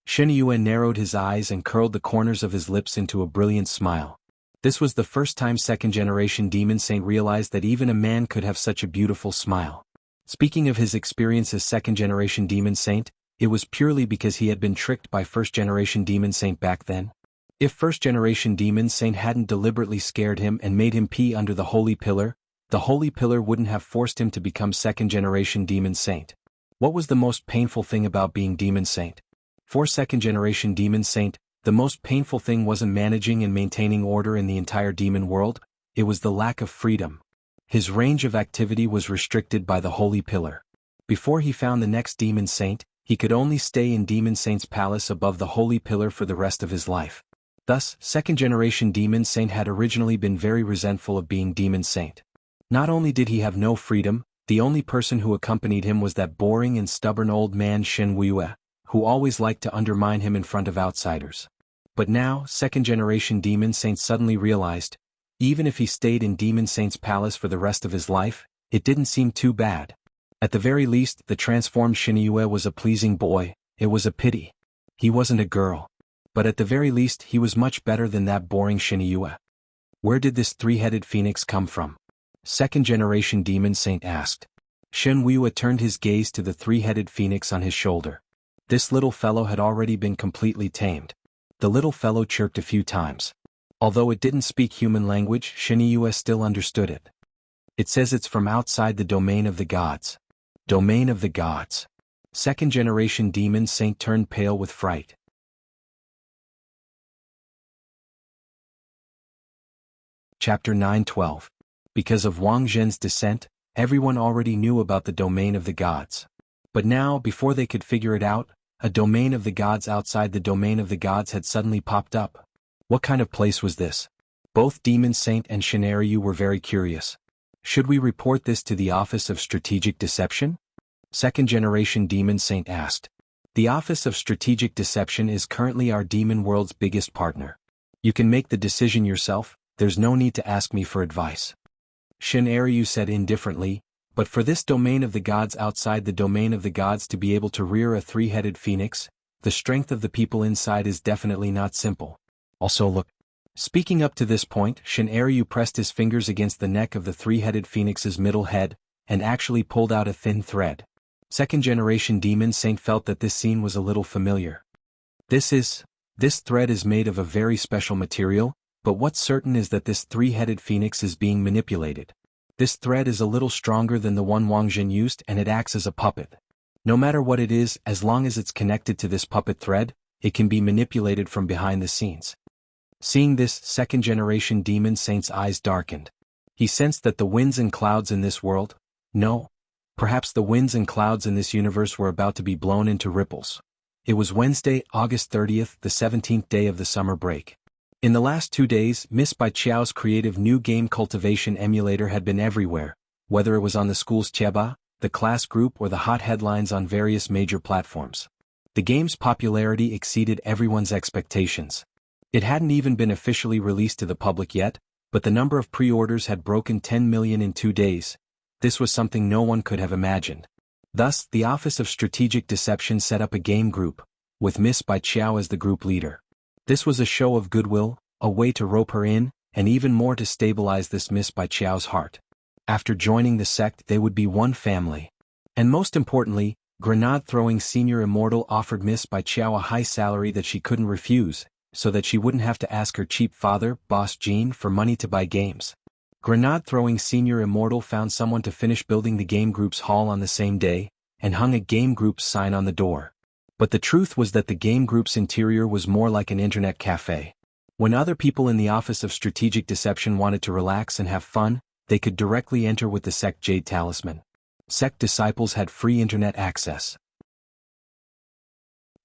Shen Wu narrowed his eyes and curled the corners of his lips into a brilliant smile. This was the first time second-generation Demon Saint realized that even a man could have such a beautiful smile. Speaking of his experience as second-generation Demon Saint, it was purely because he had been tricked by first-generation Demon Saint back then. If first-generation Demon Saint hadn't deliberately scared him and made him pee under the Holy Pillar, the Holy Pillar wouldn't have forced him to become second-generation Demon Saint. What was the most painful thing about being Demon Saint? For second-generation Demon Saint, the most painful thing wasn't managing and maintaining order in the entire demon world, it was the lack of freedom. His range of activity was restricted by the Holy Pillar. Before he found the next Demon Saint, he could only stay in Demon Saint's palace above the Holy Pillar for the rest of his life. Thus, second-generation Demon Saint had originally been very resentful of being Demon Saint. Not only did he have no freedom, the only person who accompanied him was that boring and stubborn old man Shen Wu, who always liked to undermine him in front of outsiders. But now, second-generation Demon Saint suddenly realized, even if he stayed in Demon Saint's palace for the rest of his life, it didn't seem too bad. At the very least, the transformed Shen Wu was a pleasing boy. It was a pity. He wasn't a girl. But at the very least, he was much better than that boring Shen Wu. Where did this three-headed phoenix come from? Second-generation Demon Saint asked. Shen Wu turned his gaze to the three-headed phoenix on his shoulder. This little fellow had already been completely tamed. The little fellow chirped a few times. Although it didn't speak human language, Shen Wu still understood it. It says it's from outside the domain of the gods. Domain of the gods. Second-generation Demon Saint turned pale with fright. Chapter 9:12. Because of Wang Zhen's descent, everyone already knew about the domain of the gods. But now, before they could figure it out, a domain of the gods outside the domain of the gods had suddenly popped up. What kind of place was this? Both Demon Saint and Shen Yu were very curious. Should we report this to the Office of Strategic Deception? Second-generation Demon Saint asked. The Office of Strategic Deception is currently our demon world's biggest partner. You can make the decision yourself, there's no need to ask me for advice. Shen Yu said indifferently, but for this domain of the gods outside the domain of the gods to be able to rear a three-headed phoenix, the strength of the people inside is definitely not simple. Also look. Speaking up to this point, Shen Yu pressed his fingers against the neck of the three-headed phoenix's middle head, and actually pulled out a thin thread. Second-generation Demon Saint felt that this scene was a little familiar. This thread is made of a very special material, but what's certain is that this three-headed phoenix is being manipulated. This thread is a little stronger than the one Wang Jin used and it acts as a puppet. No matter what it is, as long as it's connected to this puppet thread, it can be manipulated from behind the scenes. Seeing this, second-generation demon saint's eyes darkened. He sensed that the winds and clouds in this world, no, perhaps the winds and clouds in this universe were about to be blown into ripples. It was Wednesday, August 30th, the 17th day of the summer break. In the last 2 days, Miss Bai Qiao's creative new game cultivation emulator had been everywhere, whether it was on the school's Cheba, the class group or the hot headlines on various major platforms. The game's popularity exceeded everyone's expectations. It hadn't even been officially released to the public yet, but the number of pre-orders had broken 10 million in 2 days. This was something no one could have imagined. Thus, the Office of Strategic Deception set up a game group, with Miss Bai Qiao as the group leader. This was a show of goodwill, a way to rope her in, and even more to stabilize this Miss Bai Qiao's heart. After joining the sect, they would be one family. And most importantly, grenade-throwing Senior Immortal offered Miss Bai Qiao a high salary that she couldn't refuse, so that she wouldn't have to ask her cheap father, Boss Jean, for money to buy games. Grenade-throwing Senior Immortal found someone to finish building the game group's hall on the same day, and hung a game group's sign on the door. But the truth was that the game group's interior was more like an internet cafe. When other people in the Office of Strategic Deception wanted to relax and have fun, they could directly enter with the sect Jade Talisman. Sect disciples had free internet access.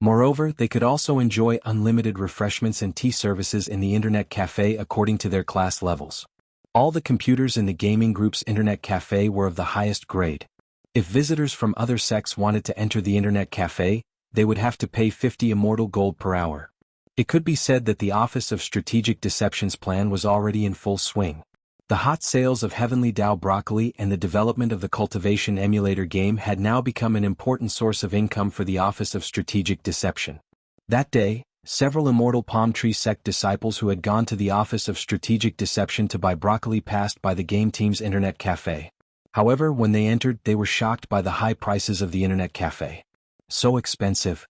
Moreover, they could also enjoy unlimited refreshments and tea services in the internet cafe according to their class levels. All the computers in the gaming group's internet cafe were of the highest grade. If visitors from other sects wanted to enter the internet cafe, they would have to pay 50 immortal gold per hour. It could be said that the Office of Strategic Deception's plan was already in full swing. The hot sales of Heavenly Dao Broccoli and the development of the cultivation emulator game had now become an important source of income for the Office of Strategic Deception. That day, several Immortal Palm Tree sect disciples who had gone to the Office of Strategic Deception to buy broccoli passed by the game team's internet cafe. However, when they entered, they were shocked by the high prices of the internet cafe. So expensive.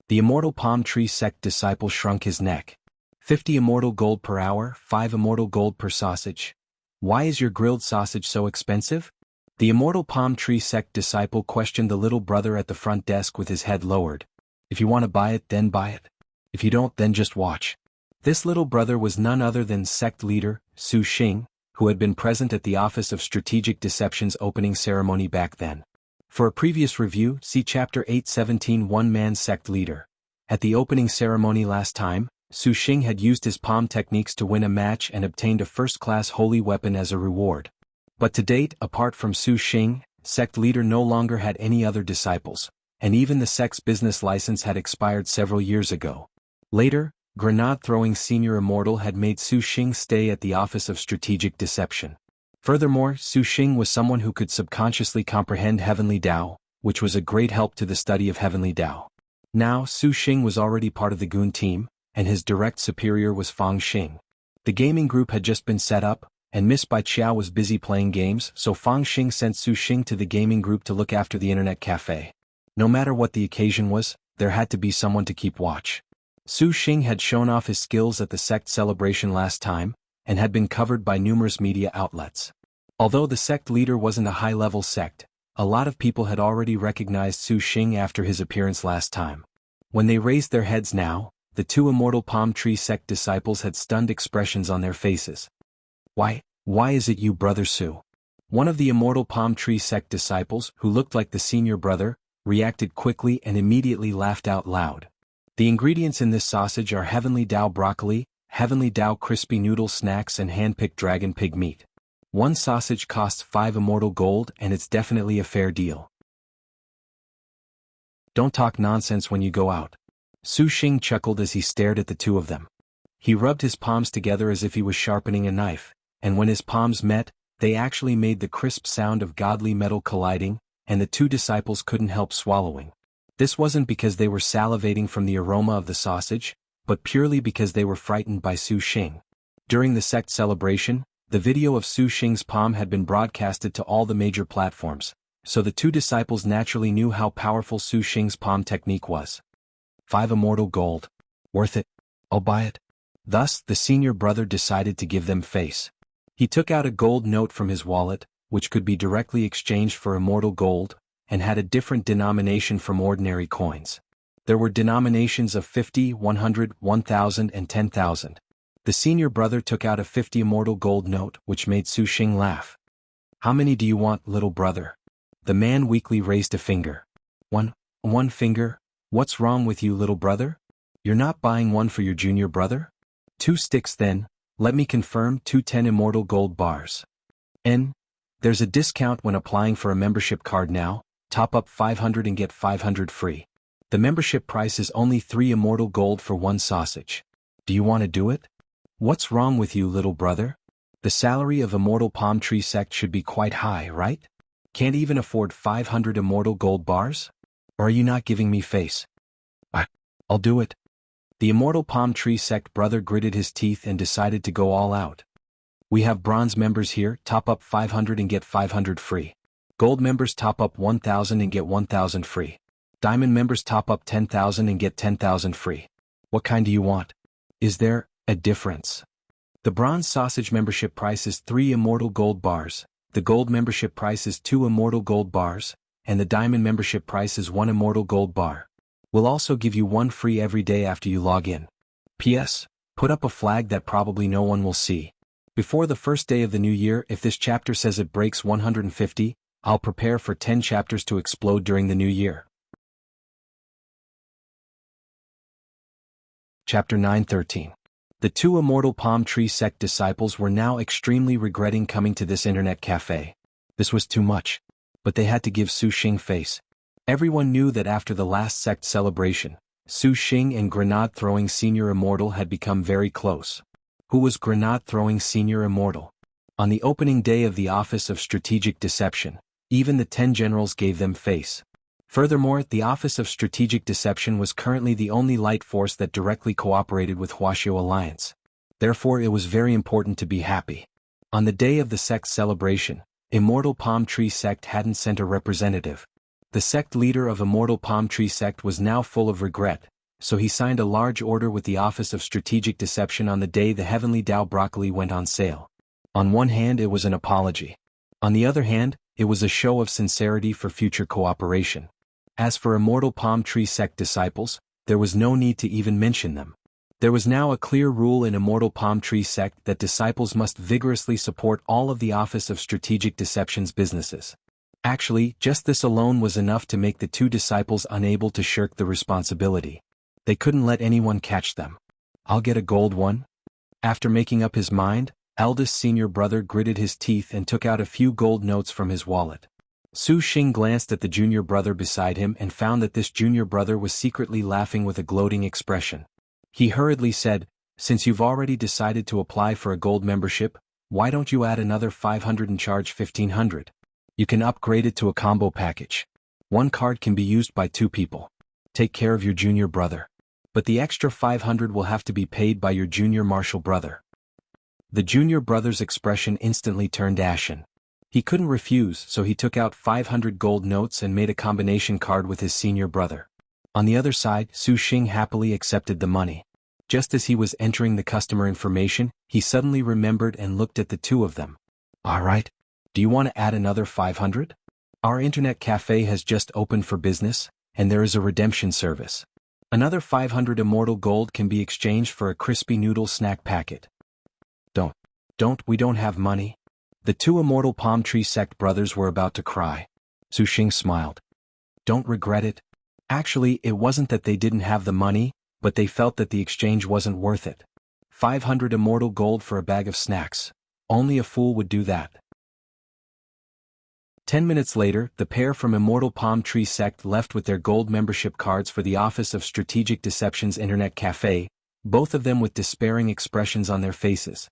The Immortal Palm Tree sect disciple shrunk his neck. 50 immortal gold per hour, 5 immortal gold per sausage. Why is your grilled sausage so expensive? The Immortal Palm Tree sect disciple questioned the little brother at the front desk with his head lowered. If you want to buy it, then buy it. If you don't, then just watch. This little brother was none other than sect leader, Su Xing, who had been present at the Office of Strategic Deception's opening ceremony back then. For a previous review, see Chapter 817 One-Man Sect Leader. At the opening ceremony last time, Su Xing had used his palm techniques to win a match and obtained a first-class holy weapon as a reward. But to date, apart from Su Xing, sect leader no longer had any other disciples, and even the sect's business license had expired several years ago. Later, grenade-throwing Senior Immortal had made Su Xing stay at the Office of Strategic Deception. Furthermore, Su Xing was someone who could subconsciously comprehend Heavenly Dao, which was a great help to the study of Heavenly Dao. Now, Su Xing was already part of the Goon team, and his direct superior was Fang Xing. The gaming group had just been set up, and Miss Bai Qiao was busy playing games, so Fang Xing sent Su Xing to the gaming group to look after the internet cafe. No matter what the occasion was, there had to be someone to keep watch. Su Xing had shown off his skills at the sect celebration last time, and had been covered by numerous media outlets. Although the sect leader wasn't a high-level sect, a lot of people had already recognized Su Xing after his appearance last time. When they raised their heads now, the 2 Immortal Palm Tree sect disciples had stunned expressions on their faces. Why is it you, Brother Su? One of the Immortal Palm Tree sect disciples, who looked like the senior brother, reacted quickly and immediately laughed out loud. The ingredients in this sausage are Heavenly Dao Broccoli, Heavenly Dao Crispy Noodle Snacks and hand-picked dragon pig meat. One sausage costs 5 immortal gold and it's definitely a fair deal. Don't talk nonsense when you go out. Su Xing chuckled as he stared at the 2 of them. He rubbed his palms together as if he was sharpening a knife, and when his palms met, they actually made the crisp sound of godly metal colliding, and the 2 disciples couldn't help swallowing. This wasn't because they were salivating from the aroma of the sausage, but purely because they were frightened by Su Xing. During the sect celebration, the video of Su Xing's palm had been broadcasted to all the major platforms, so the 2 disciples naturally knew how powerful Su Xing's palm technique was. 5 immortal gold. Worth it. I'll buy it. Thus, the senior brother decided to give them face. He took out a gold note from his wallet, which could be directly exchanged for immortal gold, and had a different denomination from ordinary coins. There were denominations of 50, 100, 1,000 and 10,000. The senior brother took out a 50 immortal gold note, which made Su Xing laugh. "How many do you want, little brother?" The man weakly raised a finger. One finger? What's wrong with you, little brother? You're not buying one for your junior brother? 2 sticks then, let me confirm, 210 immortal gold bars. There's a discount when applying for a membership card now, top up 500 and get 500 free. The membership price is only 3 immortal gold for 1 sausage. Do you want to do it? What's wrong with you, little brother? The salary of Immortal Palm Tree Sect should be quite high, right? Can't even afford 500 immortal gold bars? Or are you not giving me face? I'll do it. The Immortal Palm Tree Sect brother gritted his teeth and decided to go all out. We have bronze members here, top up 500 and get 500 free. Gold members top up 1,000 and get 1,000 free. Diamond members top up 10,000 and get 10,000 free. What kind do you want? Is there a difference? The bronze sausage membership price is 3 immortal gold bars, the gold membership price is 2 immortal gold bars, and the diamond membership price is 1 immortal gold bar. We'll also give you 1 free every day after you log in. P.S. Put up a flag that probably no one will see. Before the first day of the new year, if this chapter says it breaks 150, I'll prepare for 10 chapters to explode during the new year. Chapter 9:13. The 2 Immortal Palm Tree Sect disciples were now extremely regretting coming to this internet cafe. This was too much. But they had to give Su Xing face. Everyone knew that after the last sect celebration, Su Xing and Grenade-throwing Senior Immortal had become very close. Who was Grenade-throwing Senior Immortal? On the opening day of the Office of Strategic Deception, even the 10 generals gave them face. Furthermore, the Office of Strategic Deception was currently the only light force that directly cooperated with Wuxia Alliance. Therefore it was very important to be happy. On the day of the sect's celebration, Immortal Palm Tree Sect hadn't sent a representative. The sect leader of Immortal Palm Tree Sect was now full of regret, so he signed a large order with the Office of Strategic Deception on the day the Heavenly Dao broccoli went on sale. On one hand it was an apology. On the other hand, it was a show of sincerity for future cooperation. As for Immortal Palm Tree Sect disciples, there was no need to even mention them. There was now a clear rule in Immortal Palm Tree Sect that disciples must vigorously support all of the Office of Strategic Deception's businesses. Actually, just this alone was enough to make the 2 disciples unable to shirk the responsibility. They couldn't let anyone catch them. I'll get a gold one? After making up his mind, eldest senior brother gritted his teeth and took out a few gold notes from his wallet. Su Xing glanced at the junior brother beside him and found that this junior brother was secretly laughing with a gloating expression. He hurriedly said, "Since you've already decided to apply for a gold membership, why don't you add another 500 and charge 1,500? You can upgrade it to a combo package. 1 card can be used by 2 people. Take care of your junior brother. But the extra 500 will have to be paid by your junior martial brother." The junior brother's expression instantly turned ashen. He couldn't refuse, so he took out 500 gold notes and made a combination card with his senior brother. On the other side, Su Xing happily accepted the money. Just as he was entering the customer information, he suddenly remembered and looked at the 2 of them. "All right. Do you want to add another 500? Our internet cafe has just opened for business, and there is a redemption service. Another 500 immortal gold can be exchanged for a crispy noodle snack packet." We don't have money." The 2 Immortal Palm Tree Sect brothers were about to cry. Su Xing smiled. "Don't regret it. Actually, it wasn't that they didn't have the money, but they felt that the exchange wasn't worth it. 500 immortal gold for a bag of snacks. Only a fool would do that." 10 minutes later, the pair from Immortal Palm Tree Sect left with their gold membership cards for the Office of Strategic Deception's internet cafe, both of them with despairing expressions on their faces.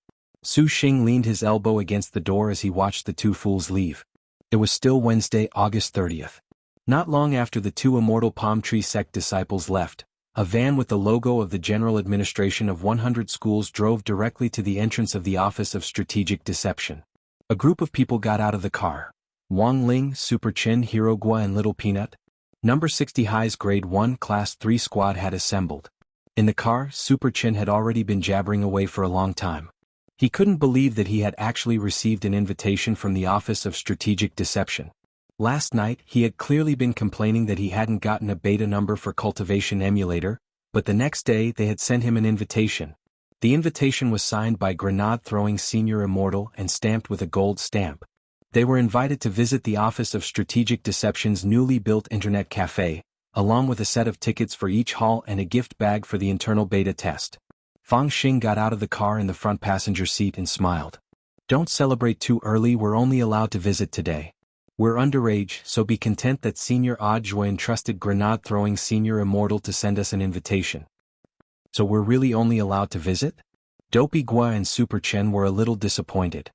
Su Xing leaned his elbow against the door as he watched the 2 fools leave. It was still Wednesday, August 30th. Not long after the 2 Immortal Palm Tree Sect disciples left, a van with the logo of the General Administration of 100 schools drove directly to the entrance of the Office of Strategic Deception. A group of people got out of the car. Wang Ling, Super Chin, Hirogua and Little Peanut. Number 60 High's Grade 1 Class 3 squad had assembled. In the car, Super Chin had already been jabbering away for a long time. He couldn't believe that he had actually received an invitation from the Office of Strategic Deception. Last night, he had clearly been complaining that he hadn't gotten a beta number for Cultivation Emulator, but the next day they had sent him an invitation. The invitation was signed by Grenade-throwing Senior Immortal and stamped with a gold stamp. They were invited to visit the Office of Strategic Deception's newly built internet cafe, along with a set of tickets for each hall and a gift bag for the internal beta test. Fang Xing got out of the car in the front passenger seat and smiled. "Don't celebrate too early, we're only allowed to visit today. We're underage, so be content that Senior Audiobook entrusted Grenade-throwing Senior Immortal to send us an invitation." "So we're really only allowed to visit?" Dopey Gua and Super Chen were a little disappointed.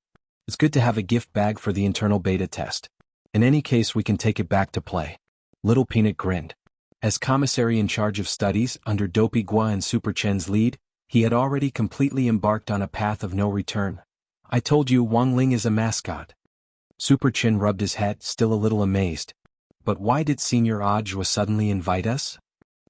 "It's good to have a gift bag for the internal beta test. In any case, we can take it back to play." Little Peanut grinned. As commissary in charge of studies under Dopey Gua and Super Chen's lead, he had already completely embarked on a path of no return. "I told you Wang Ling is a mascot." Super Chen rubbed his head, still a little amazed. "But why did Senior Audiobook suddenly invite us?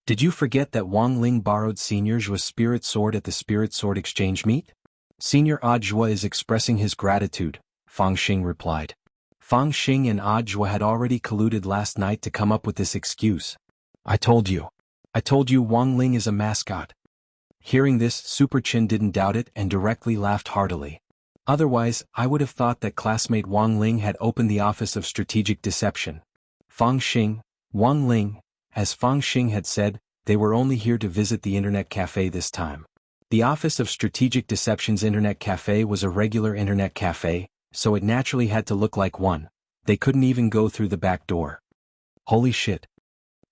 Did you forget that Wang Ling borrowed Senior Zhua's spirit sword at the spirit sword exchange meet?" "Senior Audiobook is expressing his gratitude," Fang Xing replied. Fang Xing and Audiobook had already colluded last night to come up with this excuse. I told you Wang Ling is a mascot." Hearing this, Super Chen didn't doubt it and directly laughed heartily. "Otherwise, I would have thought that classmate Wang Ling had opened the Office of Strategic Deception." Fang Xing, Wang Ling, as Fang Xing had said, they were only here to visit the internet cafe this time. The Office of Strategic Deception's internet cafe was a regular internet cafe, so it naturally had to look like one. They couldn't even go through the back door. Holy shit.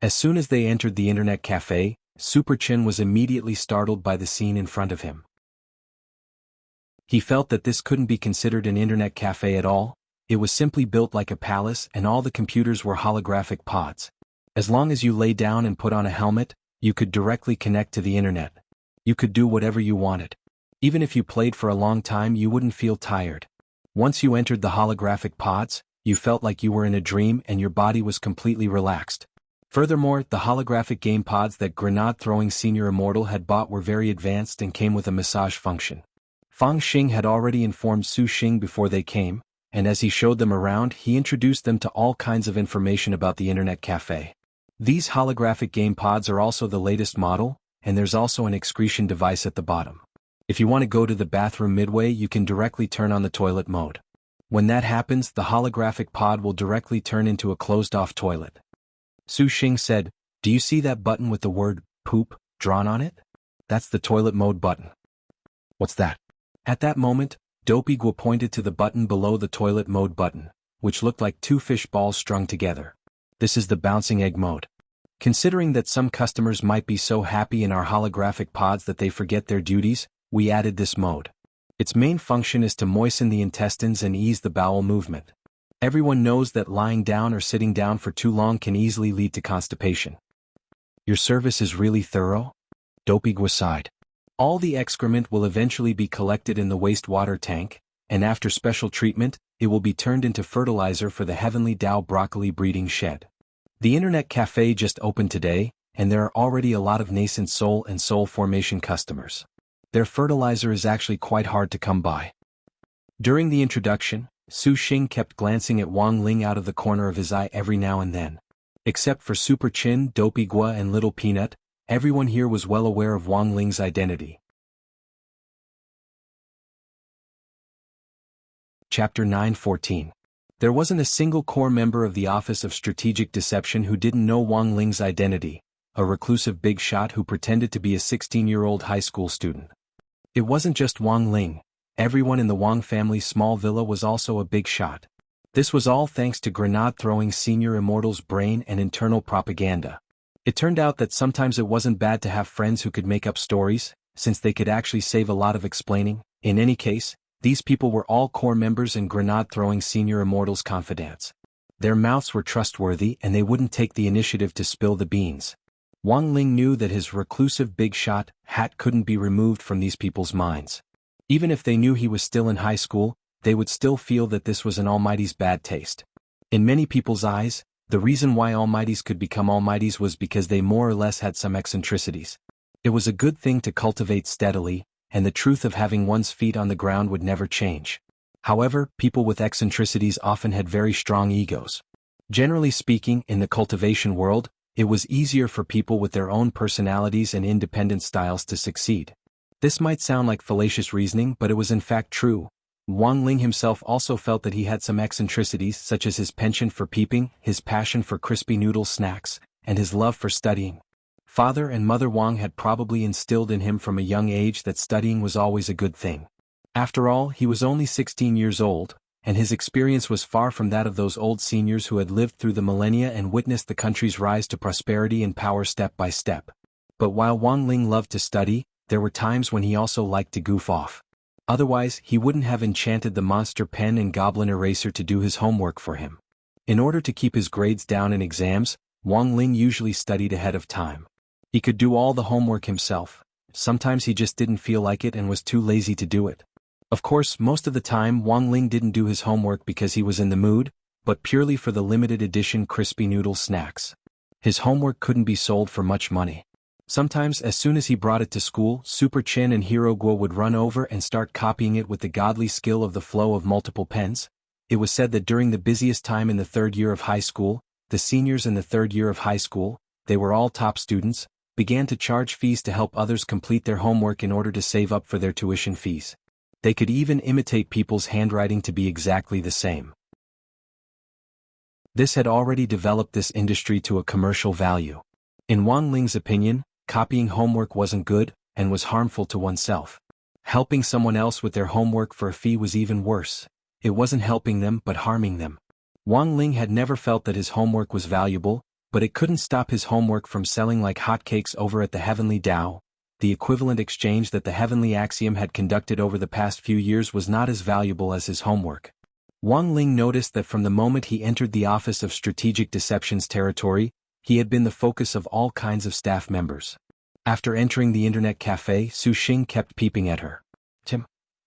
As soon as they entered the internet cafe, Super Chen was immediately startled by the scene in front of him. He felt that this couldn't be considered an internet cafe at all. It was simply built like a palace and all the computers were holographic pods. As long as you lay down and put on a helmet, you could directly connect to the internet. You could do whatever you wanted. Even if you played for a long time, you wouldn't feel tired. Once you entered the holographic pods, you felt like you were in a dream and your body was completely relaxed. Furthermore, the holographic game pods that Grenade-throwing Senior Immortal had bought were very advanced and came with a massage function. Fang Xing had already informed Su Xing before they came, and as he showed them around, he introduced them to all kinds of information about the internet cafe. These holographic game pods are also the latest model, and there's also an excretion device at the bottom. If you want to go to the bathroom midway, you can directly turn on the toilet mode. When that happens, the holographic pod will directly turn into a closed-off toilet. Su Xing said, "Do you see that button with the word, poop, drawn on it? That's the toilet mode button." "What's that?" At that moment, Dopey Gua pointed to the button below the toilet mode button, which looked like two fish balls strung together. "This is the bouncing egg mode. Considering that some customers might be so happy in our holographic pods that they forget their duties, we added this mode. Its main function is to moisten the intestines and ease the bowel movement. Everyone knows that lying down or sitting down for too long can easily lead to constipation." "Your service is really thorough?" Dopey Gua sighed. "All the excrement will eventually be collected in the wastewater tank, and after special treatment, it will be turned into fertilizer for the Heavenly Dao broccoli breeding shed. The internet cafe just opened today, and there are already a lot of nascent soul and soul formation customers. Their fertilizer is actually quite hard to come by." During the introduction, Su Xing kept glancing at Wang Ling out of the corner of his eye every now and then. Except for Super Chin, Dopey Gua and Little Peanut, everyone here was well aware of Wang Ling's identity. Chapter 9:14. There wasn't a single core member of the Office of Strategic Deception who didn't know Wang Ling's identity, a reclusive big shot who pretended to be a 16-year-old high school student. It wasn't just Wang Ling. Everyone in the Wang family's small villa was also a big shot. This was all thanks to Grenade-throwing Senior Immortal's brain and internal propaganda. It turned out that sometimes it wasn't bad to have friends who could make up stories, since they could actually save a lot of explaining. In any case, these people were all core members in Grenade-throwing Senior Immortal's confidants. Their mouths were trustworthy and they wouldn't take the initiative to spill the beans. Wang Ling knew that his reclusive big shot hat couldn't be removed from these people's minds. Even if they knew he was still in high school, they would still feel that this was an Almighty's bad taste. In many people's eyes, the reason why Almighties could become Almighties was because they more or less had some eccentricities. It was a good thing to cultivate steadily, and the truth of having one's feet on the ground would never change. However, people with eccentricities often had very strong egos. Generally speaking, in the cultivation world, it was easier for people with their own personalities and independent styles to succeed. This might sound like fallacious reasoning, but it was in fact true. Wang Ling himself also felt that he had some eccentricities, such as his penchant for peeping, his passion for crispy noodle snacks, and his love for studying. Father and Mother Wang had probably instilled in him from a young age that studying was always a good thing. After all, he was only 16 years old, and his experience was far from that of those old seniors who had lived through the millennia and witnessed the country's rise to prosperity and power step by step. But while Wang Ling loved to study, there were times when he also liked to goof off. Otherwise, he wouldn't have enchanted the monster pen and goblin eraser to do his homework for him. In order to keep his grades down in exams, Wang Ling usually studied ahead of time. He could do all the homework himself. Sometimes he just didn't feel like it and was too lazy to do it. Of course, most of the time Wang Ling didn't do his homework because he was in the mood, but purely for the limited edition crispy noodle snacks. His homework couldn't be sold for much money. Sometimes, as soon as he brought it to school, Super Chin and Hero Guo would run over and start copying it with the godly skill of the flow of multiple pens. It was said that during the busiest time in the third year of high school, the seniors in the third year of high school, they were all top students, began to charge fees to help others complete their homework in order to save up for their tuition fees. They could even imitate people's handwriting to be exactly the same. This had already developed this industry to a commercial value. In Wang Ling's opinion, copying homework wasn't good, and was harmful to oneself. Helping someone else with their homework for a fee was even worse. It wasn't helping them but harming them. Wang Ling had never felt that his homework was valuable, but it couldn't stop his homework from selling like hotcakes over at the Heavenly Tao. The equivalent exchange that the Heavenly Axiom had conducted over the past few years was not as valuable as his homework. Wang Ling noticed that from the moment he entered the Office of Strategic Deception's territory, he had been the focus of all kinds of staff members. After entering the internet cafe, Su Xing kept peeping at her.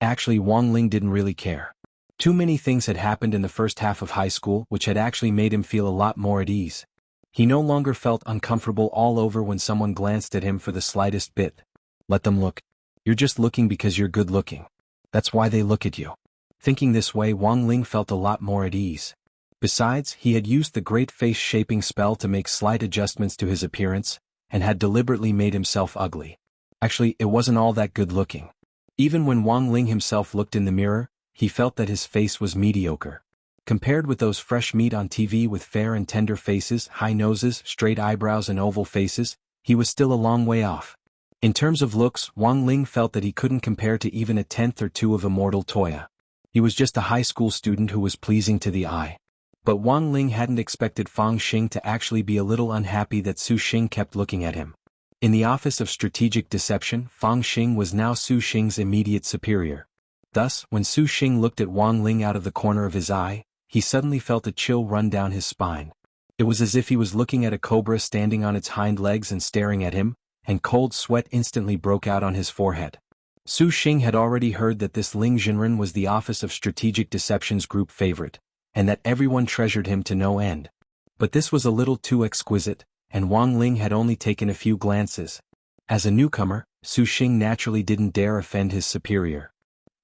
Actually, Wang Ling didn't really care. Too many things had happened in the first half of high school which had actually made him feel a lot more at ease. He no longer felt uncomfortable all over when someone glanced at him for the slightest bit. Let them look. You're just looking because you're good looking. That's why they look at you. Thinking this way, Wang Ling felt a lot more at ease. Besides, he had used the great face-shaping spell to make slight adjustments to his appearance, and had deliberately made himself ugly. Actually, it wasn't all that good looking. Even when Wang Ling himself looked in the mirror, he felt that his face was mediocre. Compared with those fresh meat on TV with fair and tender faces, high noses, straight eyebrows and oval faces, he was still a long way off. In terms of looks, Wang Ling felt that he couldn't compare to even a tenth or two of Immortal Toya. He was just a high school student who was pleasing to the eye. But Wang Ling hadn't expected Fang Xing to actually be a little unhappy that Su Xing kept looking at him. In the Office of Strategic Deception, Fang Xing was now Su Xing's immediate superior. Thus, when Su Xing looked at Wang Ling out of the corner of his eye, he suddenly felt a chill run down his spine. It was as if he was looking at a cobra standing on its hind legs and staring at him, and cold sweat instantly broke out on his forehead. Su Xing had already heard that this Ling Jinren was the Office of Strategic Deception's group favorite, and that everyone treasured him to no end. But this was a little too exquisite, and Wang Ling had only taken a few glances. As a newcomer, Su Xing naturally didn't dare offend his superior.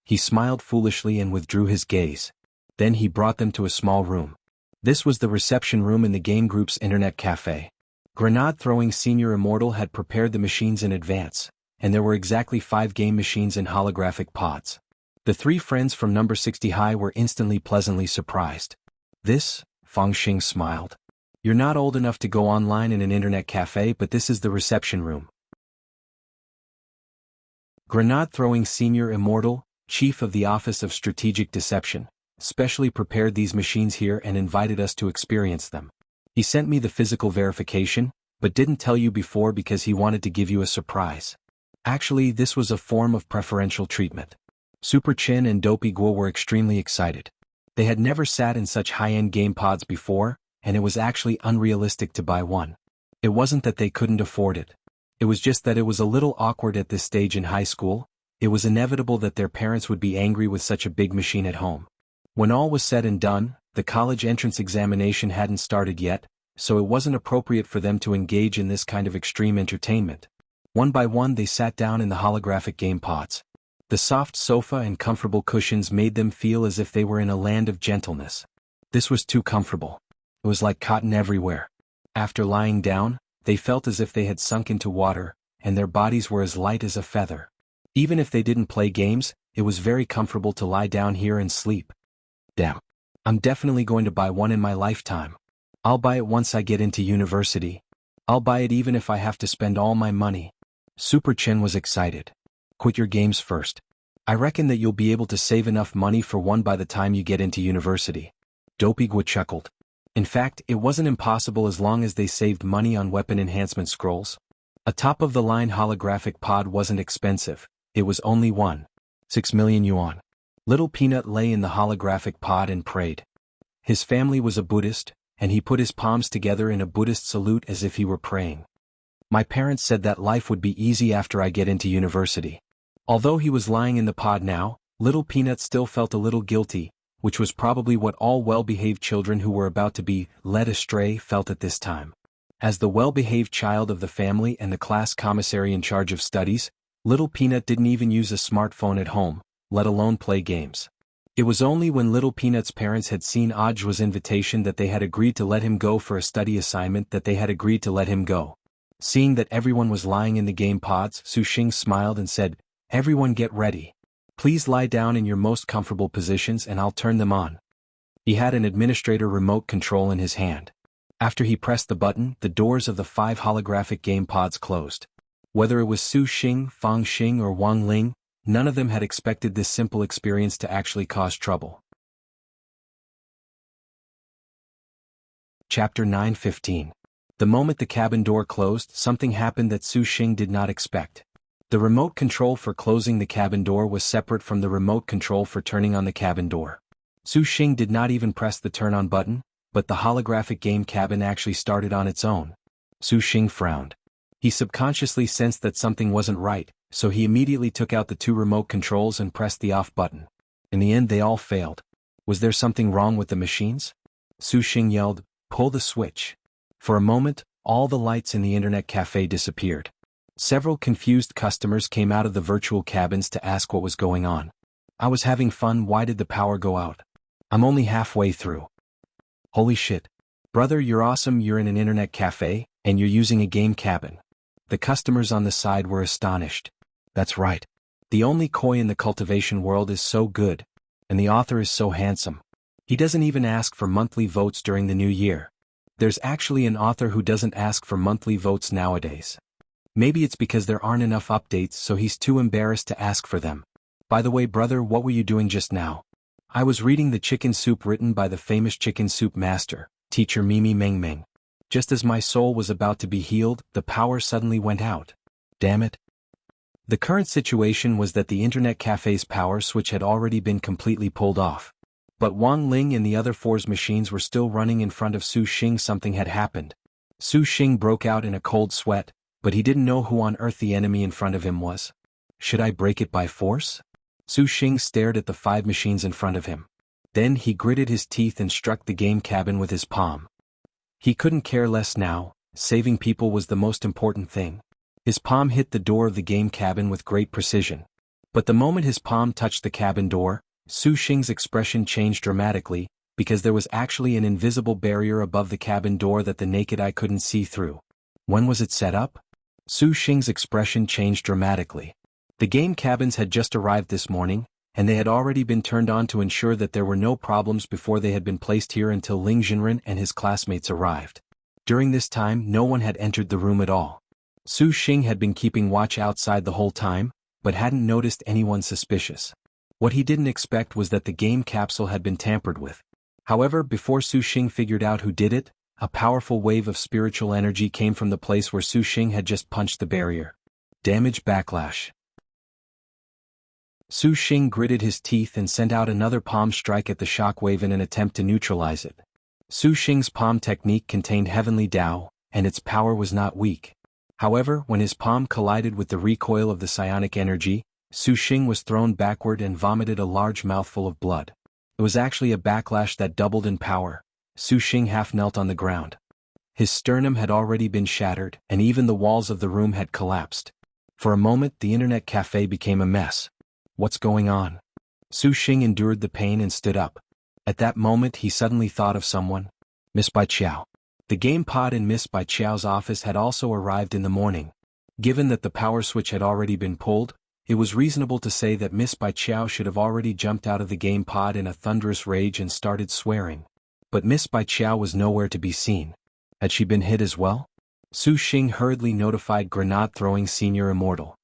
He smiled foolishly and withdrew his gaze. Then he brought them to a small room. This was the reception room in the game group's internet cafe. Grenade-throwing Senior Immortal had prepared the machines in advance, and there were exactly 5 game machines in holographic pods. The 3 friends from number 60 high were instantly pleasantly surprised. This? Fang Xing smiled. You're not old enough to go online in an internet cafe, but this is the reception room. Grenade-throwing Senior Immortal, chief of the Office of Strategic Deception, specially prepared these machines here and invited us to experience them. He sent me the physical verification, but didn't tell you before because he wanted to give you a surprise. Actually, this was a form of preferential treatment. Super Chin and Dopey Guo were extremely excited. They had never sat in such high-end game pods before, and it was actually unrealistic to buy one. It wasn't that they couldn't afford it. It was just that it was a little awkward at this stage in high school. It was inevitable that their parents would be angry with such a big machine at home. When all was said and done, the college entrance examination hadn't started yet, so it wasn't appropriate for them to engage in this kind of extreme entertainment. One by one they sat down in the holographic game pods. The soft sofa and comfortable cushions made them feel as if they were in a land of gentleness. This was too comfortable. It was like cotton everywhere. After lying down, they felt as if they had sunk into water, and their bodies were as light as a feather. Even if they didn't play games, it was very comfortable to lie down here and sleep. Damn. I'm definitely going to buy one in my lifetime. I'll buy it once I get into university. I'll buy it even if I have to spend all my money. Super Chen was excited. Quit your games first. I reckon that you'll be able to save enough money for one by the time you get into university. Dopigwa chuckled. In fact, it wasn't impossible as long as they saved money on weapon enhancement scrolls. A top-of-the-line holographic pod wasn't expensive. It was only 1.6 million yuan. Little Peanut lay in the holographic pod and prayed. His family was a Buddhist, and he put his palms together in a Buddhist salute as if he were praying. My parents said that life would be easy after I get into university. Although he was lying in the pod now, Little Peanut still felt a little guilty, which was probably what all well-behaved children who were about to be led astray felt at this time. As the well-behaved child of the family and the class commissary in charge of studies, Little Peanut didn't even use a smartphone at home, let alone play games. It was only when Little Peanut's parents had seen Audiobook's invitation that they had agreed to let him go for a study assignment that they had agreed to let him go. Seeing that everyone was lying in the game pods, Su Xing smiled and said, "Everyone get ready. Please lie down in your most comfortable positions and I'll turn them on." He had an administrator remote control in his hand. After he pressed the button, the doors of the 5 holographic game pods closed. Whether it was Su Xing, Fang Xing or Wang Ling, none of them had expected this simple experience to actually cause trouble. Chapter 9:15. The moment the cabin door closed, something happened that Su Xing did not expect. The remote control for closing the cabin door was separate from the remote control for turning on the cabin door. Su Xing did not even press the turn-on button, but the holographic game cabin actually started on its own. Su Xing frowned. He subconsciously sensed that something wasn't right, so he immediately took out the 2 remote controls and pressed the off button. In the end they all failed. Was there something wrong with the machines? Su Xing yelled, "Pull the switch." For a moment, all the lights in the internet cafe disappeared. Several confused customers came out of the virtual cabins to ask what was going on. "I was having fun, why did the power go out? I'm only halfway through." "Holy shit. Brother, you're awesome, you're in an internet cafe, and you're using a game cabin." The customers on the side were astonished. "That's right. The only koi in the cultivation world is so good, and the author is so handsome. He doesn't even ask for monthly votes during the new year. There's actually an author who doesn't ask for monthly votes nowadays. Maybe it's because there aren't enough updates so he's too embarrassed to ask for them. By the way brother, what were you doing just now?" "I was reading the chicken soup written by the famous chicken soup master, teacher Mimi Meng Meng. Just as my soul was about to be healed, the power suddenly went out. Damn it." The current situation was that the internet cafe's power switch had already been completely pulled off. But Wang Ling and the other 4's machines were still running in front of Su Xing. Something had happened. Su Xing broke out in a cold sweat, but he didn't know who on earth the enemy in front of him was. Should I break it by force? Su Xing stared at the 5 machines in front of him. Then he gritted his teeth and struck the game cabin with his palm. He couldn't care less now, saving people was the most important thing. His palm hit the door of the game cabin with great precision. But the moment his palm touched the cabin door, Su Xing's expression changed dramatically, because there was actually an invisible barrier above the cabin door that the naked eye couldn't see through. When was it set up? Su Xing's expression changed dramatically. The game cabins had just arrived this morning, and they had already been turned on to ensure that there were no problems before they had been placed here until Ling Jinren and his classmates arrived. During this time no one had entered the room at all. Su Xing had been keeping watch outside the whole time, but hadn't noticed anyone suspicious. What he didn't expect was that the game capsule had been tampered with. However, before Su Xing figured out who did it, a powerful wave of spiritual energy came from the place where Su Xing had just punched the barrier. Damage backlash. Su Xing gritted his teeth and sent out another palm strike at the shockwave in an attempt to neutralize it. Su Xing's palm technique contained heavenly Tao, and its power was not weak. However, when his palm collided with the recoil of the psionic energy, Su Xing was thrown backward and vomited a large mouthful of blood. It was actually a backlash that doubled in power. Su Xing half knelt on the ground. His sternum had already been shattered, and even the walls of the room had collapsed. For a moment the internet cafe became a mess. What's going on? Su Xing endured the pain and stood up. At that moment he suddenly thought of someone. Miss Bai Qiao. The game pod in Miss Bai Qiao's office had also arrived in the morning. Given that the power switch had already been pulled, it was reasonable to say that Miss Bai Qiao should have already jumped out of the game pod in a thunderous rage and started swearing. But Miss Bai Qiao was nowhere to be seen. Had she been hit as well? Su Xing hurriedly notified grenade-throwing Senior Immortal.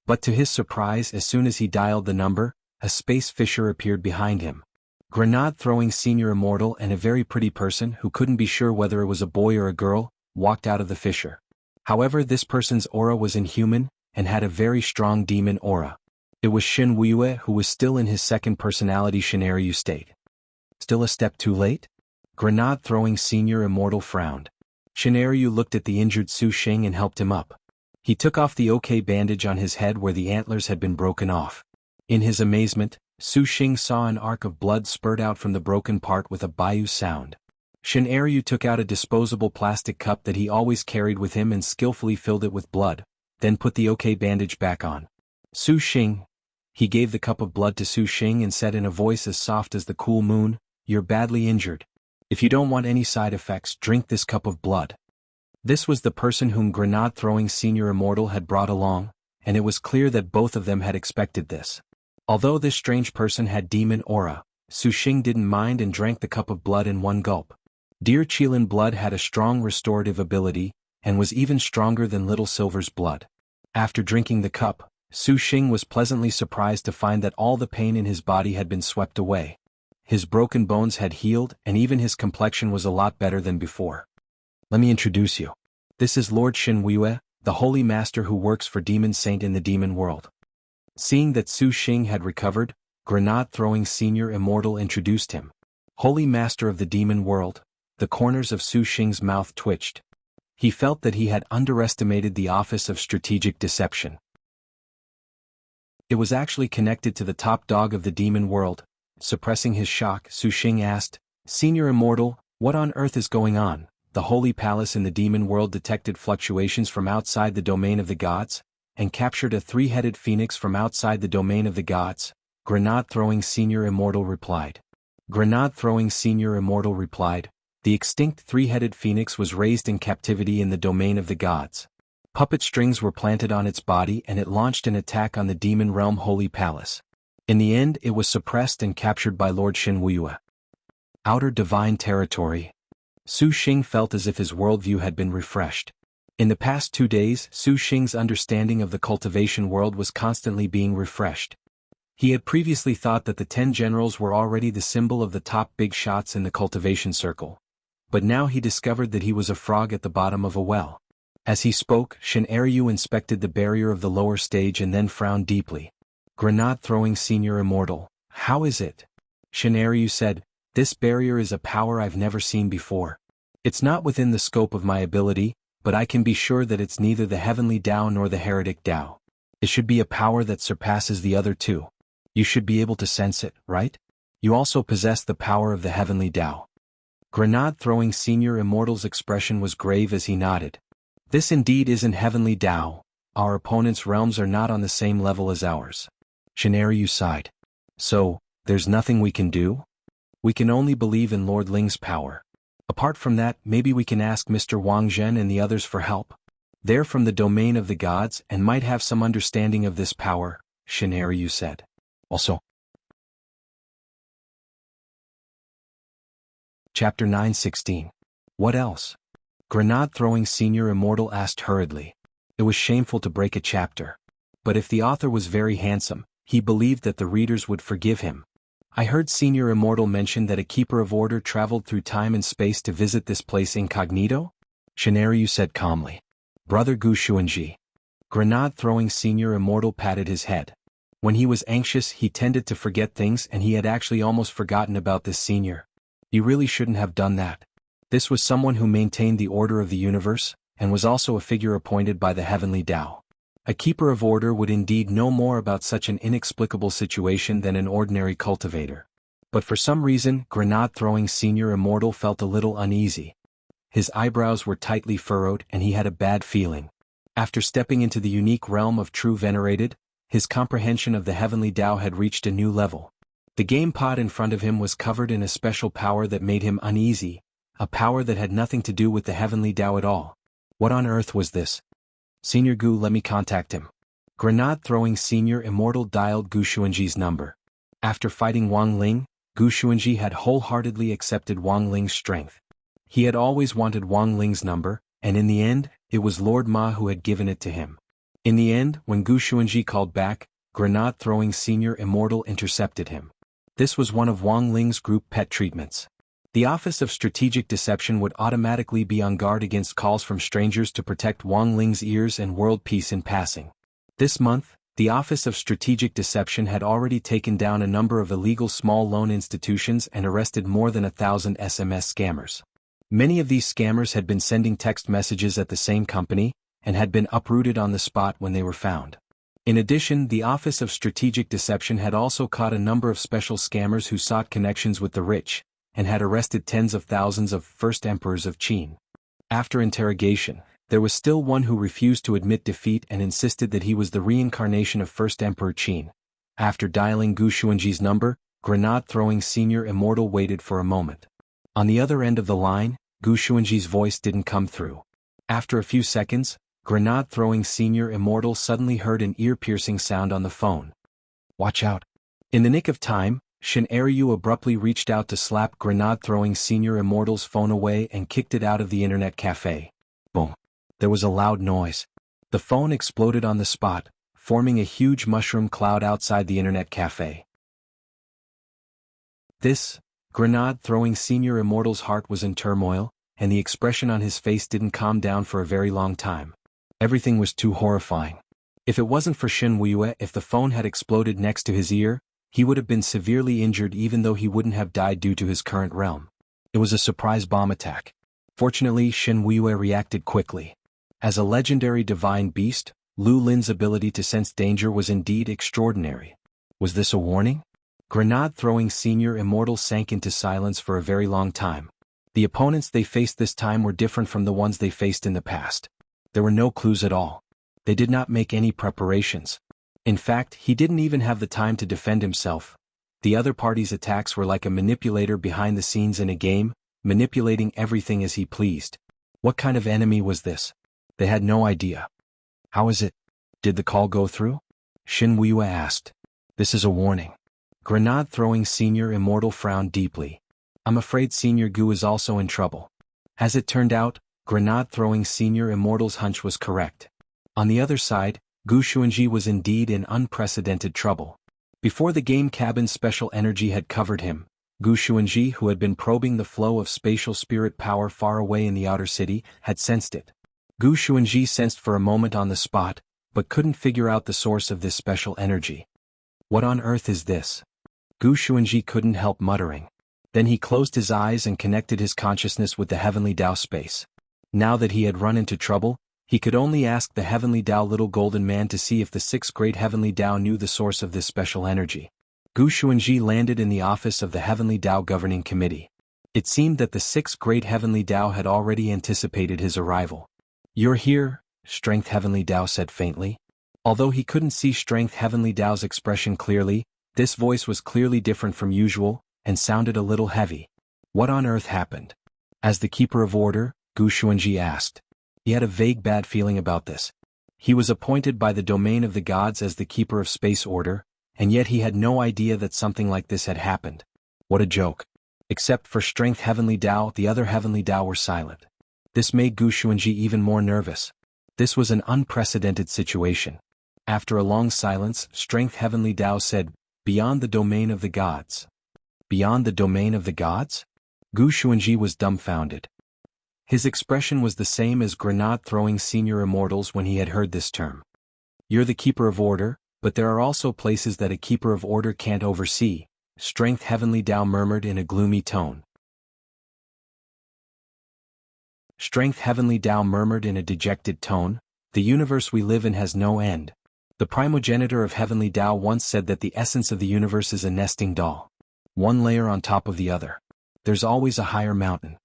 But to his surprise, as soon as he dialed the number, a space fissure appeared behind him. Grenade-throwing Senior Immortal and a very pretty person who couldn't be sure whether it was a boy or a girl, walked out of the fissure. However, this person's aura was inhuman, and had a very strong demon aura. It was Shen Wuye, who was still in his second personality Shenryu state. Still a step too late? Grenade-throwing Senior Immortal frowned. Shenryu looked at the injured Su Xing and helped him up. He took off the OK bandage on his head where the antlers had been broken off. In his amazement, Su Xing saw an arc of blood spurt out from the broken part with a bayou sound. Shenryu took out a disposable plastic cup that he always carried with him and skillfully filled it with blood, then put the OK bandage back on. Su Xing. He gave the cup of blood to Su Xing and said in a voice as soft as the cool moon, "You're badly injured. If you don't want any side effects, drink this cup of blood." This was the person whom grenade-throwing Senior Immortal had brought along, and it was clear that both of them had expected this. Although this strange person had demon aura, Su Xing didn't mind and drank the cup of blood in one gulp. Dear Qilin blood had a strong restorative ability, and was even stronger than Little Silver's blood. After drinking the cup, Su Xing was pleasantly surprised to find that all the pain in his body had been swept away. His broken bones had healed, and even his complexion was a lot better than before. Let me introduce you. This is Lord Shen Wuye, the Holy Master who works for Demon Saint in the demon world. Seeing that Su Xing had recovered, grenade-throwing Senior Immortal introduced him. Holy Master of the demon world. The corners of Su Xing's mouth twitched. He felt that he had underestimated the office of strategic deception. It was actually connected to the top dog of the demon world. Suppressing his shock, Su Xing asked, "Senior Immortal, what on earth is going on?" The holy palace in the demon world detected fluctuations from outside the domain of the gods, and captured a three-headed phoenix from outside the domain of the gods. Grenade-throwing Senior Immortal replied. Grenade-throwing Senior Immortal replied, "The extinct three-headed phoenix was raised in captivity in the domain of the gods. Puppet strings were planted on its body and it launched an attack on the demon realm holy palace. In the end it was suppressed and captured by Lord Shen Wuye." Outer divine territory. Su Xing felt as if his worldview had been refreshed. In the past 2 days, Su Xing's understanding of the cultivation world was constantly being refreshed. He had previously thought that the 10 generals were already the symbol of the top big shots in the cultivation circle. But now he discovered that he was a frog at the bottom of a well. As he spoke, Shenryu inspected the barrier of the lower stage and then frowned deeply. Grenade-throwing Senior Immortal, how is it? Shenryu said, "This barrier is a power I've never seen before. It's not within the scope of my ability, but I can be sure that it's neither the heavenly Tao nor the heretic Tao. It should be a power that surpasses the other two. You should be able to sense it, right? You also possess the power of the heavenly Tao." Grenade-throwing Senior Immortal's expression was grave as he nodded. "This indeed isn't heavenly Tao. Our opponent's realms are not on the same level as ours." Shenryu sighed. "So, there's nothing we can do? We can only believe in Lord Ling's power. Apart from that, maybe we can ask Mr. Wang Zhen and the others for help. They're from the domain of the gods and might have some understanding of this power," Shenryu said. Also, Chapter 9:16. What else? Grenade-throwing Senior Immortal asked hurriedly. It was shameful to break a chapter. But if the author was very handsome, he believed that the readers would forgive him. "I heard Senior Immortal mention that a keeper of order traveled through time and space to visit this place incognito?" Shenryu said calmly. "Brother Gu Xuanji." Grenade-throwing Senior Immortal patted his head. When he was anxious he tended to forget things and he had actually almost forgotten about this senior. You really shouldn't have done that. This was someone who maintained the order of the universe, and was also a figure appointed by the heavenly Tao. A keeper of order would indeed know more about such an inexplicable situation than an ordinary cultivator. But for some reason, grenade-throwing Senior Immortal felt a little uneasy. His eyebrows were tightly furrowed and he had a bad feeling. After stepping into the unique realm of true venerated, his comprehension of the heavenly Tao had reached a new level. The game pod in front of him was covered in a special power that made him uneasy, a power that had nothing to do with the heavenly Tao at all. What on earth was this? Senior Gu, let me contact him. Grenade-throwing Senior Immortal dialed Gu Xuanji's number. After fighting Wang Ling, Gu Xuanji had wholeheartedly accepted Wang Ling's strength. He had always wanted Wang Ling's number, and in the end, it was Lord Ma who had given it to him. In the end, when Gu Xuanji called back, Grenade-throwing Senior Immortal intercepted him. This was one of Wang Ling's group pet treatments. The Office of Strategic Deception would automatically be on guard against calls from strangers to protect Wang Ling's ears and world peace in passing. This month, the Office of Strategic Deception had already taken down a number of illegal small loan institutions and arrested more than 1,000 SMS scammers. Many of these scammers had been sending text messages at the same company, and had been uprooted on the spot when they were found. In addition, the Office of Strategic Deception had also caught a number of special scammers who sought connections with the rich, and had arrested tens of thousands of first emperors of Qin. After interrogation, there was still one who refused to admit defeat and insisted that he was the reincarnation of First Emperor Qin. After dialing Gu Xuanji's number, Grenade-throwing Senior Immortal waited for a moment. On the other end of the line, Gu Xuanji's voice didn't come through. After a few seconds, Grenade-throwing Senior Immortal suddenly heard an ear-piercing sound on the phone. Watch out. In the nick of time, Shen Eryu abruptly reached out to slap Grenade-throwing Senior Immortal's phone away and kicked it out of the internet cafe. Boom. There was a loud noise. The phone exploded on the spot, forming a huge mushroom cloud outside the internet cafe. This, Grenade-throwing Senior Immortal's heart was in turmoil, and the expression on his face didn't calm down for a very long time. Everything was too horrifying. If it wasn't for Shen Wuyue, if the phone had exploded next to his ear, he would have been severely injured even though he wouldn't have died due to his current realm. It was a surprise bomb attack. Fortunately, Shen Wuyue reacted quickly. As a legendary divine beast, Lu Lin's ability to sense danger was indeed extraordinary. Was this a warning? Grenade-throwing Senior Immortal sank into silence for a very long time. The opponents they faced this time were different from the ones they faced in the past. There were no clues at all. They did not make any preparations. In fact, he didn't even have the time to defend himself. The other party's attacks were like a manipulator behind the scenes in a game, manipulating everything as he pleased. What kind of enemy was this? They had no idea. How is it? Did the call go through? Shen Wuyue asked. This is a warning. Grenade-throwing Senior Immortal frowned deeply. I'm afraid Senior Gu is also in trouble. As it turned out, Grenade-throwing Senior Immortal's hunch was correct. On the other side, Gu Xuanji was indeed in unprecedented trouble. Before the game cabin's special energy had covered him, Gu Xuanji, who had been probing the flow of spatial spirit power far away in the outer city, had sensed it. Gu Xuanji sensed for a moment on the spot, but couldn't figure out the source of this special energy. What on earth is this? Gu Xuanji couldn't help muttering. Then he closed his eyes and connected his consciousness with the heavenly Tao space. Now that he had run into trouble, he could only ask the heavenly Tao little golden man to see if the six great heavenly Tao knew the source of this special energy. Gu Xuanji landed in the office of the heavenly Tao governing committee. It seemed that the six great heavenly Tao had already anticipated his arrival. You're here, Strength Heavenly Tao said faintly. Although he couldn't see Strength Heavenly Tao's expression clearly, this voice was clearly different from usual, and sounded a little heavy. What on earth happened? As the Keeper of Order, Gu Xuanji asked. He had a vague bad feeling about this. He was appointed by the domain of the gods as the Keeper of Space Order, and yet he had no idea that something like this had happened. What a joke. Except for Strength Heavenly Tao, the other Heavenly Tao were silent. This made Gu Xuanji even more nervous. This was an unprecedented situation. After a long silence, Strength Heavenly Tao said, Beyond the domain of the gods. Beyond the domain of the gods? Gu Xuanji was dumbfounded. His expression was the same as Grenade-throwing Senior Immortals when he had heard this term. You're the Keeper of Order, but there are also places that a Keeper of Order can't oversee, Strength Heavenly Tao murmured in a gloomy tone. Strength Heavenly Tao murmured in a dejected tone, the universe we live in has no end. The primogenitor of Heavenly Tao once said that the essence of the universe is a nesting doll. One layer on top of the other. There's always a higher mountain.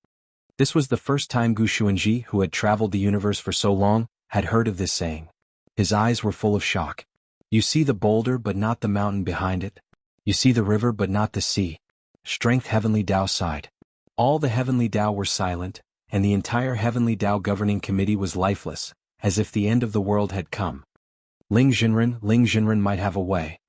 This was the first time Gu Xuanji, who had traveled the universe for so long, had heard of this saying. His eyes were full of shock. You see the boulder but not the mountain behind it. You see the river but not the sea. Strength Heavenly Tao sighed. All the Heavenly Tao were silent, and the entire Heavenly Tao governing committee was lifeless, as if the end of the world had come. Ling Jinren might have a way.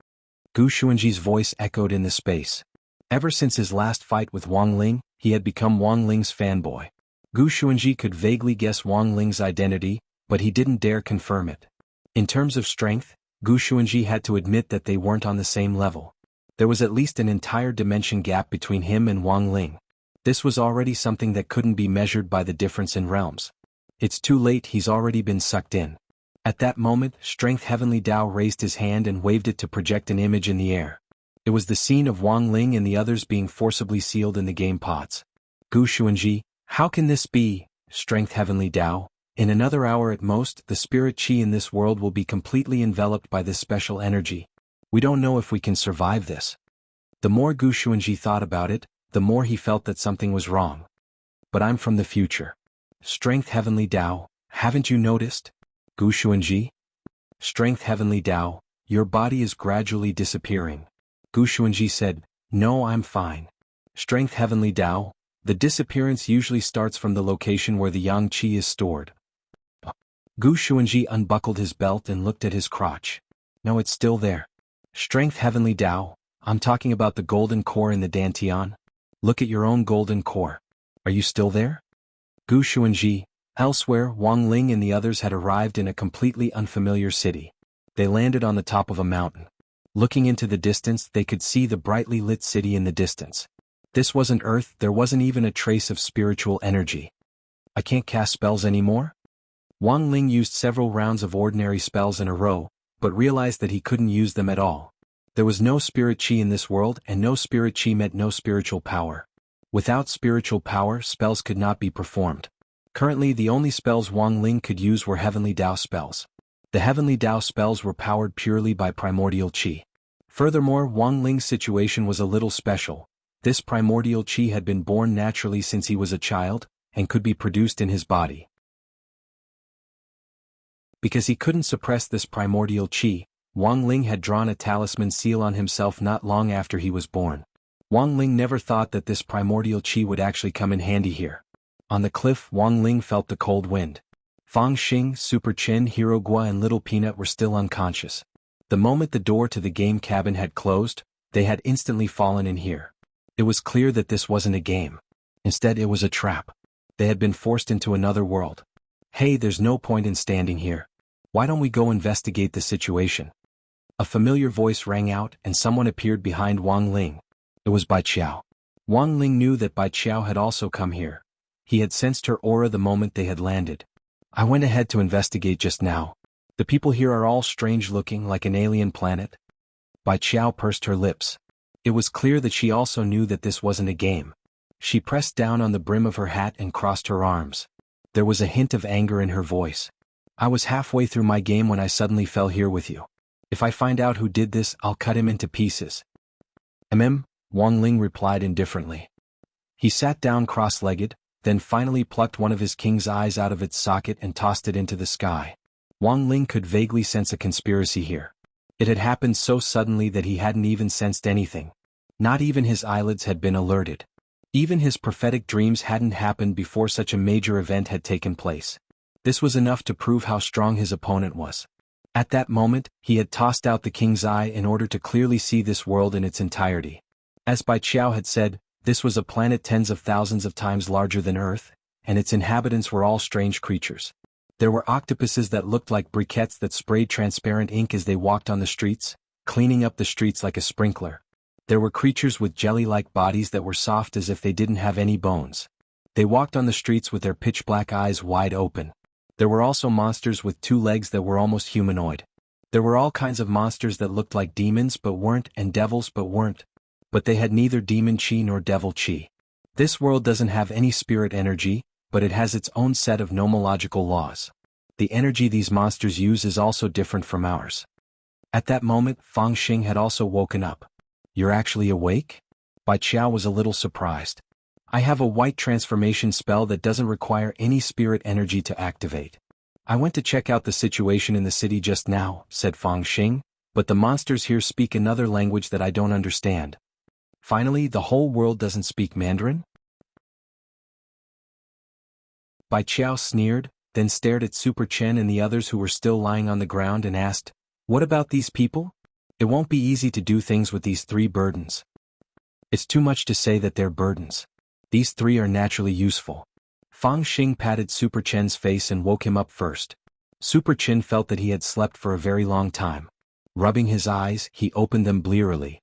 Gu Xuanji's voice echoed in the space. Ever since his last fight with Wang Ling, he had become Wang Ling's fanboy. Gu Xuanji could vaguely guess Wang Ling's identity, but he didn't dare confirm it. In terms of strength, Gu Xuanji had to admit that they weren't on the same level. There was at least an entire dimension gap between him and Wang Ling. This was already something that couldn't be measured by the difference in realms. It's too late, he's already been sucked in. At that moment, Strength Heavenly Tao raised his hand and waved it to project an image in the air. It was the scene of Wang Ling and the others being forcibly sealed in the game pods. Gu Xuanji, how can this be? Strength Heavenly Tao, in another hour at most, the spirit chi in this world will be completely enveloped by this special energy. We don't know if we can survive this. The more Gu Xuanji thought about it, the more he felt that something was wrong. But I'm from the future. Strength Heavenly Tao, haven't you noticed? Gu Xuanji? Strength Heavenly Tao, your body is gradually disappearing. Gu Xuanji said, no, I'm fine. Strength Heavenly Tao, the disappearance usually starts from the location where the yang qi is stored. Gu Xuanji unbuckled his belt and looked at his crotch. No, it's still there. Strength Heavenly Tao, I'm talking about the golden core in the Dantian. Look at your own golden core. Are you still there? Gu Xuanji, elsewhere, Wang Ling and the others had arrived in a completely unfamiliar city. They landed on the top of a mountain. Looking into the distance, they could see the brightly lit city in the distance. This wasn't Earth, there wasn't even a trace of spiritual energy. I can't cast spells anymore? Wang Ling used several rounds of ordinary spells in a row, but realized that he couldn't use them at all. There was no spirit chi in this world, and no spirit chi meant no spiritual power. Without spiritual power, spells could not be performed. Currently, the only spells Wang Ling could use were Heavenly Tao spells. The Heavenly Tao spells were powered purely by primordial chi. Furthermore, Wang Ling's situation was a little special. This primordial chi had been born naturally since he was a child, and could be produced in his body. Because he couldn't suppress this primordial chi, Wang Ling had drawn a talisman seal on himself not long after he was born. Wang Ling never thought that this primordial chi would actually come in handy here. On the cliff, Wang Ling felt the cold wind. Fang Xing, Super Chin, Hero Gua and Little Peanut were still unconscious. The moment the door to the game cabin had closed, they had instantly fallen in here. It was clear that this wasn't a game. Instead, it was a trap. They had been forced into another world. Hey, there's no point in standing here. Why don't we go investigate the situation? A familiar voice rang out and someone appeared behind Wang Ling. It was Bai Qiao. Wang Ling knew that Bai Qiao had also come here. He had sensed her aura the moment they had landed. I went ahead to investigate just now. The people here are all strange looking, like an alien planet. Bai Qiao pursed her lips. It was clear that she also knew that this wasn't a game. She pressed down on the brim of her hat and crossed her arms. There was a hint of anger in her voice. I was halfway through my game when I suddenly fell here with you. If I find out who did this, I'll cut him into pieces. Wang Ling replied indifferently. He sat down cross-legged, then finally plucked one of his king's eyes out of its socket and tossed it into the sky. Wang Ling could vaguely sense a conspiracy here. It had happened so suddenly that he hadn't even sensed anything. Not even his eyelids had been alerted. Even his prophetic dreams hadn't happened before such a major event had taken place. This was enough to prove how strong his opponent was. At that moment, he had tossed out the king's eye in order to clearly see this world in its entirety. As Bai Qiao had said, this was a planet tens of thousands of times larger than Earth, and its inhabitants were all strange creatures. There were octopuses that looked like briquettes that sprayed transparent ink as they walked on the streets, cleaning up the streets like a sprinkler. There were creatures with jelly-like bodies that were soft as if they didn't have any bones. They walked on the streets with their pitch-black eyes wide open. There were also monsters with 2 legs that were almost humanoid. There were all kinds of monsters that looked like demons but weren't and devils but weren't. But they had neither demon chi nor devil chi. This world doesn't have any spirit energy, but it has its own set of nomological laws. The energy these monsters use is also different from ours. At that moment, Fang Xing had also woken up. You're actually awake? Bai Qiao was a little surprised. I have a white transformation spell that doesn't require any spirit energy to activate. I went to check out the situation in the city just now, said Fang Xing. But the monsters here speak another language that I don't understand. Finally, the whole world doesn't speak Mandarin? Bai Qiao sneered, then stared at Super Chen and the others who were still lying on the ground and asked, "What about these people? It won't be easy to do things with these 3 burdens." "It's too much to say that they're burdens. These 3 are naturally useful." Fang Xing patted Super Chen's face and woke him up first. Super Chen felt that he had slept for a very long time. Rubbing his eyes, he opened them blearily.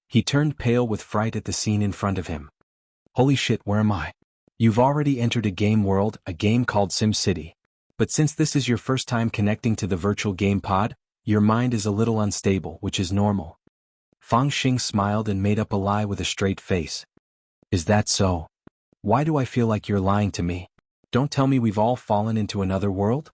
He turned pale with fright at the scene in front of him. "Holy shit, where am I? You've already entered a game world, a game called Sim City. But since this is your first time connecting to the virtual game pod, your mind is a little unstable, which is normal." Fang Xing smiled and made up a lie with a straight face. "Is that so? Why do I feel like you're lying to me? Don't tell me we've all fallen into another world?"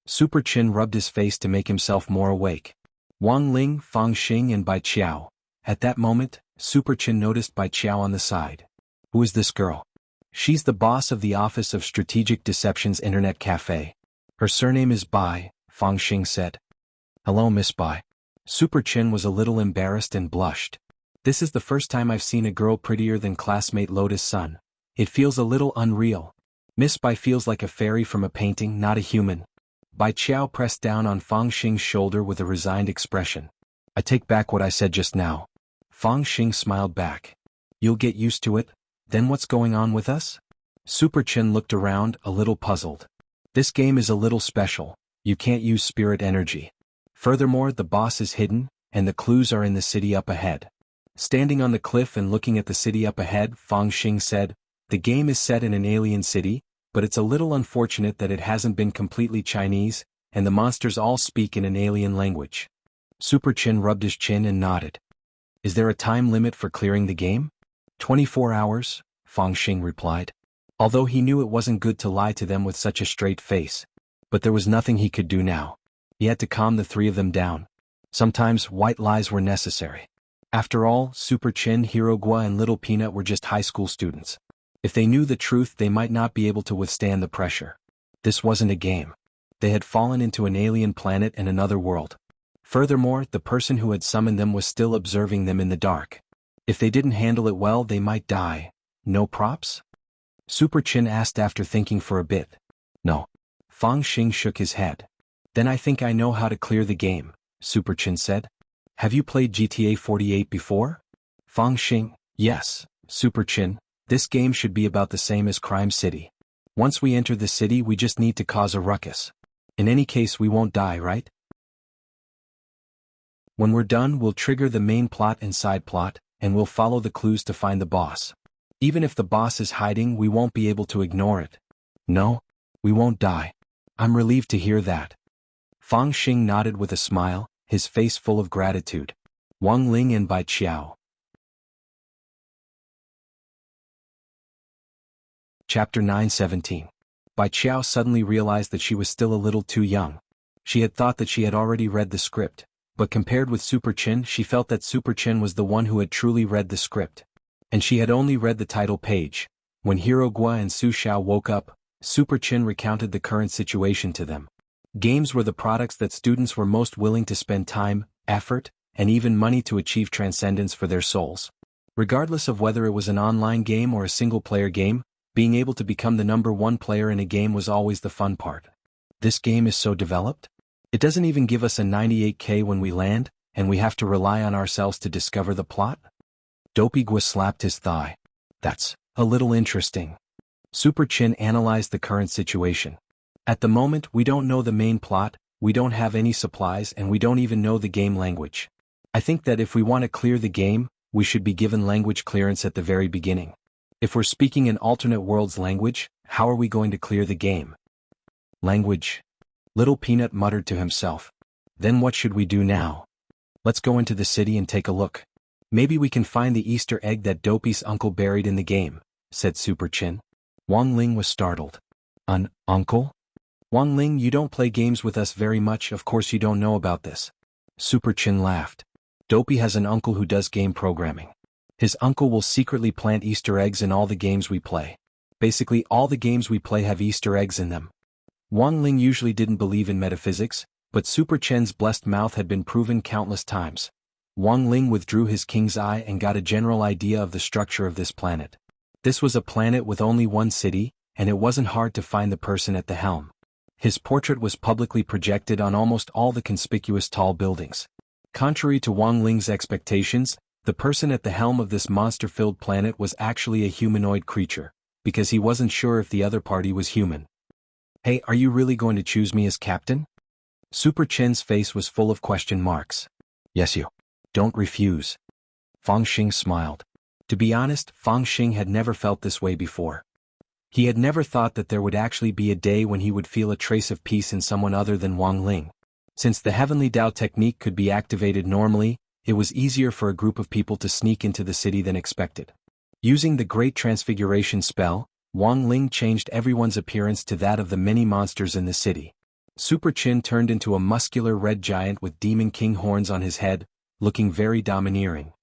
Super Chen rubbed his face to make himself more awake. Wang Ling, Fang Xing and Bai Qiao. At that moment, Super Chen noticed Bai Qiao on the side. "Who is this girl?" "She's the boss of the Office of Strategic Deception's Internet Cafe. Her surname is Bai," Fang Xing said. "Hello, Miss Bai." Super Chen was a little embarrassed and blushed. "This is the first time I've seen a girl prettier than classmate Lotus Sun. It feels a little unreal. Miss Bai feels like a fairy from a painting, not a human." Bai Qiao pressed down on Fang Xing's shoulder with a resigned expression. "I take back what I said just now." Fang Xing smiled back. "You'll get used to it. Then what's going on with us?" Super Chen looked around, a little puzzled. "This game is a little special. You can't use spirit energy. Furthermore, the boss is hidden, and the clues are in the city up ahead." Standing on the cliff and looking at the city up ahead, Fang Xing said, "The game is set in an alien city, but it's a little unfortunate that it hasn't been completely Chinese, and the monsters all speak in an alien language." Super Chen rubbed his chin and nodded. "Is there a time limit for clearing the game?" 24 hours, Fang Xing replied. Although he knew it wasn't good to lie to them with such a straight face. But there was nothing he could do now. He had to calm the 3 of them down. Sometimes white lies were necessary. After all, Super Chen, Hirogua and Little Peanut were just high school students. If they knew the truth, they might not be able to withstand the pressure. This wasn't a game. They had fallen into an alien planet and another world. Furthermore, the person who had summoned them was still observing them in the dark. If they didn't handle it well, they might die. No props? Super Chen asked after thinking for a bit. "No." Fang Xing shook his head. "Then I think I know how to clear the game," Super Chen said. "Have you played GTA 48 before?" Fang Xing, "Yes, Super Chen. This game should be about the same as Crime City. Once we enter the city, we just need to cause a ruckus. In any case, we won't die, right? When we're done, we'll trigger the main plot and side plot, and we'll follow the clues to find the boss. Even if the boss is hiding, we won't be able to ignore it." "No, we won't die. I'm relieved to hear that." Fang Xing nodded with a smile, his face full of gratitude. Wang Ling and Bai Qiao. Chapter 9:17. Bai Qiao suddenly realized that she was still a little too young. She had thought that she had already read the script, but compared with Super Chen, she felt that Super Chen was the one who had truly read the script. And she had only read the title page. When Hirogua and Su Xiao woke up, Super Chen recounted the current situation to them. Games were the products that students were most willing to spend time, effort, and even money to achieve transcendence for their souls. Regardless of whether it was an online game or a single-player game, being able to become the #1 player in a game was always the fun part. This game is so developed? It doesn't even give us a 98K when we land, and we have to rely on ourselves to discover the plot? Dopey slapped his thigh. "That's a little interesting." Super Chen analyzed the current situation. "At the moment, we don't know the main plot, we don't have any supplies, and we don't even know the game language. I think that if we want to clear the game, we should be given language clearance at the very beginning. If we're speaking an alternate world's language, how are we going to clear the game?" "Language?" Little Peanut muttered to himself. "Then what should we do now?" "Let's go into the city and take a look. Maybe we can find the Easter egg that Dopey's uncle buried in the game," said Super Chen. Wang Ling was startled. "An uncle?" "Wang Ling, you don't play games with us very much, of course you don't know about this." Super Chen laughed. "Dopey has an uncle who does game programming. His uncle will secretly plant Easter eggs in all the games we play. Basically all the games we play have Easter eggs in them." Wang Ling usually didn't believe in metaphysics, but Super Chen's blessed mouth had been proven countless times. Wang Ling withdrew his king's eye and got a general idea of the structure of this planet. This was a planet with only one city, and it wasn't hard to find the person at the helm. His portrait was publicly projected on almost all the conspicuous tall buildings. Contrary to Wang Ling's expectations, the person at the helm of this monster-filled planet was actually a humanoid creature, because he wasn't sure if the other party was human. "Hey, are you really going to choose me as captain?" Super Chen's face was full of question marks. "Yes, you. Don't refuse." Fang Xing smiled. To be honest, Fang Xing had never felt this way before. He had never thought that there would actually be a day when he would feel a trace of peace in someone other than Wang Ling. Since the Heavenly Dao technique could be activated normally, it was easier for a group of people to sneak into the city than expected. Using the Great Transfiguration spell, Wang Ling changed everyone's appearance to that of the many monsters in the city. Super Chin turned into a muscular red giant with Demon King horns on his head, looking very domineering.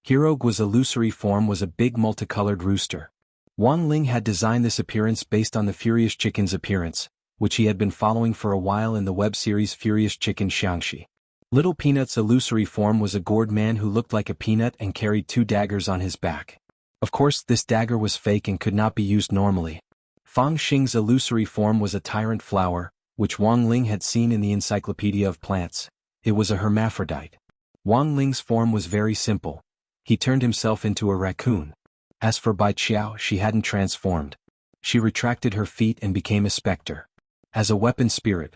Hero Gua's illusory form was a big multicolored rooster. Wang Ling had designed this appearance based on the Furious Chicken's appearance, which he had been following for a while in the web series Furious Chicken Xiangxi. Little Peanut's illusory form was a gourd man who looked like a peanut and carried 2 daggers on his back. Of course, this dagger was fake and could not be used normally. Fang Xing's illusory form was a tyrant flower, which Wang Ling had seen in the Encyclopedia of Plants. It was a hermaphrodite. Wang Ling's form was very simple. He turned himself into a raccoon. As for Bai Qiao, she hadn't transformed. She retracted her feet and became a specter. As a weapon spirit,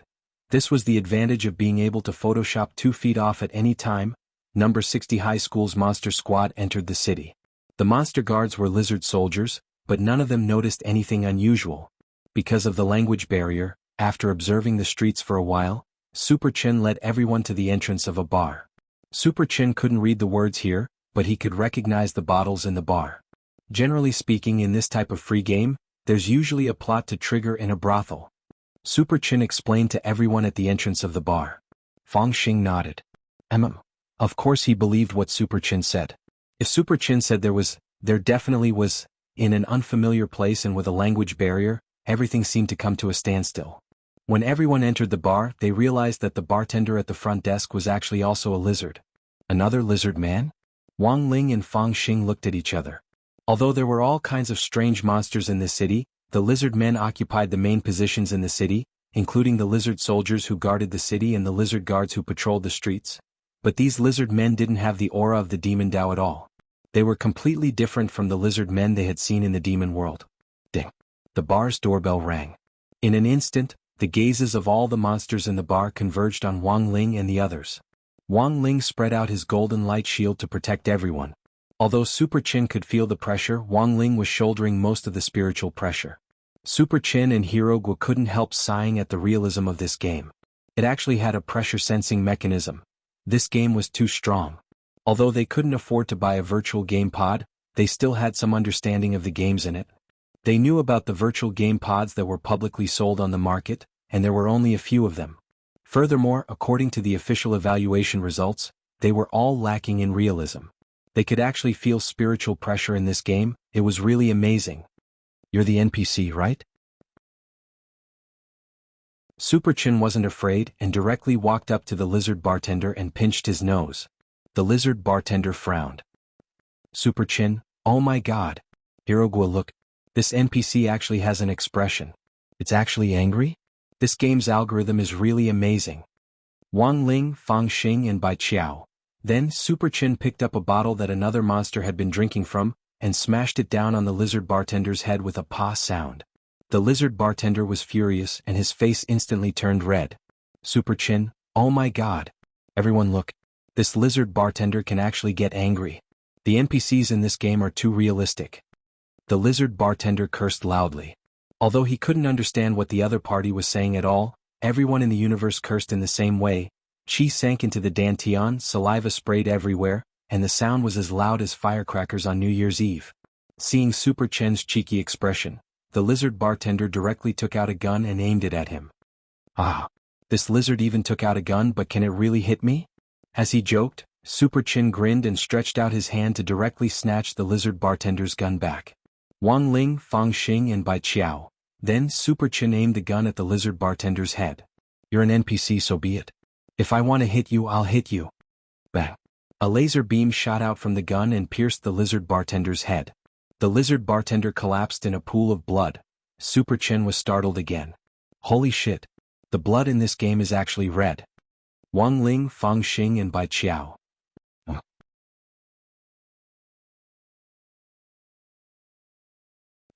this was the advantage of being able to Photoshop 2 feet off at any time. Number 60 High School's monster squad entered the city. The monster guards were lizard soldiers, but none of them noticed anything unusual. Because of the language barrier, after observing the streets for a while, Super Chen led everyone to the entrance of a bar. Super Chen couldn't read the words here, but he could recognize the bottles in the bar. Generally speaking, in this type of free game, there's usually a plot to trigger in a brothel. Super Chen explained to everyone at the entrance of the bar. Fang Xing nodded. Of course he believed what Super Chen said. If Super Chen said there definitely was, in an unfamiliar place and with a language barrier, everything seemed to come to a standstill. When everyone entered the bar, they realized that the bartender at the front desk was actually also a lizard. Another lizard man? Wang Ling and Fang Xing looked at each other. Although there were all kinds of strange monsters in this city, the lizard men occupied the main positions in the city, including the lizard soldiers who guarded the city and the lizard guards who patrolled the streets. But these lizard men didn't have the aura of the demon Dao at all. They were completely different from the lizard men they had seen in the demon world. Ding! The bar's doorbell rang. In an instant, the gazes of all the monsters in the bar converged on Wang Ling and the others. Wang Ling spread out his golden light shield to protect everyone. Although Super Chin could feel the pressure, Wang Ling was shouldering most of the spiritual pressure. Super Chin and Hero Gua couldn't help sighing at the realism of this game. It actually had a pressure-sensing mechanism. This game was too strong. Although they couldn't afford to buy a virtual game pod, they still had some understanding of the games in it. They knew about the virtual game pods that were publicly sold on the market, and there were only a few of them. Furthermore, according to the official evaluation results, they were all lacking in realism. They could actually feel spiritual pressure in this game. It was really amazing. "You're the NPC, right?" Super Chin wasn't afraid and directly walked up to the lizard bartender and pinched his nose. The lizard bartender frowned. Super Chin, "Oh my god." Hero Gua, "Look. This NPC actually has an expression. It's actually angry? This game's algorithm is really amazing." Wang Ling, Fang Xing and Bai Qiao. Then Super Chin picked up a bottle that another monster had been drinking from, and smashed it down on the lizard bartender's head with a "pa" sound. The lizard bartender was furious and his face instantly turned red. Super Chin, "Oh my god. Everyone look. This lizard bartender can actually get angry. The NPCs in this game are too realistic." The lizard bartender cursed loudly. Although he couldn't understand what the other party was saying at all, everyone in the universe cursed in the same way. Qi sank into the dantian, saliva sprayed everywhere, and the sound was as loud as firecrackers on New Year's Eve. Seeing Super Chen's cheeky expression, the lizard bartender directly took out a gun and aimed it at him. "Ah, this lizard even took out a gun, but can it really hit me?" As he joked, Super Chin grinned and stretched out his hand to directly snatch the lizard bartender's gun back. Wang Ling, Fang Xing and Bai Qiao. Then Super Chin aimed the gun at the lizard bartender's head. You're an NPC, so be it. If I want to hit you, I'll hit you. Bang. A laser beam shot out from the gun and pierced the lizard bartender's head. The lizard bartender collapsed in a pool of blood. Super Chen was startled again. Holy shit. The blood in this game is actually red. Wang Ling, Fang Xing and Bai Qiao.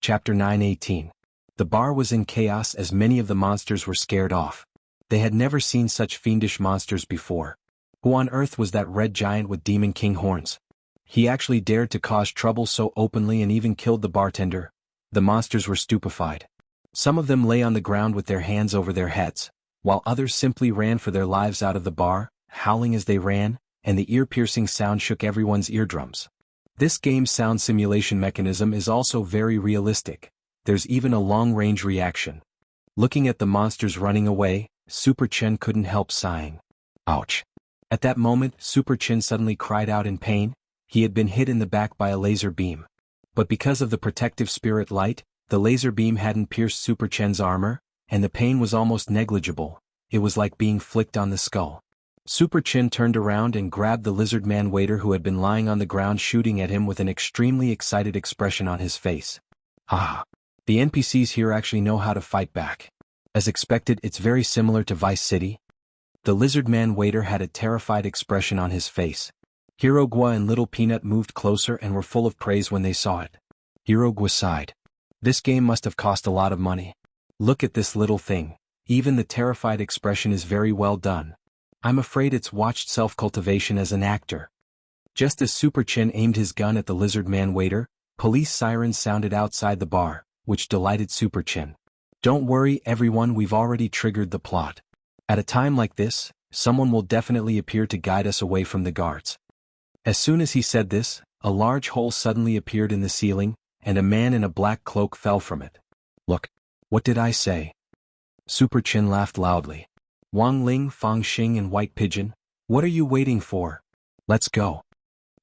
Chapter 9:18. The bar was in chaos as many of the monsters were scared off. They had never seen such fiendish monsters before. Who on earth was that red giant with Demon King horns? He actually dared to cause trouble so openly and even killed the bartender. The monsters were stupefied. Some of them lay on the ground with their hands over their heads, while others simply ran for their lives out of the bar, howling as they ran, and the ear-piercing sound shook everyone's eardrums. This game's sound simulation mechanism is also very realistic. There's even a long-range reaction. Looking at the monsters running away, Super Chen couldn't help sighing. Ouch. At that moment, Super Chen suddenly cried out in pain. He had been hit in the back by a laser beam. But because of the protective spirit light, the laser beam hadn't pierced Super Chen's armor, and the pain was almost negligible. It was like being flicked on the skull. Super Chen turned around and grabbed the lizard man waiter who had been lying on the ground, shooting at him with an extremely excited expression on his face. Ah! The NPCs here actually know how to fight back. As expected, it's very similar to Vice City. The lizard man waiter had a terrified expression on his face. Hirogwa and Little Peanut moved closer and were full of praise when they saw it. Hirogwa sighed. This game must have cost a lot of money. Look at this little thing. Even the terrified expression is very well done. I'm afraid it's watched self-cultivation as an actor. Just as Super Chen aimed his gun at the lizard man waiter, police sirens sounded outside the bar, which delighted Super Chen. Don't worry everyone, we've already triggered the plot. At a time like this, someone will definitely appear to guide us away from the guards. As soon as he said this, a large hole suddenly appeared in the ceiling, and a man in a black cloak fell from it. Look, what did I say? Super Chen laughed loudly. Wang Ling, Fang Xing and White Pigeon, what are you waiting for? Let's go.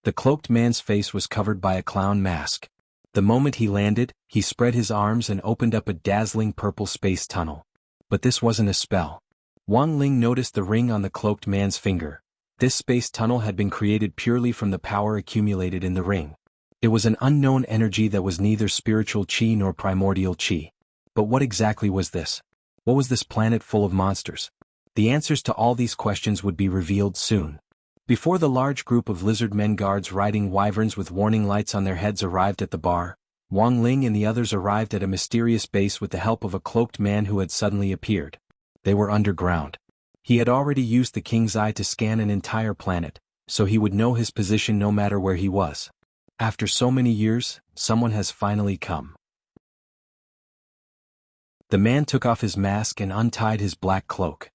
The cloaked man's face was covered by a clown mask. The moment he landed, he spread his arms and opened up a dazzling purple space tunnel. But this wasn't a spell. Wang Ling noticed the ring on the cloaked man's finger. This space tunnel had been created purely from the power accumulated in the ring. It was an unknown energy that was neither spiritual chi nor primordial chi. But what exactly was this? What was this planet full of monsters? The answers to all these questions would be revealed soon. Before the large group of lizard men guards riding wyverns with warning lights on their heads arrived at the bar, Wang Ling and the others arrived at a mysterious base with the help of a cloaked man who had suddenly appeared. They were underground. He had already used the King's Eye to scan an entire planet, so he would know his position no matter where he was. After so many years, someone has finally come. The man took off his mask and untied his black cloak.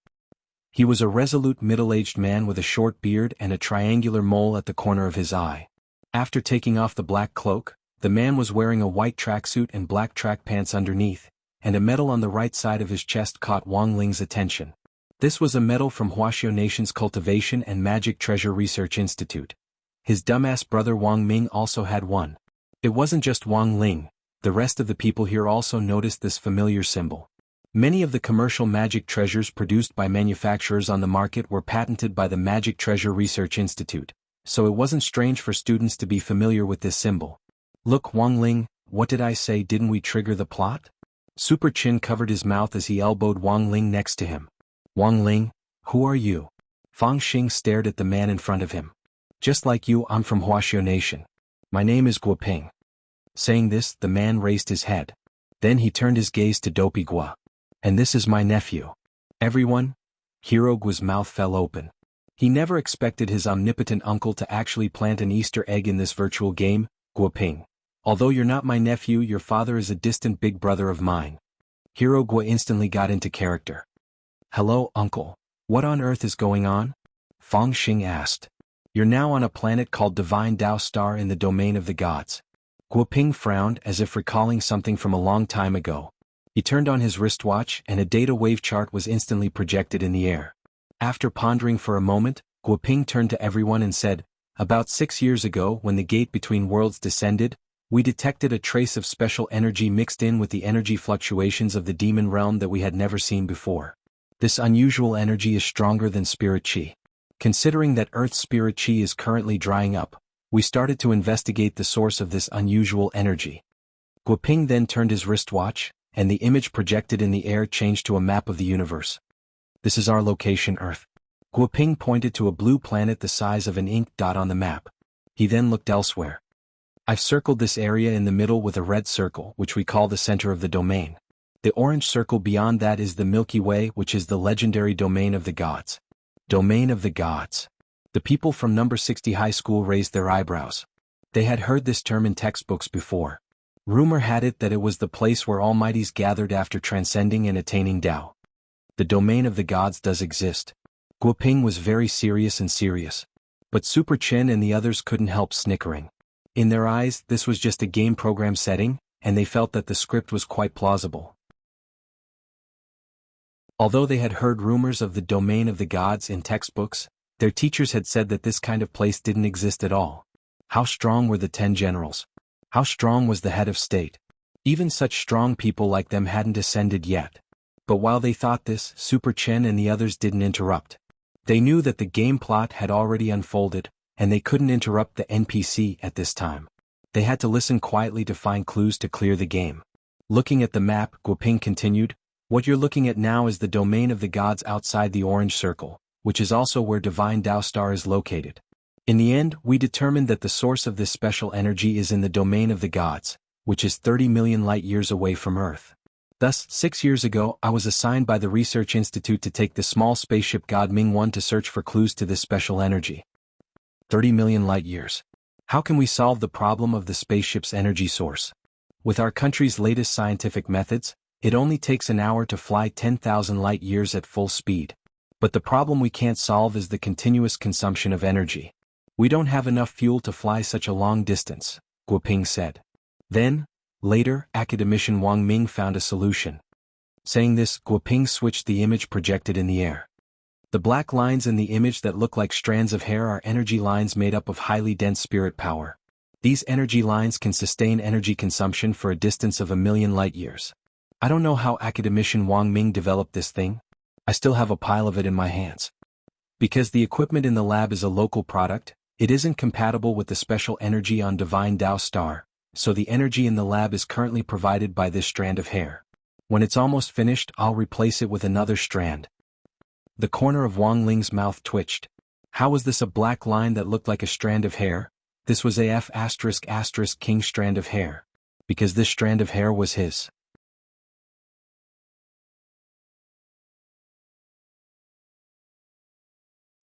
He was a resolute middle-aged man with a short beard and a triangular mole at the corner of his eye. After taking off the black cloak, the man was wearing a white tracksuit and black track pants underneath, and a medal on the right side of his chest caught Wang Ling's attention. This was a medal from Wuxia Nation's Cultivation and Magic Treasure Research Institute. His dumbass brother Wang Ming also had one. It wasn't just Wang Ling, the rest of the people here also noticed this familiar symbol. Many of the commercial magic treasures produced by manufacturers on the market were patented by the Magic Treasure Research Institute, so it wasn't strange for students to be familiar with this symbol. Look Wang Ling, what did I say, didn't we trigger the plot? Super Chen covered his mouth as he elbowed Wang Ling next to him. Wang Ling, who are you? Fang Xing stared at the man in front of him. Just like you, I'm from Wuxia Nation. My name is Guoping. Saying this, the man raised his head. Then he turned his gaze to Dopey Gua. And this is my nephew. Everyone? Hirogua's mouth fell open. He never expected his omnipotent uncle to actually plant an Easter egg in this virtual game. Guoping. Although you're not my nephew, your father is a distant big brother of mine. Hirogua instantly got into character. Hello, uncle. What on earth is going on? Fang Xing asked. You're now on a planet called Divine Dao Star in the domain of the gods. Guoping frowned as if recalling something from a long time ago. He turned on his wristwatch and a data wave chart was instantly projected in the air. After pondering for a moment, Guoping turned to everyone and said, about 6 years ago when the gate between worlds descended, we detected a trace of special energy mixed in with the energy fluctuations of the demon realm that we had never seen before. This unusual energy is stronger than spirit chi. Considering that Earth's spirit chi is currently drying up, we started to investigate the source of this unusual energy. Guoping then turned his wristwatch, and the image projected in the air changed to a map of the universe. This is our location, Earth. Guoping pointed to a blue planet the size of an ink dot on the map. He then looked elsewhere. I've circled this area in the middle with a red circle, which we call the center of the domain. The orange circle beyond that is the Milky Way, which is the legendary domain of the gods. Domain of the gods. The people from number 60 high school raised their eyebrows. They had heard this term in textbooks before. Rumor had it that it was the place where almighties gathered after transcending and attaining Tao. The domain of the gods does exist. Guoping was very serious. But Super Chen and the others couldn't help snickering. In their eyes, this was just a game program setting, and they felt that the script was quite plausible. Although they had heard rumors of the domain of the gods in textbooks, their teachers had said that this kind of place didn't exist at all. How strong were the 10 generals? How strong was the head of state? Even such strong people like them hadn't ascended yet. But while they thought this, Super Chen and the others didn't interrupt. They knew that the game plot had already unfolded, and they couldn't interrupt the NPC at this time. They had to listen quietly to find clues to clear the game. Looking at the map, Guoping continued, "What you're looking at now is the domain of the gods outside the orange circle, which is also where Divine Tao Star is located. In the end, we determined that the source of this special energy is in the domain of the gods, which is 30 million light-years away from Earth. Thus, 6 years ago, I was assigned by the Research Institute to take the small spaceship God Ming 1 to search for clues to this special energy. 30 million light-years. How can we solve the problem of the spaceship's energy source? With our country's latest scientific methods, it only takes an hour to fly 10,000 light-years at full speed. But the problem we can't solve is the continuous consumption of energy. We don't have enough fuel to fly such a long distance," Guoping said. Then, later, academician Wang Ming found a solution. Saying this, Guoping switched the image projected in the air. The black lines in the image that look like strands of hair are energy lines made up of highly dense spirit power. These energy lines can sustain energy consumption for a distance of 1,000,000 light-years. I don't know how academician Wang Ming developed this thing. I still have a pile of it in my hands. Because the equipment in the lab is a local product, it isn't compatible with the special energy on Divine Tao Star, so the energy in the lab is currently provided by this strand of hair. When it's almost finished, I'll replace it with another strand. The corner of Wang Ling's mouth twitched. How was this a black line that looked like a strand of hair? This was a F***king strand of hair. Because this strand of hair was his.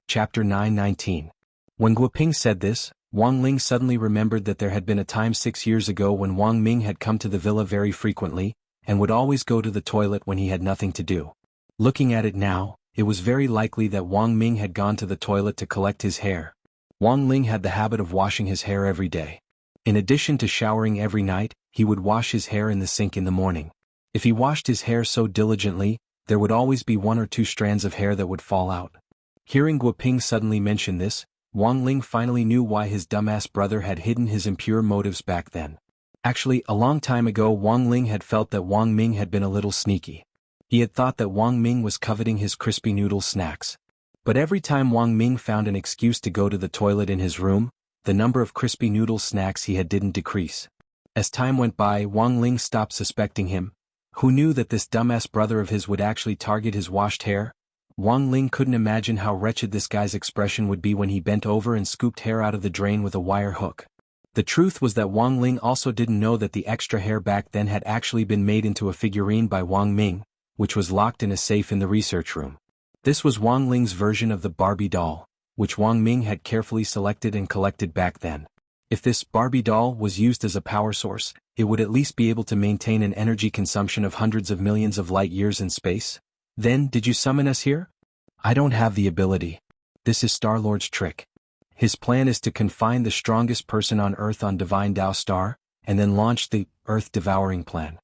Chapter 919. When Guoping said this, Wang Ling suddenly remembered that there had been a time 6 years ago when Wang Ming had come to the villa very frequently, and would always go to the toilet when he had nothing to do. Looking at it now, it was very likely that Wang Ming had gone to the toilet to collect his hair. Wang Ling had the habit of washing his hair every day. In addition to showering every night, he would wash his hair in the sink in the morning. If he washed his hair so diligently, there would always be 1 or 2 strands of hair that would fall out. Hearing Guoping suddenly mention this, Wang Ling finally knew why his dumbass brother had hidden his impure motives back then. Actually, a long time ago Wang Ling had felt that Wang Ming had been a little sneaky. He had thought that Wang Ming was coveting his crispy noodle snacks. But every time Wang Ming found an excuse to go to the toilet in his room, the number of crispy noodle snacks he had didn't decrease. As time went by, Wang Ling stopped suspecting him. Who knew that this dumbass brother of his would actually target his washed hair? Wang Ling couldn't imagine how wretched this guy's expression would be when he bent over and scooped hair out of the drain with a wire hook. The truth was that Wang Ling also didn't know that the extra hair back then had actually been made into a figurine by Wang Ming, which was locked in a safe in the research room. This was Wang Ling's version of the Barbie doll, which Wang Ming had carefully selected and collected back then. If this Barbie doll was used as a power source, it would at least be able to maintain an energy consumption of hundreds of millions of light-years in space. Then, did you summon us here? I don't have the ability. This is Star-Lord's trick. His plan is to confine the strongest person on Earth on Divine Tao Star, and then launch the Earth-devouring plan.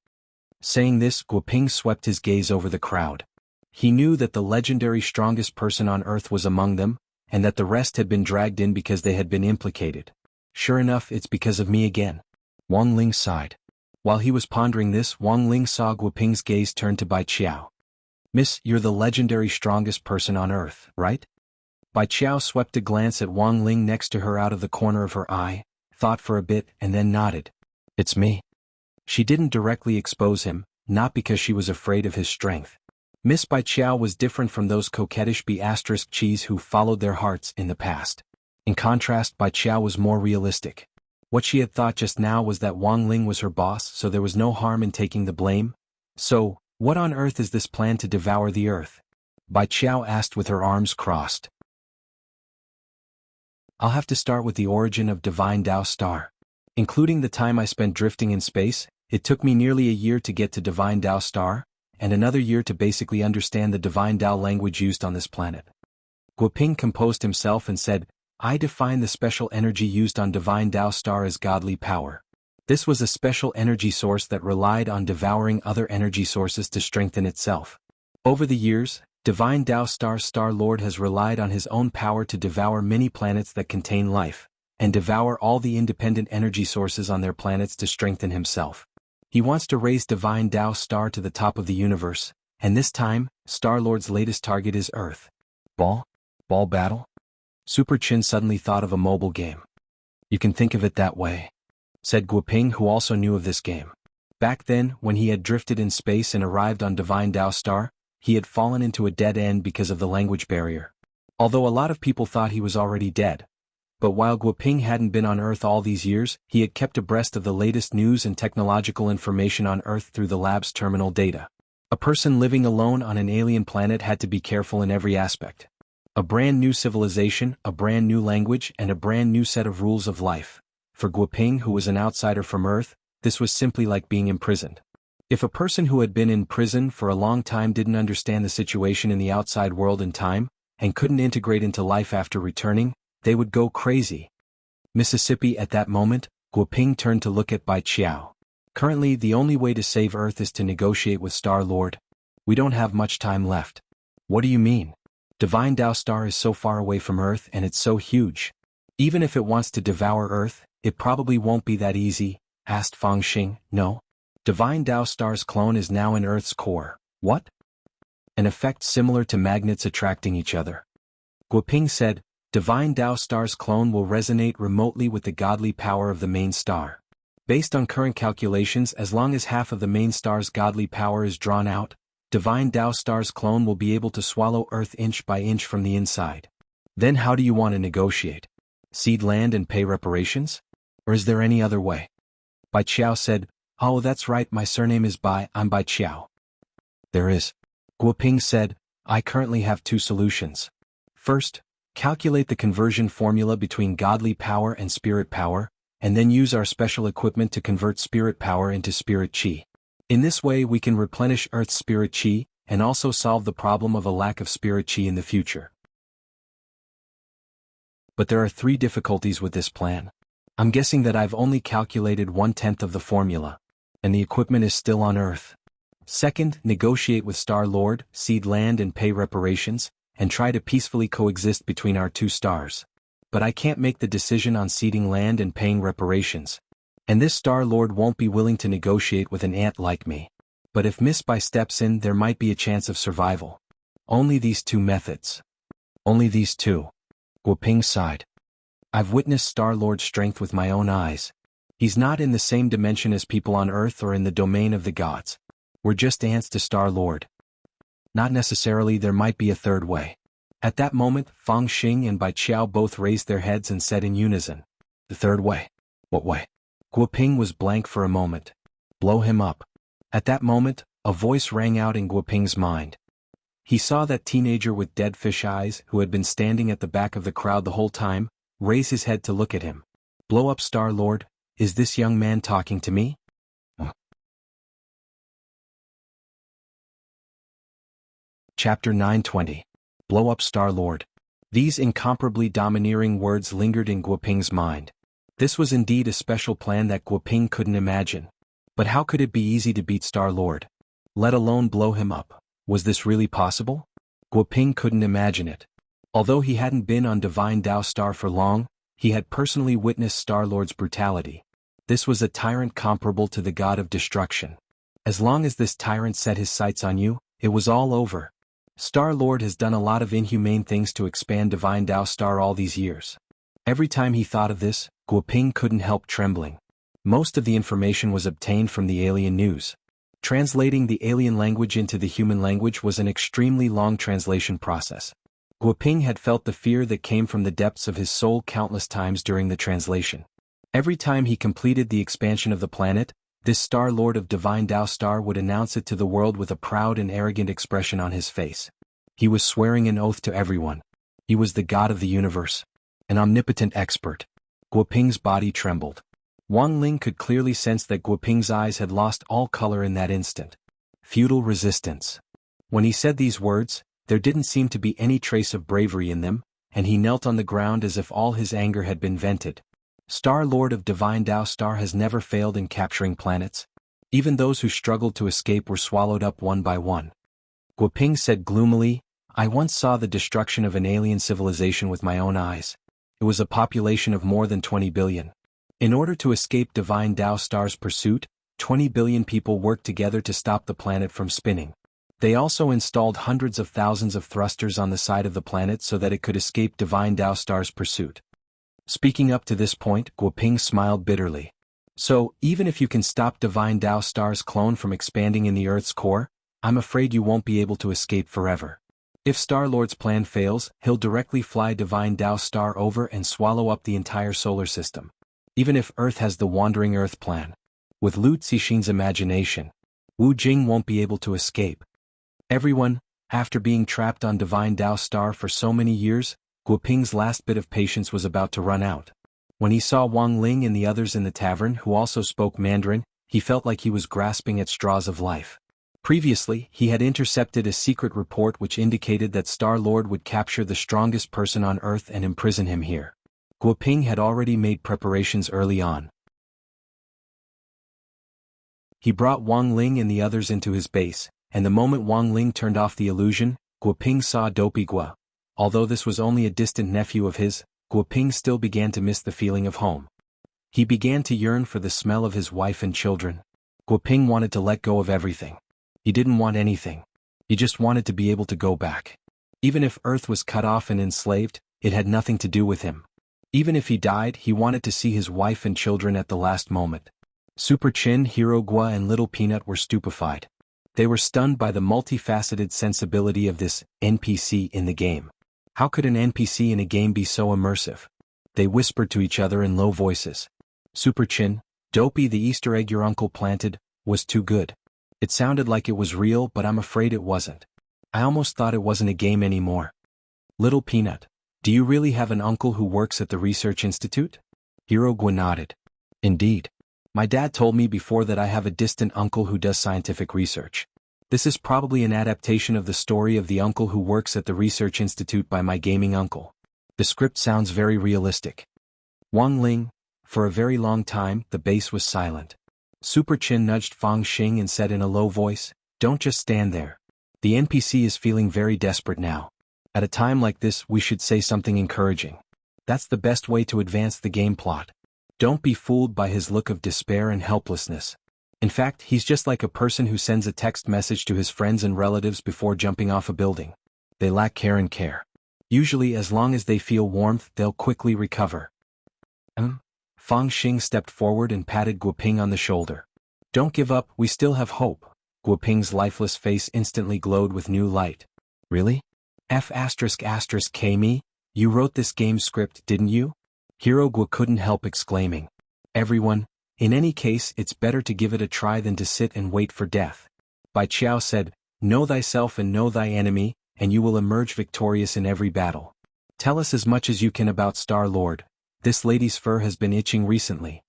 Saying this, Guoping swept his gaze over the crowd. He knew that the legendary strongest person on Earth was among them, and that the rest had been dragged in because they had been implicated. Sure enough, it's because of me again. Wang Ling sighed. While he was pondering this, Wang Ling saw Guoping's gaze turn to Bai Qiao. Miss, you're the legendary strongest person on Earth, right? Bai Qiao swept a glance at Wang Ling next to her out of the corner of her eye, thought for a bit and then nodded. It's me. She didn't directly expose him, not because she was afraid of his strength. Miss Bai Qiao was different from those coquettish B*****s who followed their hearts in the past. In contrast, Bai Qiao was more realistic. What she had thought just now was that Wang Ling was her boss, so there was no harm in taking the blame. So, what on earth is this plan to devour the earth? Bai Qiao asked with her arms crossed. I'll have to start with the origin of Divine Tao Star. Including the time I spent drifting in space, it took me nearly a year to get to Divine Tao Star, and another year to basically understand the Divine Tao language used on this planet. Guoping composed himself and said, I define the special energy used on Divine Tao Star as godly power. This was a special energy source that relied on devouring other energy sources to strengthen itself. Over the years, Divine Tao Star Lord has relied on his own power to devour many planets that contain life, and devour all the independent energy sources on their planets to strengthen himself. He wants to raise Divine Tao Star to the top of the universe, and this time, Star-Lord's latest target is Earth. Ball battle? Super Chin suddenly thought of a mobile game. You can think of it that way, said Guoping, who also knew of this game. Back then, when he had drifted in space and arrived on Divine Tao Star, he had fallen into a dead end because of the language barrier. Although a lot of people thought he was already dead. But while Guoping hadn't been on Earth all these years, he had kept abreast of the latest news and technological information on Earth through the lab's terminal data. A person living alone on an alien planet had to be careful in every aspect. A brand new civilization, a brand new language, and a brand new set of rules of life. For Guoping, who was an outsider from Earth, this was simply like being imprisoned. If a person who had been in prison for a long time didn't understand the situation in the outside world in time, and couldn't integrate into life after returning, they would go crazy. Mississippi. At that moment, Guoping turned to look at Bai Qiao. Currently, the only way to save Earth is to negotiate with Star-Lord. We don't have much time left. What do you mean? Divine Tao Star is so far away from Earth and it's so huge. Even if it wants to devour Earth, it probably won't be that easy, asked Fang Xing. No. Divine Tao Star's clone is now in Earth's core. What? An effect similar to magnets attracting each other. Guoping said, Divine Tao Star's clone will resonate remotely with the godly power of the main star. Based on current calculations, as long as half of the main star's godly power is drawn out, Divine Tao Star's clone will be able to swallow Earth inch by inch from the inside. Then how do you want to negotiate? Cede land and pay reparations? Or is there any other way? Bai Qiao said, Oh, that's right, my surname is Bai, I'm Bai Qiao. There is. Guoping said, I currently have two solutions. First, calculate the conversion formula between godly power and spirit power, and then use our special equipment to convert spirit power into spirit chi. In this way we can replenish Earth's spirit chi, and also solve the problem of a lack of spirit chi in the future. But there are 3 difficulties with this plan. I'm guessing that I've only calculated 1/10 of the formula, and the equipment is still on Earth. Second, negotiate with Star-Lord, cede land and pay reparations, and try to peacefully coexist between our 2 stars. But I can't make the decision on ceding land and paying reparations. And this Star-Lord won't be willing to negotiate with an ant like me. But if Miss Bai steps in, there might be a chance of survival. Only these 2 methods. Only these 2. Guoping sighed. I've witnessed Star-Lord's strength with my own eyes. He's not in the same dimension as people on Earth or in the domain of the gods. We're just ants to Star-Lord. Not necessarily, there might be a third way. At that moment, Fang Xing and Bai Qiao both raised their heads and said in unison, The third way? What way? Guoping was blank for a moment. Blow him up. At that moment, a voice rang out in Guoping's mind. He saw that teenager with dead fish eyes, who had been standing at the back of the crowd the whole time, raise his head to look at him. Blow up Star-Lord, is this young man talking to me? Chapter 920. Blow up Star-Lord. These incomparably domineering words lingered in Guoping's mind. This was indeed a special plan that Guoping couldn't imagine. But how could it be easy to beat Star-Lord? Let alone blow him up. Was this really possible? Guoping couldn't imagine it. Although he hadn't been on Divine Tao Star for long, he had personally witnessed Star-Lord's brutality. This was a tyrant comparable to the god of destruction. As long as this tyrant set his sights on you, It was all over. Star-Lord has done a lot of inhumane things to expand Divine Tao Star all these years. Every time he thought of this, Guoping couldn't help trembling. Most of the information was obtained from the alien news. Translating the alien language into the human language was an extremely long translation process. Guoping had felt the fear that came from the depths of his soul countless times during the translation. Every time he completed the expansion of the planet, this Star-Lord of Divine Tao Star would announce it to the world with a proud and arrogant expression on his face. He was swearing an oath to everyone. He was the god of the universe. An omnipotent expert. Guoping's body trembled. Wang Ling could clearly sense that Guoping's eyes had lost all color in that instant. Feudal resistance. When he said these words, there didn't seem to be any trace of bravery in them, and he knelt on the ground as if all his anger had been vented. Star-Lord of Divine Tao Star has never failed in capturing planets. Even those who struggled to escape were swallowed up one by one. Guoping said gloomily, "I once saw the destruction of an alien civilization with my own eyes. It was a population of more than 20 billion. In order to escape Divine Tao Star's pursuit, 20 billion people worked together to stop the planet from spinning. They also installed hundreds of thousands of thrusters on the side of the planet so that it could escape Divine Tao Star's pursuit." Speaking up to this point, Guoping smiled bitterly. "So, even if you can stop Divine Tao Star's clone from expanding in the Earth's core, I'm afraid you won't be able to escape forever. If Star-Lord's plan fails, he'll directly fly Divine Tao Star over and swallow up the entire solar system. Even if Earth has the Wandering Earth plan. With Lu Cixin's imagination, Wu Jing won't be able to escape." Everyone, after being trapped on Divine Tao Star for so many years, Guoping's last bit of patience was about to run out. When he saw Wang Ling and the others in the tavern who also spoke Mandarin, he felt like he was grasping at straws of life. Previously, he had intercepted a secret report which indicated that Star-Lord would capture the strongest person on Earth and imprison him here. Guoping had already made preparations early on. He brought Wang Ling and the others into his base, and the moment Wang Ling turned off the illusion, Guoping saw Dopey Gua. Although this was only a distant nephew of his, Guoping still began to miss the feeling of home. He began to yearn for the smell of his wife and children. Guoping wanted to let go of everything. He didn't want anything. He just wanted to be able to go back. Even if Earth was cut off and enslaved, it had nothing to do with him. Even if he died, he wanted to see his wife and children at the last moment. Super Chin, Hero Gua and Little Peanut were stupefied. They were stunned by the multifaceted sensibility of this NPC in the game. How could an NPC in a game be so immersive? They whispered to each other in low voices. Super Chin, Dopey, the Easter egg your uncle planted, was too good. It sounded like it was real, but I'm afraid it wasn't. I almost thought it wasn't a game anymore. Little Peanut, do you really have an uncle who works at the Research Institute? Hero Gua nodded. Indeed. My dad told me before that I have a distant uncle who does scientific research. This is probably an adaptation of the story of the uncle who works at the Research Institute by my gaming uncle. The script sounds very realistic. Wang Ling, for a very long time, the base was silent. Super Chin nudged Fang Xing and said in a low voice, "Don't just stand there. The NPC is feeling very desperate now. At a time like this, we should say something encouraging. That's the best way to advance the game plot. Don't be fooled by his look of despair and helplessness. In fact, he's just like a person who sends a text message to his friends and relatives before jumping off a building. They lack care and care. Usually as long as they feel warmth, they'll quickly recover." Fang Xing stepped forward and patted Guoping on the shoulder. "Don't give up, we still have hope." Guoping's lifeless face instantly glowed with new light. "Really? F***K me? You wrote this game script, didn't you?" Hero Gua couldn't help exclaiming. "Everyone, in any case it's better to give it a try than to sit and wait for death." Bai Qiao said, "Know thyself and know thy enemy, and you will emerge victorious in every battle. Tell us as much as you can about Star-Lord. This lady's fur has been itching recently."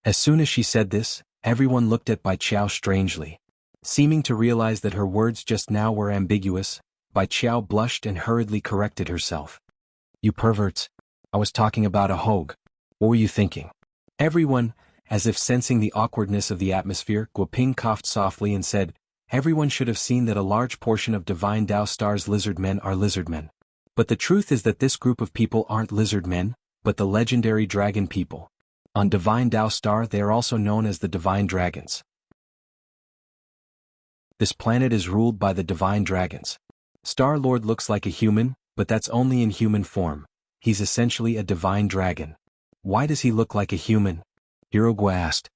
As soon as she said this, everyone looked at Bai Qiao strangely. Seeming to realize that her words just now were ambiguous, Bai Qiao blushed and hurriedly corrected herself. "You perverts. I was talking about a hogue. What were you thinking?" Everyone, as if sensing the awkwardness of the atmosphere, Guoping coughed softly and said, "Everyone should have seen that a large portion of Divine Tao Star's lizard men are lizard men. But the truth is that this group of people aren't lizard men, but the legendary dragon people. On Divine Tao Star they are also known as the Divine Dragons. This planet is ruled by the divine dragons. Star-Lord looks like a human, but that's only in human form. He's essentially a divine dragon. Why does he look like a human? Hirogua asked.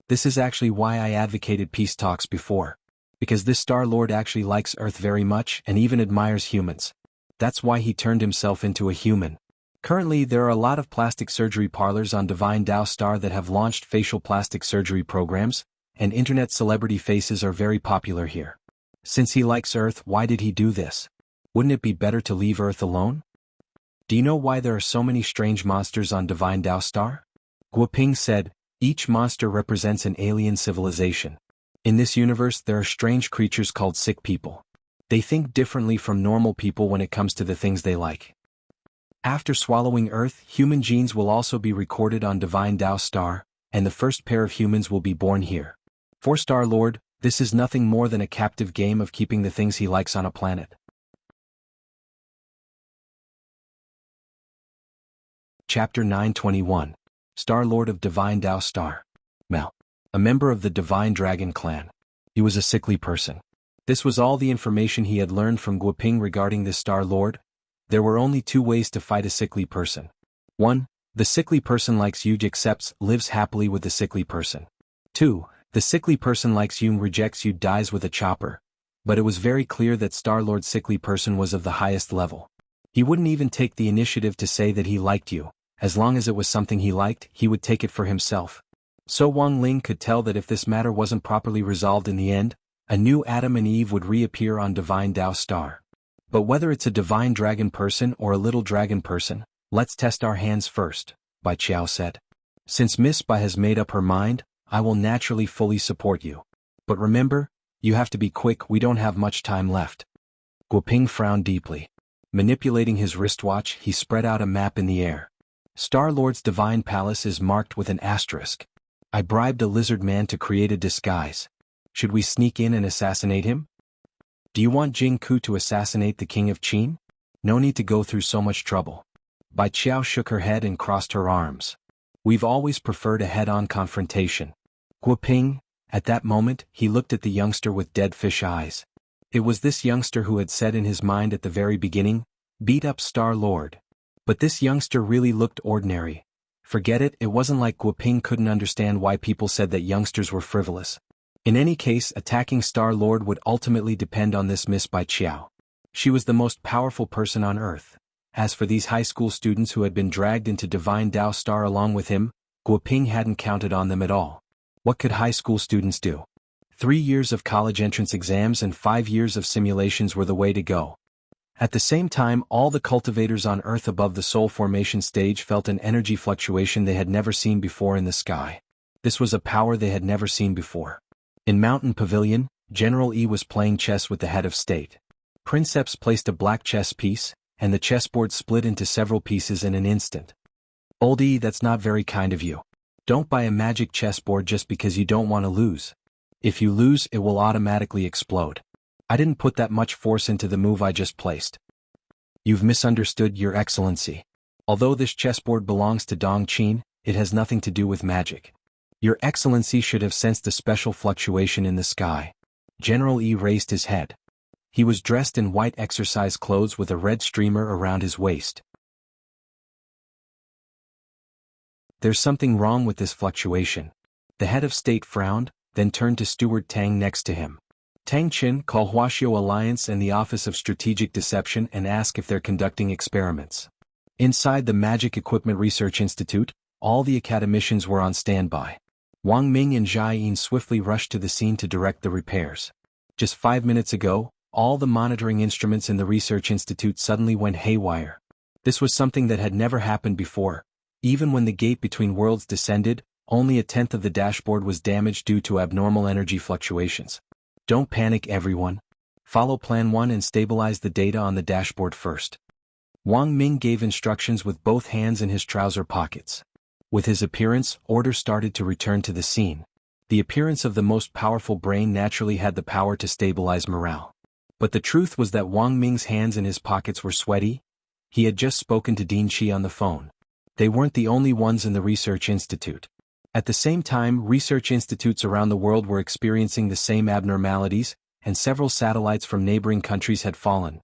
This is actually why I advocated peace talks before. Because this Star-Lord actually likes Earth very much and even admires humans. That's why he turned himself into a human. Currently, there are a lot of plastic surgery parlors on Divine Tao Star that have launched facial plastic surgery programs, and internet celebrity faces are very popular here. Since he likes Earth, why did he do this? Wouldn't it be better to leave Earth alone? Do you know why there are so many strange monsters on Divine Tao Star? Guoping said, each monster represents an alien civilization. In this universe there are strange creatures called sick people. They think differently from normal people when it comes to the things they like. After swallowing Earth, human genes will also be recorded on Divine Tao Star, and the first pair of humans will be born here. For Star-Lord, this is nothing more than a captive game of keeping the things he likes on a planet. Chapter 921. Star-Lord of Divine Tao Star. Mel. A member of the Divine Dragon clan. He was a sickly person. This was all the information he had learned from Guoping regarding this Star-Lord. There were only two ways to fight a sickly person. 1. The sickly person likes you, accepts, lives happily with the sickly person. 2. The sickly person likes you, rejects you, dies with a chopper. But it was very clear that Star-Lord's sickly person was of the highest level. He wouldn't even take the initiative to say that he liked you. As long as it was something he liked, he would take it for himself. So Wang Ling could tell that if this matter wasn't properly resolved in the end, a new Adam and Eve would reappear on Divine Tao Star. But whether it's a divine dragon person or a little dragon person, let's test our hands first, Bai Qiao said. Since Miss Bai has made up her mind, I will naturally fully support you. But remember, you have to be quick, we don't have much time left. Guoping frowned deeply. Manipulating his wristwatch, he spread out a map in the air. Star-Lord's divine palace is marked with an asterisk. I bribed a lizard man to create a disguise. Should we sneak in and assassinate him? Do you want Jing Ku to assassinate the king of Qin? No need to go through so much trouble. Bai Qiao shook her head and crossed her arms. We've always preferred a head-on confrontation. Guoping, at that moment, he looked at the youngster with dead fish eyes. It was this youngster who had said in his mind at the very beginning, beat up Star-Lord. But this youngster really looked ordinary. Forget it, it wasn't like Guoping couldn't understand why people said that youngsters were frivolous. In any case, attacking Star-Lord would ultimately depend on this Miss Bai Qiao. She was the most powerful person on Earth. As for these high school students who had been dragged into Divine Tao Star along with him, Guoping hadn't counted on them at all. What could high school students do? 3 years of college entrance exams and 5 years of simulations were the way to go. At the same time, all the cultivators on Earth above the Soul Formation stage felt an energy fluctuation they had never seen before in the sky. This was a power they had never seen before. In Mountain Pavilion, General Yi was playing chess with the head of state. Princeps placed a black chess piece, and the chessboard split into several pieces in an instant. Old Yi, that's not very kind of you. Don't buy a magic chessboard just because you don't want to lose. If you lose, it will automatically explode. I didn't put that much force into the move I just placed. You've misunderstood, Your Excellency. Although this chessboard belongs to Dong Qin, it has nothing to do with magic. Your Excellency should have sensed the special fluctuation in the sky. General Yi raised his head. He was dressed in white exercise clothes with a red streamer around his waist. There's something wrong with this fluctuation. The head of state frowned, then turned to Steward Tang next to him. Tang Qin, call Huaxiao Alliance and the Office of Strategic Deception and ask if they're conducting experiments. Inside the Magic Equipment Research Institute, all the academicians were on standby. Wang Ming and Jia Yin swiftly rushed to the scene to direct the repairs. Just 5 minutes ago, all the monitoring instruments in the Research Institute suddenly went haywire. This was something that had never happened before. Even when the gate between worlds descended, only 1/10 of the dashboard was damaged due to abnormal energy fluctuations. Don't panic, everyone. Follow Plan 1 and stabilize the data on the dashboard first. Wang Ming gave instructions with both hands in his trouser pockets. With his appearance, order started to return to the scene. The appearance of the most powerful brain naturally had the power to stabilize morale. But the truth was that Wang Ming's hands in his pockets were sweaty. He had just spoken to Dean Qi on the phone. They weren't the only ones in the research institute. At the same time, research institutes around the world were experiencing the same abnormalities, and several satellites from neighboring countries had fallen.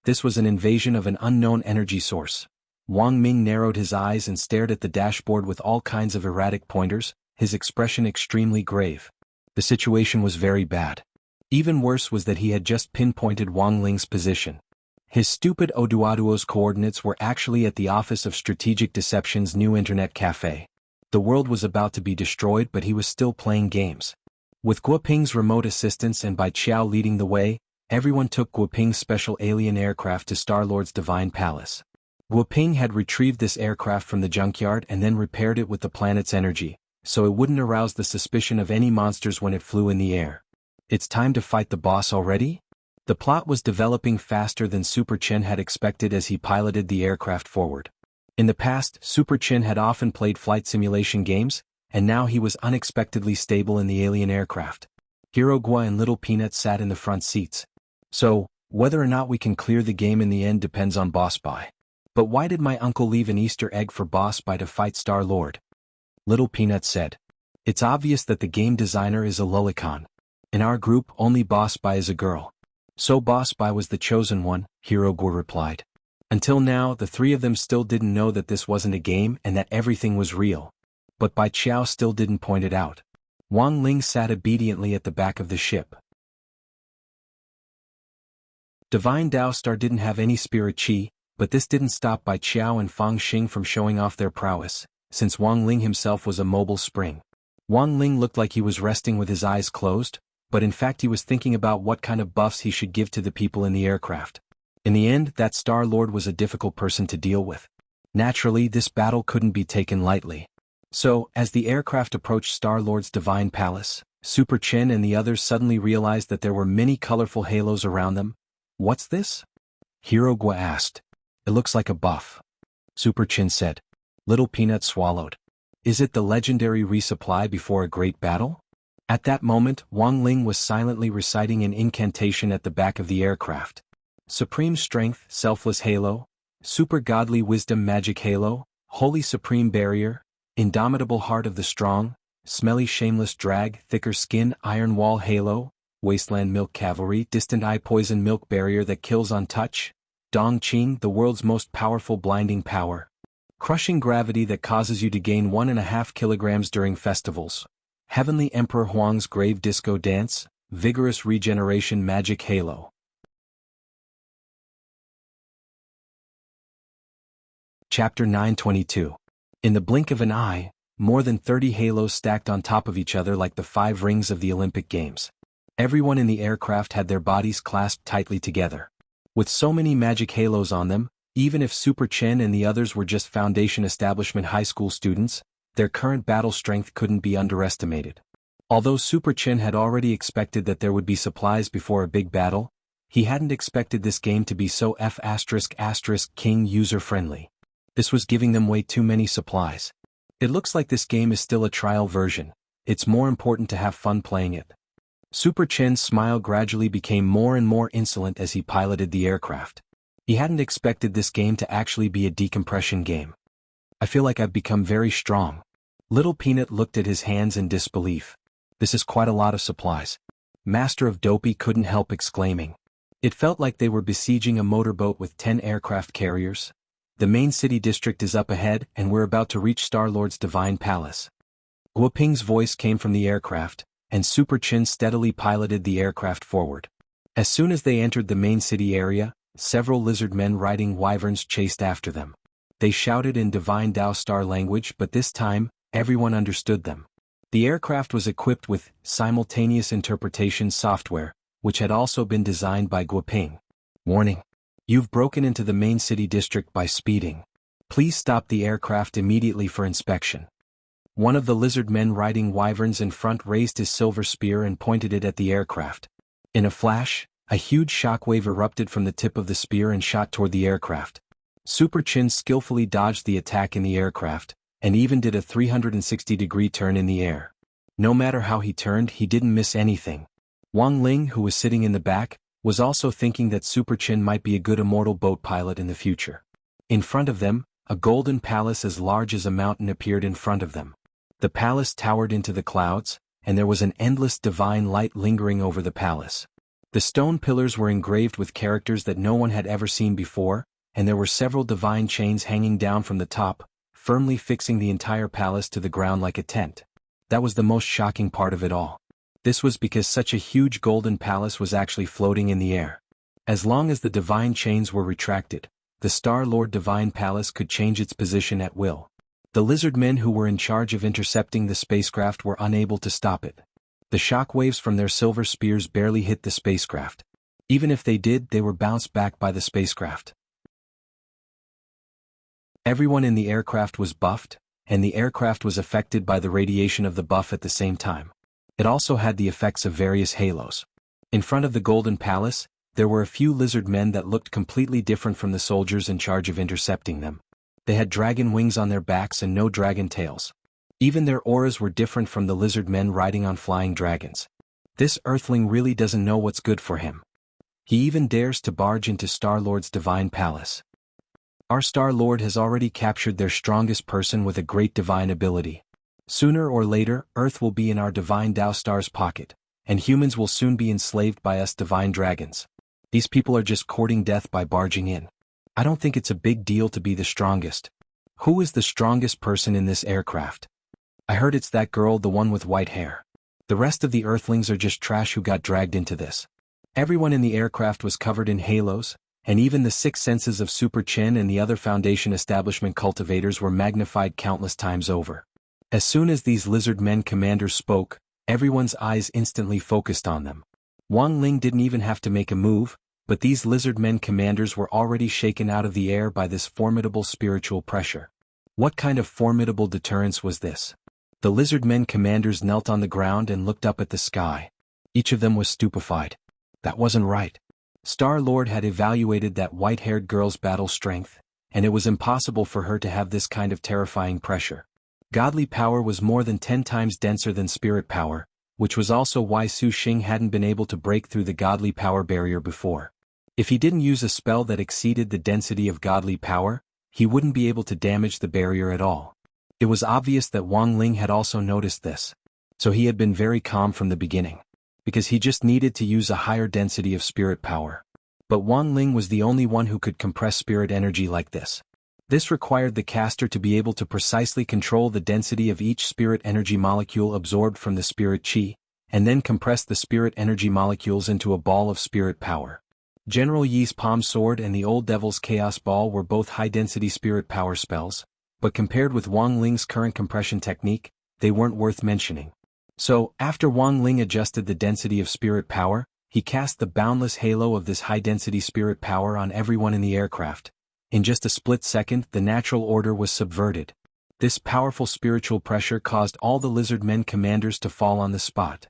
This was an invasion of an unknown energy source. Wang Ming narrowed his eyes and stared at the dashboard with all kinds of erratic pointers, his expression extremely grave. The situation was very bad. Even worse was that he had just pinpointed Wang Ling's position. His stupid Oduaduo's coordinates were actually at the office of Strategic Deception's new internet cafe. The world was about to be destroyed, but he was still playing games. With Guoping's remote assistance and by Qiao leading the way, everyone took Guoping's special alien aircraft to Star-Lord's Divine Palace. Guoping had retrieved this aircraft from the junkyard and then repaired it with the planet's energy, so it wouldn't arouse the suspicion of any monsters when it flew in the air. It's time to fight the boss already? The plot was developing faster than Super Chen had expected as he piloted the aircraft forward. In the past, Super Chen had often played flight simulation games, and now he was unexpectedly stable in the alien aircraft. Hero Gua and Little Peanut sat in the front seats. So, whether or not we can clear the game in the end depends on Boss Bai. But why did my uncle leave an Easter egg for Boss Bai to fight Star-Lord? Little Peanut said. It's obvious that the game designer is a lolicon. In our group, only Boss Bai is a girl. So Boss Bai was the chosen one, Hero Gua replied. Until now, the three of them still didn't know that this wasn't a game and that everything was real. But Bai Qiao still didn't point it out. Wang Ling sat obediently at the back of the ship. Divine Dao Star didn't have any spirit chi, but this didn't stop Bai Qiao and Fang Xing from showing off their prowess, since Wang Ling himself was a mobile spring. Wang Ling looked like he was resting with his eyes closed, but in fact he was thinking about what kind of buffs he should give to the people in the aircraft. In the end, that Star-Lord was a difficult person to deal with. Naturally, this battle couldn't be taken lightly. So, as the aircraft approached Star-Lord's Divine Palace, Super Chen and the others suddenly realized that there were many colorful halos around them. What's this? Hero Gua asked. It looks like a buff. Super Chen said. Little Peanut swallowed. Is it the legendary resupply before a great battle? At that moment, Wang Ling was silently reciting an incantation at the back of the aircraft. Supreme Strength, Selfless Halo, Super Godly Wisdom Magic Halo, Holy Supreme Barrier, Indomitable Heart of the Strong, Smelly Shameless Drag, Thicker Skin Iron Wall Halo, Wasteland Milk Cavalry, Distant Eye Poison Milk Barrier that kills on touch, Dong Qing, the world's most powerful blinding power, Crushing Gravity that causes you to gain 1.5 kilograms during festivals, Heavenly Emperor Huang's Grave Disco Dance, Vigorous Regeneration Magic Halo. Chapter 922. In the blink of an eye, more than 30 halos stacked on top of each other like the 5 rings of the Olympic Games. Everyone in the aircraft had their bodies clasped tightly together. With so many magic halos on them, even if Super Chen and the others were just Foundation Establishment high school students, their current battle strength couldn't be underestimated. Although Super Chen had already expected that there would be supplies before a big battle, he hadn't expected this game to be so F***King user-friendly. This was giving them way too many supplies. It looks like this game is still a trial version. It's more important to have fun playing it. Super Chen's smile gradually became more and more insolent as he piloted the aircraft. He hadn't expected this game to actually be a decompression game. I feel like I've become very strong. Little Peanut looked at his hands in disbelief. This is quite a lot of supplies. Master of Dopey couldn't help exclaiming. It felt like they were besieging a motorboat with 10 aircraft carriers. The main city district is up ahead and we're about to reach Star-Lord's Divine Palace. Guoping's voice came from the aircraft, and Super Chen steadily piloted the aircraft forward. As soon as they entered the main city area, several lizard men riding wyverns chased after them. They shouted in Divine Dao Star language, but this time, everyone understood them. The aircraft was equipped with simultaneous interpretation software, which had also been designed by Guoping. Warning. You've broken into the main city district by speeding. Please stop the aircraft immediately for inspection. One of the lizard men riding wyverns in front raised his silver spear and pointed it at the aircraft. In a flash, a huge shockwave erupted from the tip of the spear and shot toward the aircraft. Super Chen skillfully dodged the attack in the aircraft, and even did a 360-degree turn in the air. No matter how he turned, he didn't miss anything. Wang Ling, who was sitting in the back, was also thinking that Super Chen might be a good immortal boat pilot in the future. In front of them, a golden palace as large as a mountain appeared in front of them. The palace towered into the clouds, and there was an endless divine light lingering over the palace. The stone pillars were engraved with characters that no one had ever seen before, and there were several divine chains hanging down from the top, firmly fixing the entire palace to the ground like a tent. That was the most shocking part of it all. This was because such a huge golden palace was actually floating in the air. As long as the divine chains were retracted, the Star-Lord Divine Palace could change its position at will. The lizard men who were in charge of intercepting the spacecraft were unable to stop it. The shock waves from their silver spears barely hit the spacecraft. Even if they did, they were bounced back by the spacecraft. Everyone in the aircraft was buffed, and the aircraft was affected by the radiation of the buff at the same time. It also had the effects of various halos. In front of the Golden Palace, there were a few lizard men that looked completely different from the soldiers in charge of intercepting them. They had dragon wings on their backs and no dragon tails. Even their auras were different from the lizard men riding on flying dragons. This Earthling really doesn't know what's good for him. He even dares to barge into Star-Lord's divine palace. Our Star-Lord has already captured their strongest person with a great divine ability. Sooner or later, Earth will be in our divine Tao Star's pocket, and humans will soon be enslaved by us divine dragons. These people are just courting death by barging in. I don't think it's a big deal to be the strongest. Who is the strongest person in this aircraft? I heard it's that girl, the one with white hair. The rest of the Earthlings are just trash who got dragged into this. Everyone in the aircraft was covered in halos, and even the six senses of Super Chen and the other Foundation establishment cultivators were magnified countless times over. As soon as these lizard men commanders spoke, everyone's eyes instantly focused on them. Wang Ling didn't even have to make a move, but these lizard men commanders were already shaken out of the air by this formidable spiritual pressure. What kind of formidable deterrence was this? The lizard men commanders knelt on the ground and looked up at the sky. Each of them was stupefied. That wasn't right. Star-Lord had evaluated that white-haired girl's battle strength, and it was impossible for her to have this kind of terrifying pressure. Godly power was more than 10 times denser than spirit power, which was also why Su Xing hadn't been able to break through the godly power barrier before. If he didn't use a spell that exceeded the density of godly power, he wouldn't be able to damage the barrier at all. It was obvious that Wang Ling had also noticed this. So he had been very calm from the beginning. Because he just needed to use a higher density of spirit power. But Wang Ling was the only one who could compress spirit energy like this. This required the caster to be able to precisely control the density of each spirit energy molecule absorbed from the spirit chi, and then compress the spirit energy molecules into a ball of spirit power. General Yi's Palm Sword and the Old Devil's Chaos Ball were both high-density spirit power spells, but compared with Wang Ling's current compression technique, they weren't worth mentioning. So, after Wang Ling adjusted the density of spirit power, he cast the boundless halo of this high-density spirit power on everyone in the aircraft. In just a split second, the natural order was subverted. This powerful spiritual pressure caused all the lizard men commanders to fall on the spot.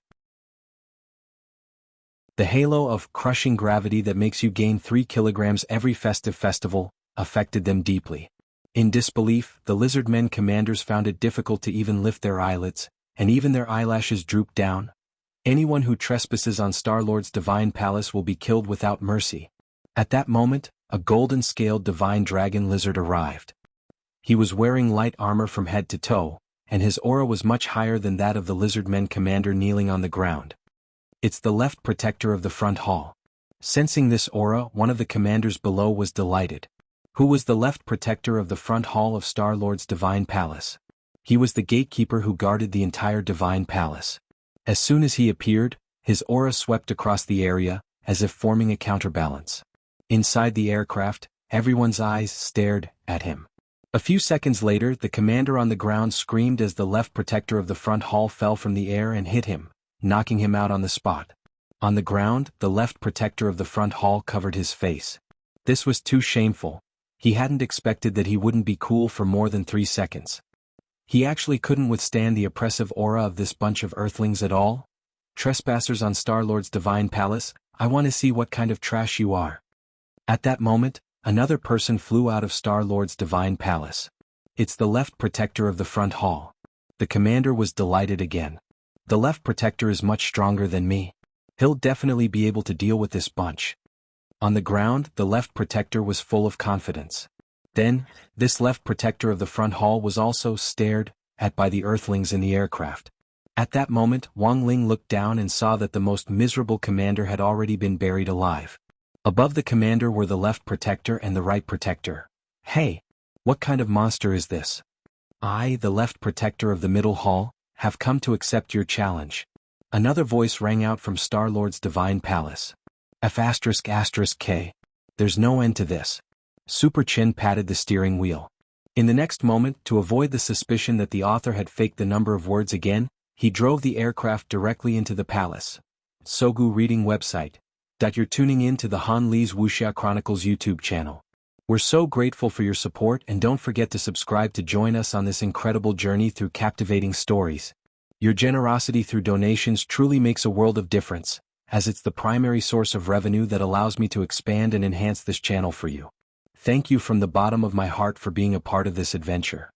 The halo of crushing gravity that makes you gain 3 kilograms every festive festival affected them deeply. In disbelief, the lizard men commanders found it difficult to even lift their eyelids, and even their eyelashes drooped down. Anyone who trespasses on Star-Lord's divine palace will be killed without mercy. At that moment, a golden-scaled divine dragon lizard arrived. He was wearing light armor from head to toe, and his aura was much higher than that of the lizard men commander kneeling on the ground. It's the left protector of the front hall. Sensing this aura, one of the commanders below was delighted. Who was the left protector of the front hall of Star-Lord's divine palace? He was the gatekeeper who guarded the entire divine palace. As soon as he appeared, his aura swept across the area, as if forming a counterbalance. Inside the aircraft, everyone's eyes stared at him. A few seconds later, the commander on the ground screamed as the left protector of the front hall fell from the air and hit him, knocking him out on the spot. On the ground, the left protector of the front hall covered his face. This was too shameful. He hadn't expected that he wouldn't be cool for more than 3 seconds. He actually couldn't withstand the oppressive aura of this bunch of Earthlings at all. Trespassers on Star-Lord's divine palace, I want to see what kind of trash you are. At that moment, another person flew out of Star-Lord's divine palace. It's the left protector of the front hall. The commander was delighted again. The left protector is much stronger than me. He'll definitely be able to deal with this bunch. On the ground, the left protector was full of confidence. Then, this left protector of the front hall was also stared at by the Earthlings in the aircraft. At that moment, Wang Ling looked down and saw that the most miserable commander had already been buried alive. Above the commander were the left protector and the right protector. Hey! What kind of monster is this? I, the left protector of the middle hall, have come to accept your challenge. Another voice rang out from Star-Lord's divine palace. F***K. There's no end to this. Super Chin patted the steering wheel. In the next moment, to avoid the suspicion that the author had faked the number of words again, he drove the aircraft directly into the palace. Sogu Reading Website. You're tuning in to the Han Lee's Wuxia Chronicles YouTube channel. We're so grateful for your support, and don't forget to subscribe to join us on this incredible journey through captivating stories. Your generosity through donations truly makes a world of difference, as it's the primary source of revenue that allows me to expand and enhance this channel for you. Thank you from the bottom of my heart for being a part of this adventure.